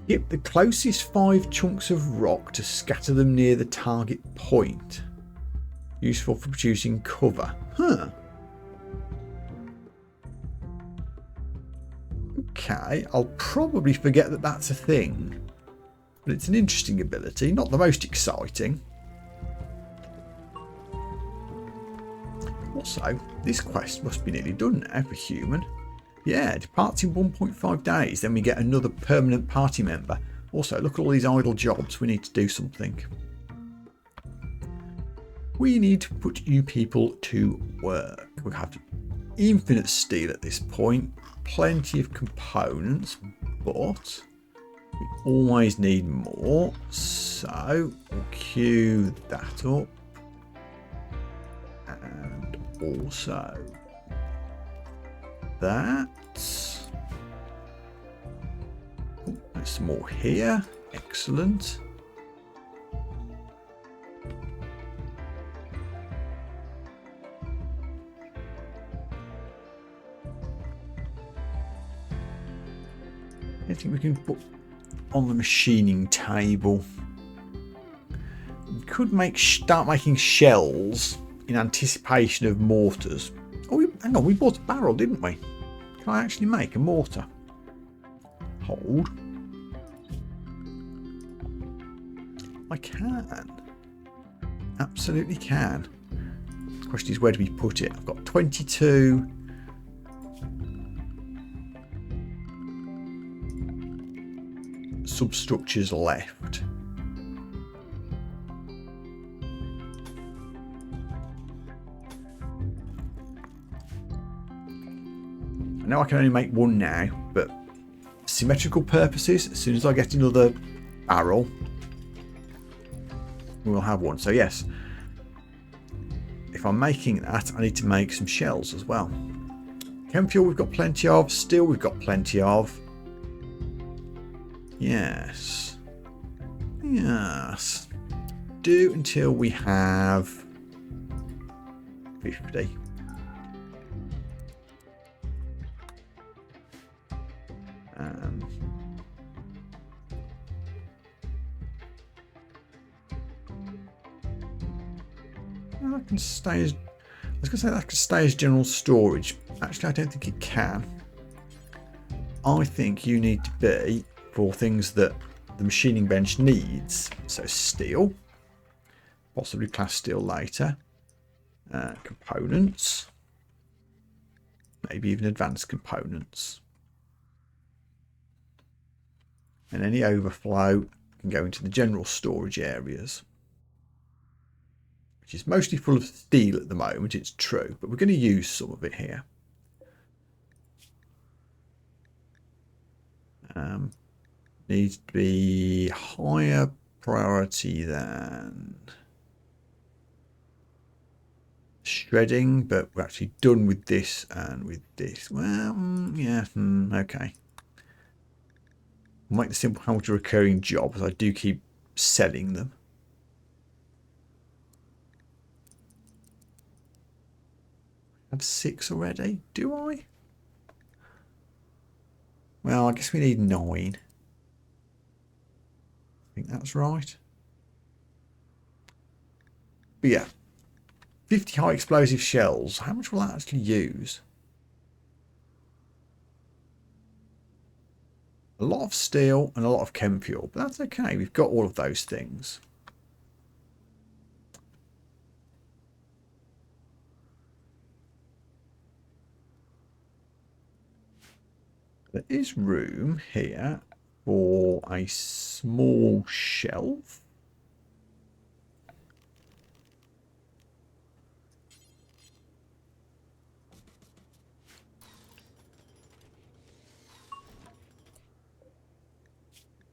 Skip the closest 5 chunks of rock to scatter them near the target point. Useful for producing cover. Huh. Okay, I'll probably forget that that's a thing. But it's an interesting ability, not the most exciting. Also, this quest must be nearly done now for human. Yeah, it departs in 1.5 days, then we get another permanent party member. Also, look at all these idle jobs, we need to do something. We need to put you people to work. We have infinite steel at this point, plenty of components, but we always need more. So we'll queue that up. And also that. Oh, there's some more here. Excellent. Anything we can put on the machining table? We could start making shells in anticipation of mortars. Oh, hang on, we bought a barrel, didn't we? Can I actually make a mortar? Hold. I can. Absolutely can. The question is, where do we put it? I've got 22. Substructures left. I know I can only make one now, but symmetrical purposes, as soon as I get another barrel, we'll have one. So yes, if I'm making that, I need to make some shells as well. Chem fuel we've got plenty of. Steel we've got plenty of. Yes. Yes. Do until we have 50. That can stay as, I was going to say that could stay as general storage. Actually, I don't think it can. I think you need to be for things that the machining bench needs. So steel, possibly class steel later, components, maybe even advanced components. And any overflow can go into the general storage areas, which is mostly full of steel at the moment, it's true, but we're going to use some of it here. Needs to be higher priority than shredding, but we're actually done with this and with this. Well, yeah, okay. I'll make the simple how much a recurring job, as I do keep selling them. I have 6 already, do I? Well, I guess we need 9. I think that's right. But yeah, 50 high explosive shells. How much will that actually use? A lot of steel and a lot of chem fuel, but that's okay. We've got all of those things. There is room here for a small shelf.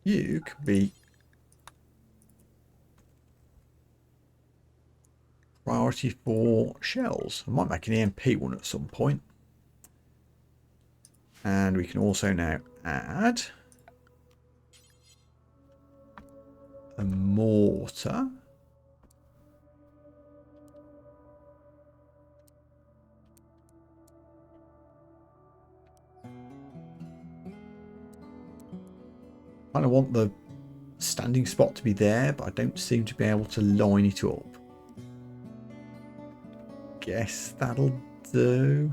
You could be priority for shells. I might make an EMP one at some point. And we can also now add a mortar. I kind of want the standing spot to be there, but I don't seem to be able to line it up. Guess that'll do.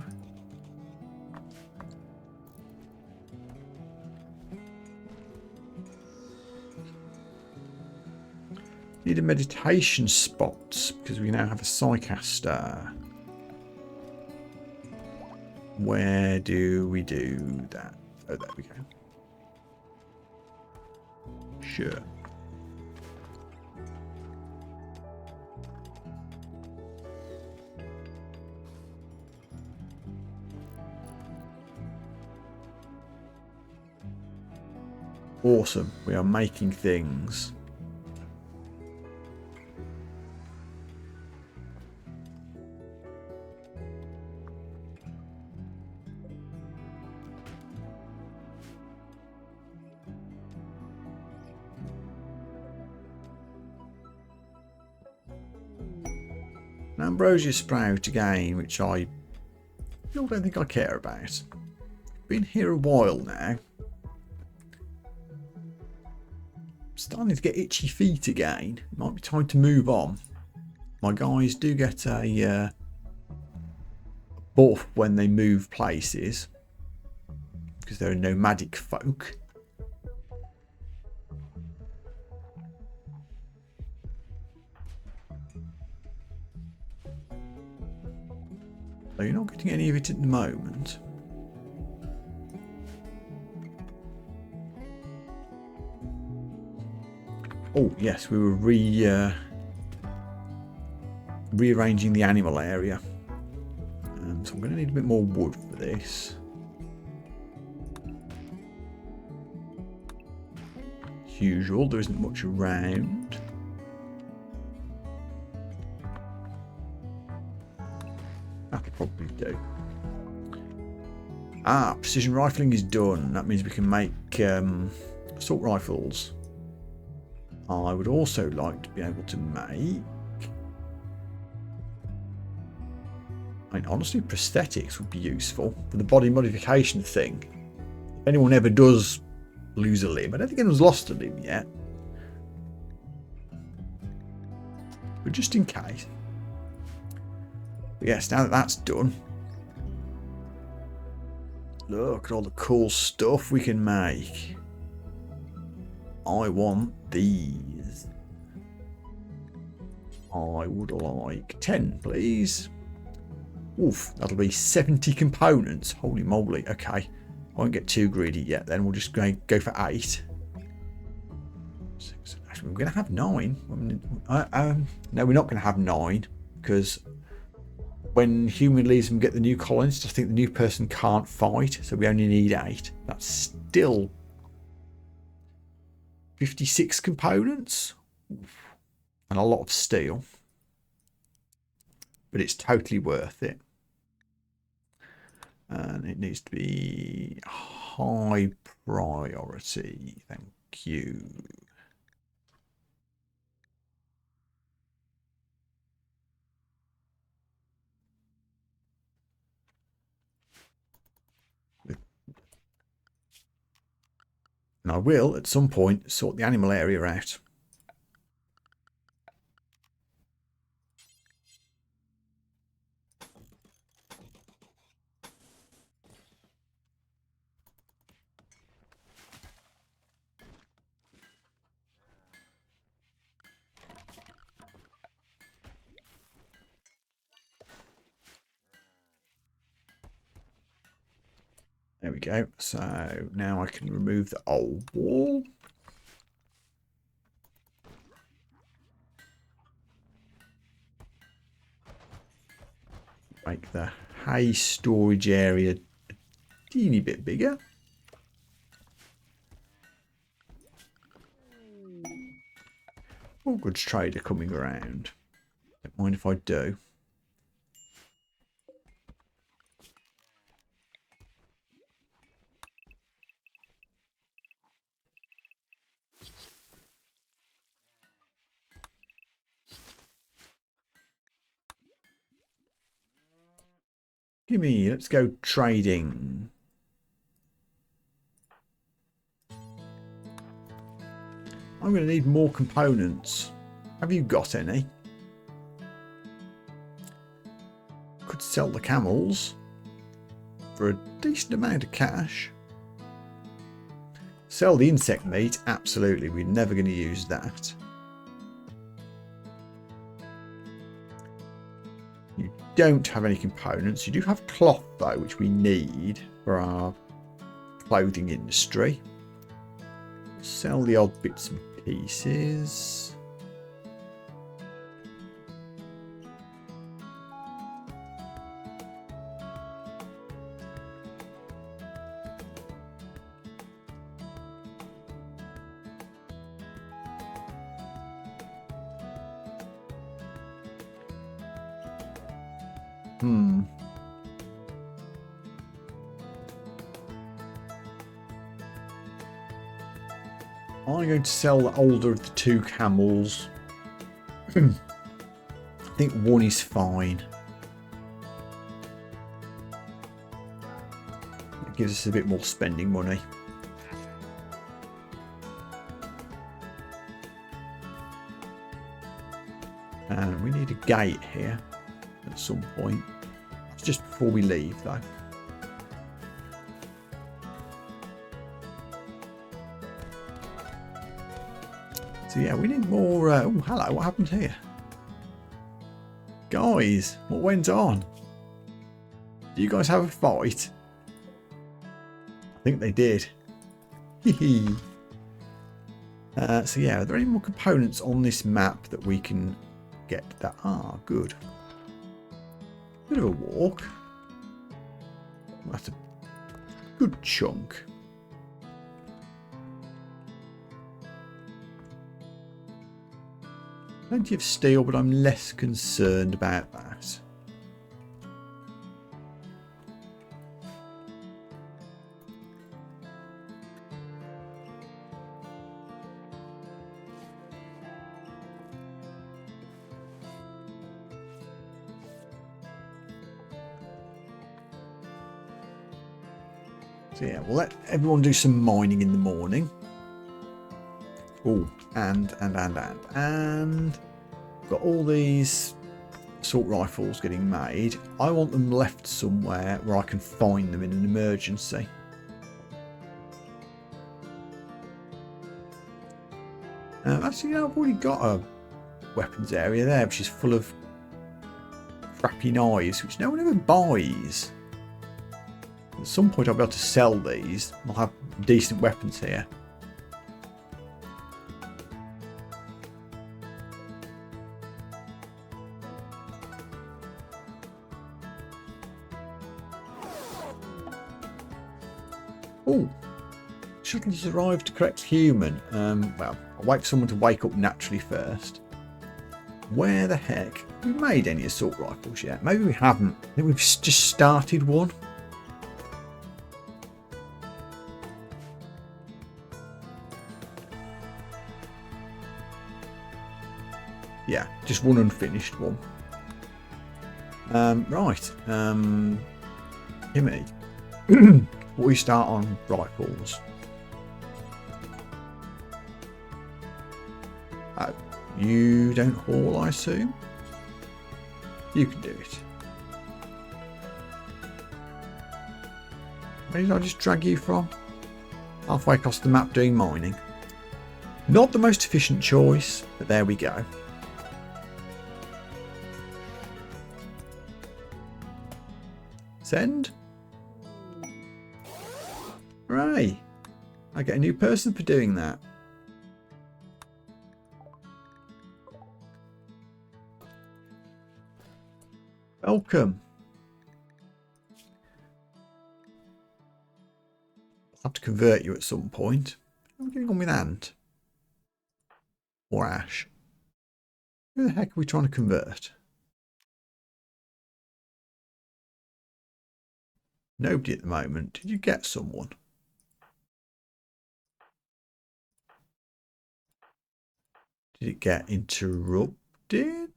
Need a meditation spot because we now have a Psycaster. Where do we do that? Oh, there we go. Sure. Awesome. We are making things. Ambrosia sprout again, which I still don't think I care about. Been here a while now. Starting to get itchy feet again. Might be time to move on. My guys do get a buff when they move places because they're a nomadic folk. So you're not getting any of it at the moment. Oh yes, we were rearranging the animal area. So I'm going to need a bit more wood for this. As usual, there isn't much around. That'll probably do. Ah, precision rifling is done. That means we can make assault rifles. I would also like to be able to make... I mean, honestly, prosthetics would be useful for the body modification thing. If anyone ever does lose a limb, I don't think anyone's lost a limb yet. But just in case. But yes, now that that's done, look at all the cool stuff we can make. I want these. I would like 10, please. Oof, that'll be 70 components. Holy moly. Okay. I won't get too greedy yet then. We'll just go for 8. Actually, we're going to have 9. No, we're not going to have 9 because when human leaves and get the new colonist, I think the new person can't fight. So we only need 8. That's still 56 components. Oof. And a lot of steel. But it's totally worth it. And it needs to be high priority. Thank you. And I will, at some point, sort the animal area out. There we go. So now I can remove the old wall. Make the hay storage area a teeny bit bigger. Oh, goods trader coming around. Don't mind if I do. Gimme, let's go trading. I'm going to need more components. Have you got any? Could sell the camels for a decent amount of cash. Sell the insect meat? Absolutely, we're never going to use that. You don't have any components. You do have cloth though, which we need for our clothing industry. Sell the odd bits and pieces. I'm going to sell the older of the 2 camels. I think 1 is fine. It gives us a bit more spending money. And we need a gate here at some point. It's just before we leave though. So yeah, we need more... oh, hello, what happened here? Guys, what went on? Do you guys have a fight? I think they did. Hehe. So yeah, are there any more components on this map that we can get that are good? Bit of a walk. That's a good chunk. Plenty of steel, but I'm less concerned about that. So yeah, we'll let everyone do some mining in the morning. Oh, and got all these assault rifles getting made. I want them left somewhere where I can find them in an emergency. Actually, you know, I've already got a weapons area there, which is full of crappy knives, which no one ever buys. At some point I'll be able to sell these. I'll have decent weapons here. Oh, shuttle has arrived to correct human. Well, I'll wait for someone to wake up naturally first. Where the heck? Have we made any assault rifles yet? Maybe we haven't. I think we've just started one. Yeah, just one unfinished one. Right. Jimmy. We start on rifles. Oh, you don't haul, I assume? You can do it. Where did I just drag you from? Halfway across the map doing mining. Not the most efficient choice, but there we go. Send. Hooray! I get a new person for doing that. Welcome. I'll have to convert you at some point. How are we getting on with Ant? Or Ash? Who the heck are we trying to convert? Nobody at the moment. Did you get someone? Did it get interrupted?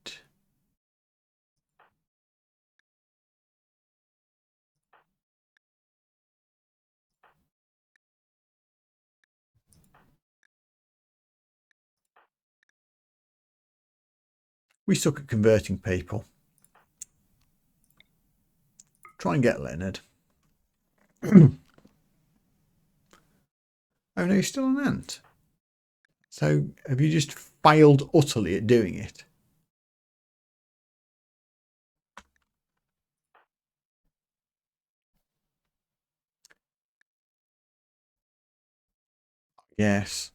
We suck at converting people. Try and get Leonard. Oh no, you're still an ant. So have you just failed utterly at doing it? Yes.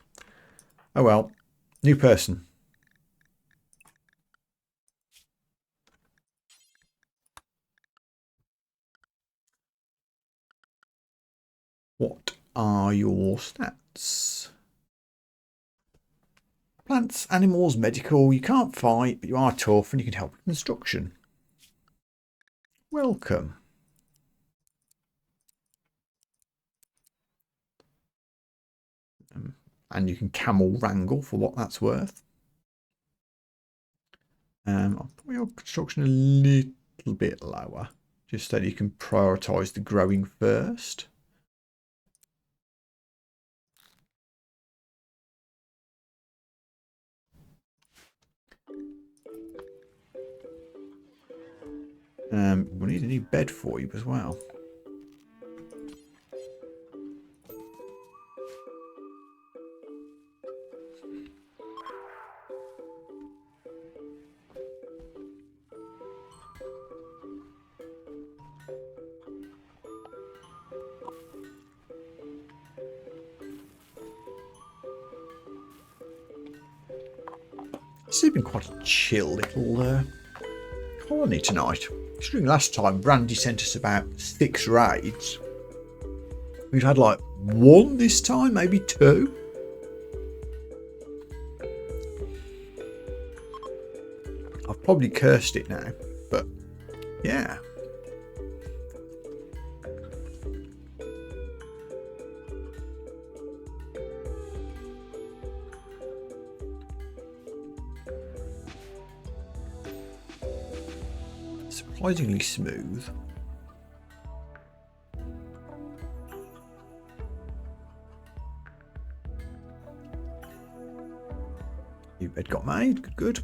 Oh well. New person. What are your stats? Plants, animals, medical. You can't fight, but you are tough and you can help with construction. Welcome. And you can camel wrangle for what that's worth. I'll put your construction a little bit lower, just so you can prioritise the growing first. We'll need a new bed for you as well. This has been quite a chill little colony tonight. Considering last time Brandy sent us about 6 raids. We've had like 1 this time, maybe 2. I've probably cursed it now, but yeah. Surprisingly smooth. New bed got made. Good, good.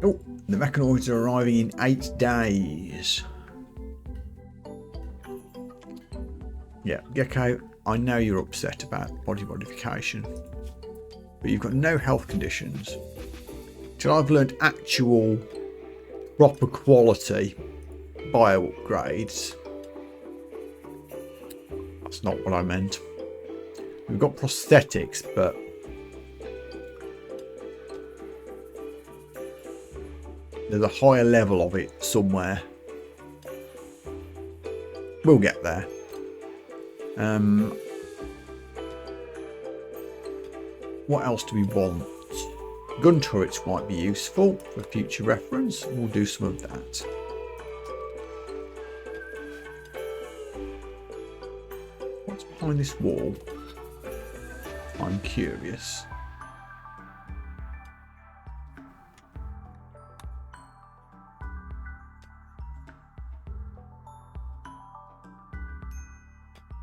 Oh, the mechanoids are arriving in 8 days. Yeah, Gecko, I know you're upset about body modification, but you've got no health conditions. Till I've learned actual proper quality bio upgrades. That's not what I meant. We've got prosthetics, but there's a higher level of it somewhere. We'll get there. What else do we want? Gun turrets might be useful for future reference. We'll do some of that. What's behind this wall? I'm curious.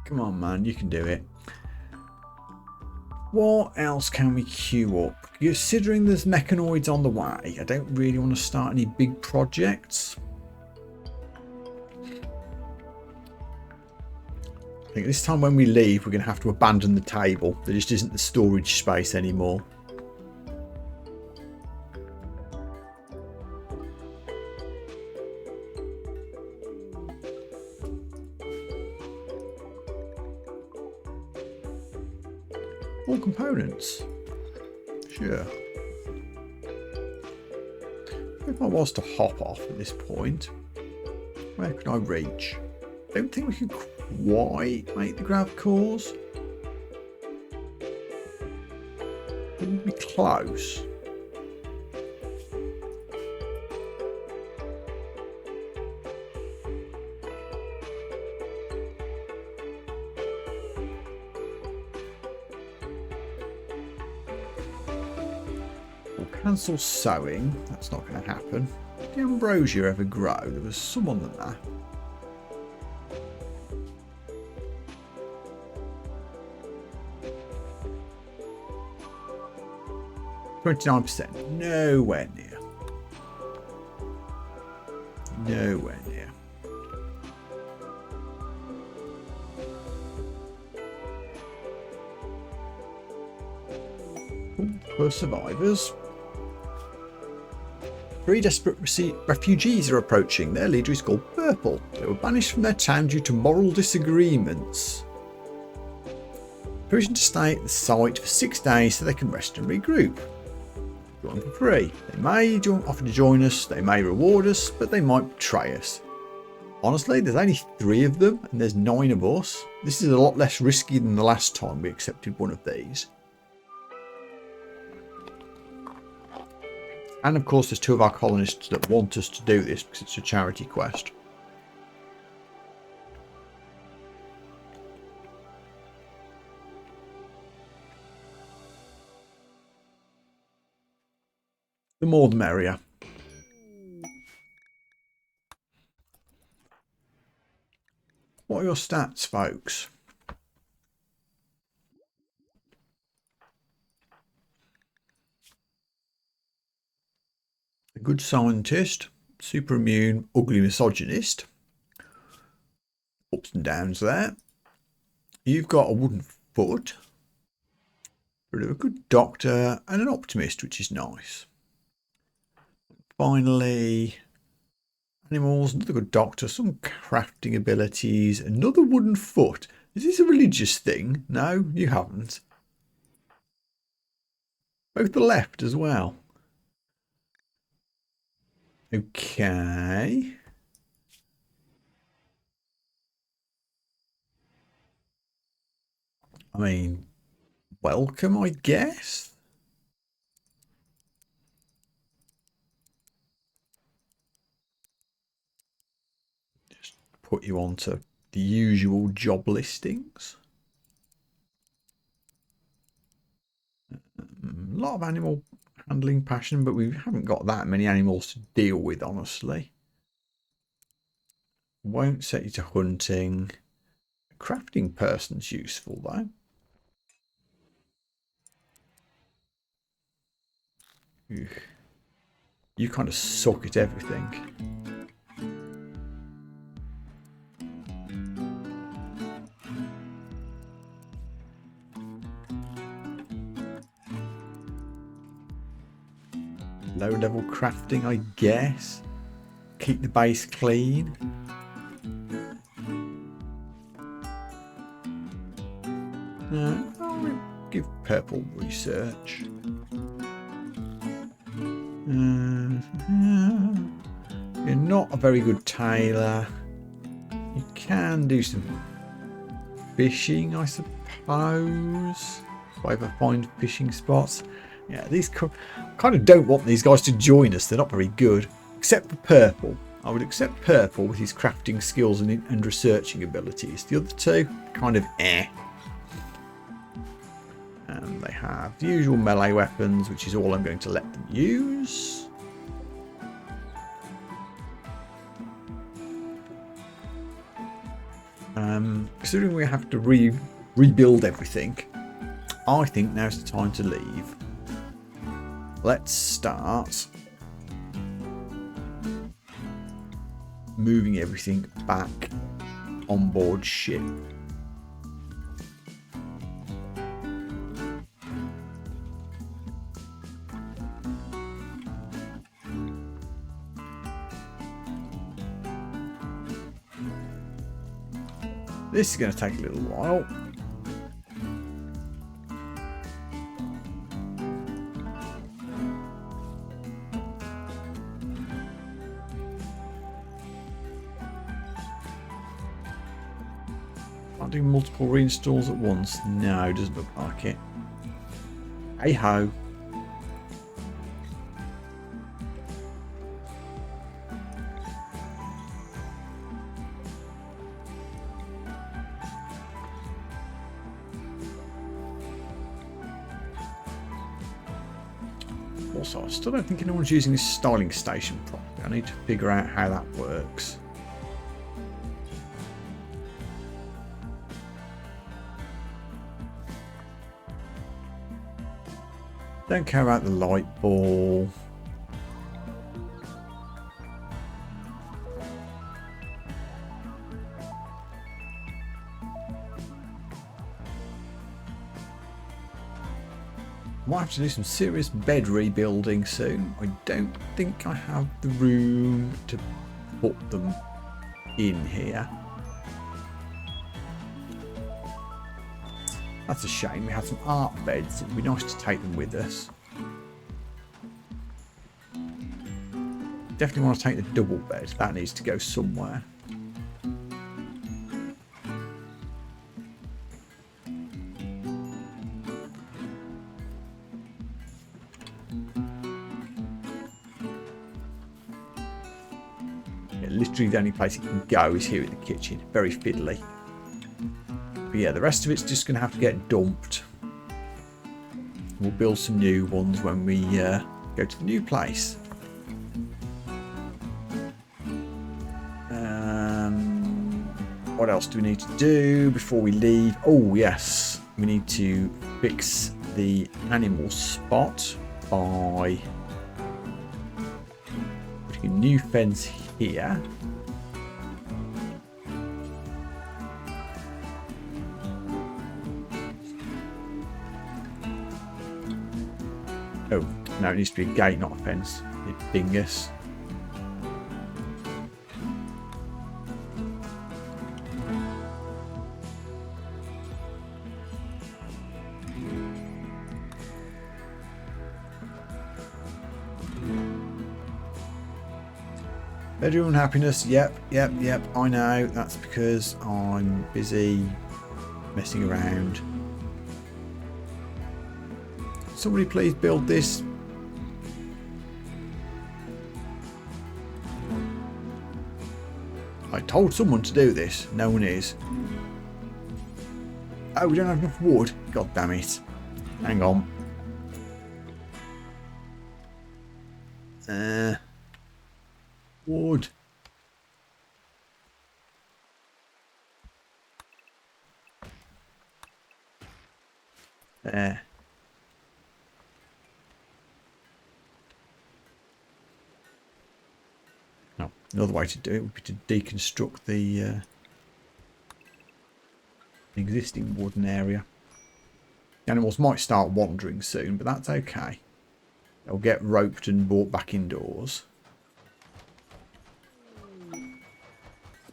Come on, man, you can do it. What else can we queue up? Considering there's mechanoids on the way, I don't really want to start any big projects. I think this time when we leave, we're going to have to abandon the table. There just isn't the storage space anymore. All components. Sure. If I was to hop off at this point, where could I reach? I don't think we could quite make the grav cores. It would be close. Cancel sowing. That's not going to happen. Did the ambrosia ever grow? There was someone than that. %. Nowhere near. Nowhere near. For survivors. 3 desperate refugees are approaching. Their leader is called Purple. They were banished from their town due to moral disagreements. Permission to stay at the site for 6 days so they can rest and regroup. Join for free. They may offer to join us, they may reward us, but they might betray us. Honestly, there's only 3 of them and there's 9 of us. This is a lot less risky than the last time we accepted one of these. And of course there's 2 of our colonists that want us to do this because it's a charity quest. The more the merrier. What are your stats, folks? A good scientist, super immune, ugly misogynist. Ups and downs there. You've got a wooden foot. Bit of a good doctor and an optimist, which is nice. Finally, animals, another good doctor, some crafting abilities, another wooden foot. Is this a religious thing? No, you haven't. Both the left as well. Okay. I mean, welcome, I guess. Just put you onto the usual job listings. A lot of animal handling passion, but we haven't got that many animals to deal with, honestly. Won't set you to hunting. A crafting person's useful, though. You kind of suck at everything. Low level crafting, I guess. Keep the base clean. I'll give purple research. You're not a very good tailor. You can do some fishing, I suppose. If I ever find fishing spots. Yeah, these kind of don't want these guys to join us. They're not very good. Except for purple. I would accept purple with his crafting skills and researching abilities. The other two, kind of eh. And they have the usual melee weapons, which is all I'm going to let them use. Considering we have to rebuild everything, I think now's the time to leave. Let's start moving everything back on board ship. This is going to take a little while. Can't do multiple reinstalls at once. No, doesn't look like it. Hey ho. Also, I still don't think anyone's using this styling station properly. I need to figure out how that works. Don't care about the light ball. Might have to do some serious bed rebuilding soon. I don't think I have the room to put them in here. That's a shame. We had some art beds. It'd be nice to take them with us. Definitely want to take the double bed. That needs to go somewhere. Literally the only place it can go is here in the kitchen. Very fiddly. But yeah, the rest of it's just going to have to get dumped. We'll build some new ones when we Go to the new place. What else do we need to do before we leave? Oh, yes. We need to fix the animal spot by putting a new fence here. Oh, no, it needs to be a gate, not a fence. You dingus. Bedroom unhappiness. Yep. I know. That's because I'm busy messing around. Somebody please build this. I told someone to do this. No one is. Oh, we don't have enough wood. God damn it. Hang on. Wood. There. No, another way to do it would be to deconstruct the existing wooden area. Animals might start wandering soon, but that's okay. They'll get roped and brought back indoors.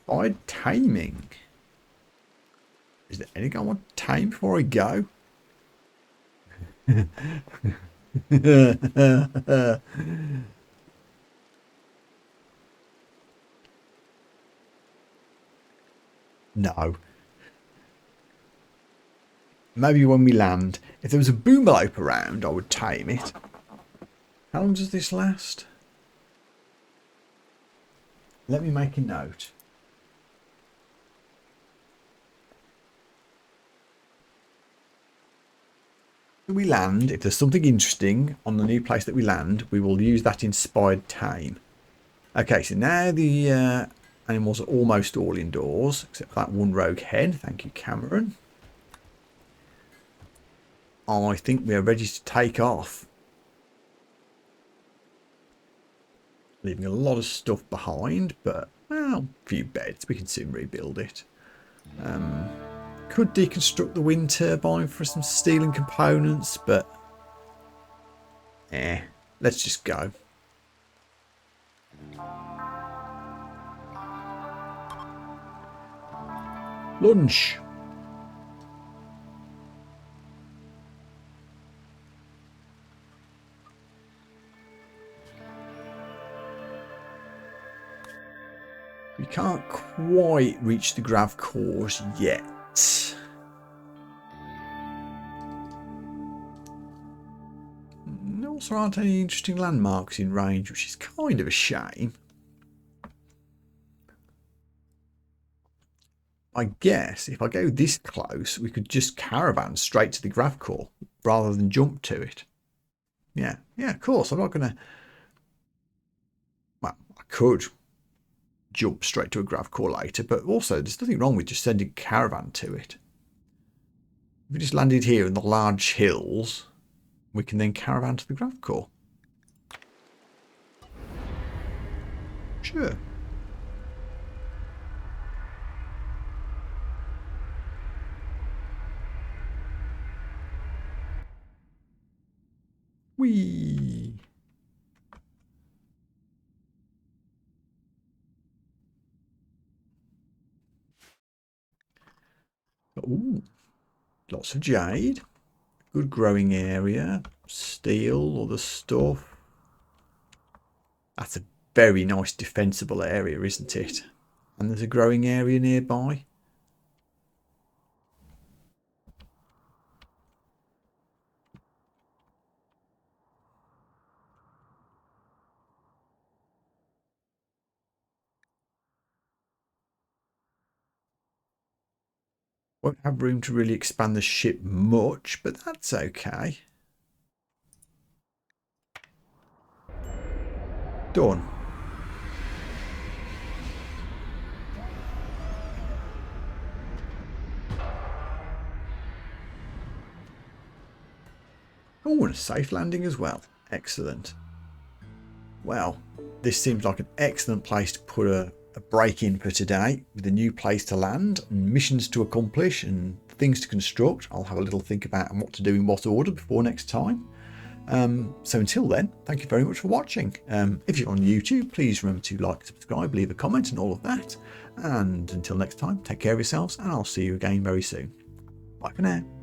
By taming. Is there anything I want to tame before I go? No. Maybe when we land. If there was a boomalope around, I would tame it. How long does this last? Let me make a note. When we land, if there's something interesting on the new place that we land, we will use that inspired tame. Okay, so now the animals are almost all indoors, except for that one rogue hen. Thank you, Cameron. I think we are ready to take off. Leaving a lot of stuff behind, but, well, a few beds. We can soon rebuild it. Could deconstruct the wind turbine for some steel and components, but let's just go. Lunch. We can't quite reach the grav cores yet. Also aren't any interesting landmarks in range, which is kind of a shame. I guess if I go this close, we could just caravan straight to the grav core rather than jump to it. Yeah, of course. I'm not going to... Well, I could jump straight to a grav core later, but also there's nothing wrong with just sending a caravan to it. If we just landed here in the large hills, we can then caravan to the grav core. Sure. Whee! Ooh, lots of jade. Good growing area. Steel, all the stuff. That's a very nice defensible area, isn't it? And there's a growing area nearby. Won't have room to really expand the ship much, but that's okay. Done. Oh, and a safe landing as well. Excellent. Well, this seems like an excellent place to put a break in for today, with a new place to land and missions to accomplish and things to construct. I'll have a little think about what to do in what order before next time. So until then, thank you very much for watching. If you're on YouTube, please remember to like, subscribe, leave a comment and all of that. And until next time, take care of yourselves and I'll see you again very soon. Bye for now.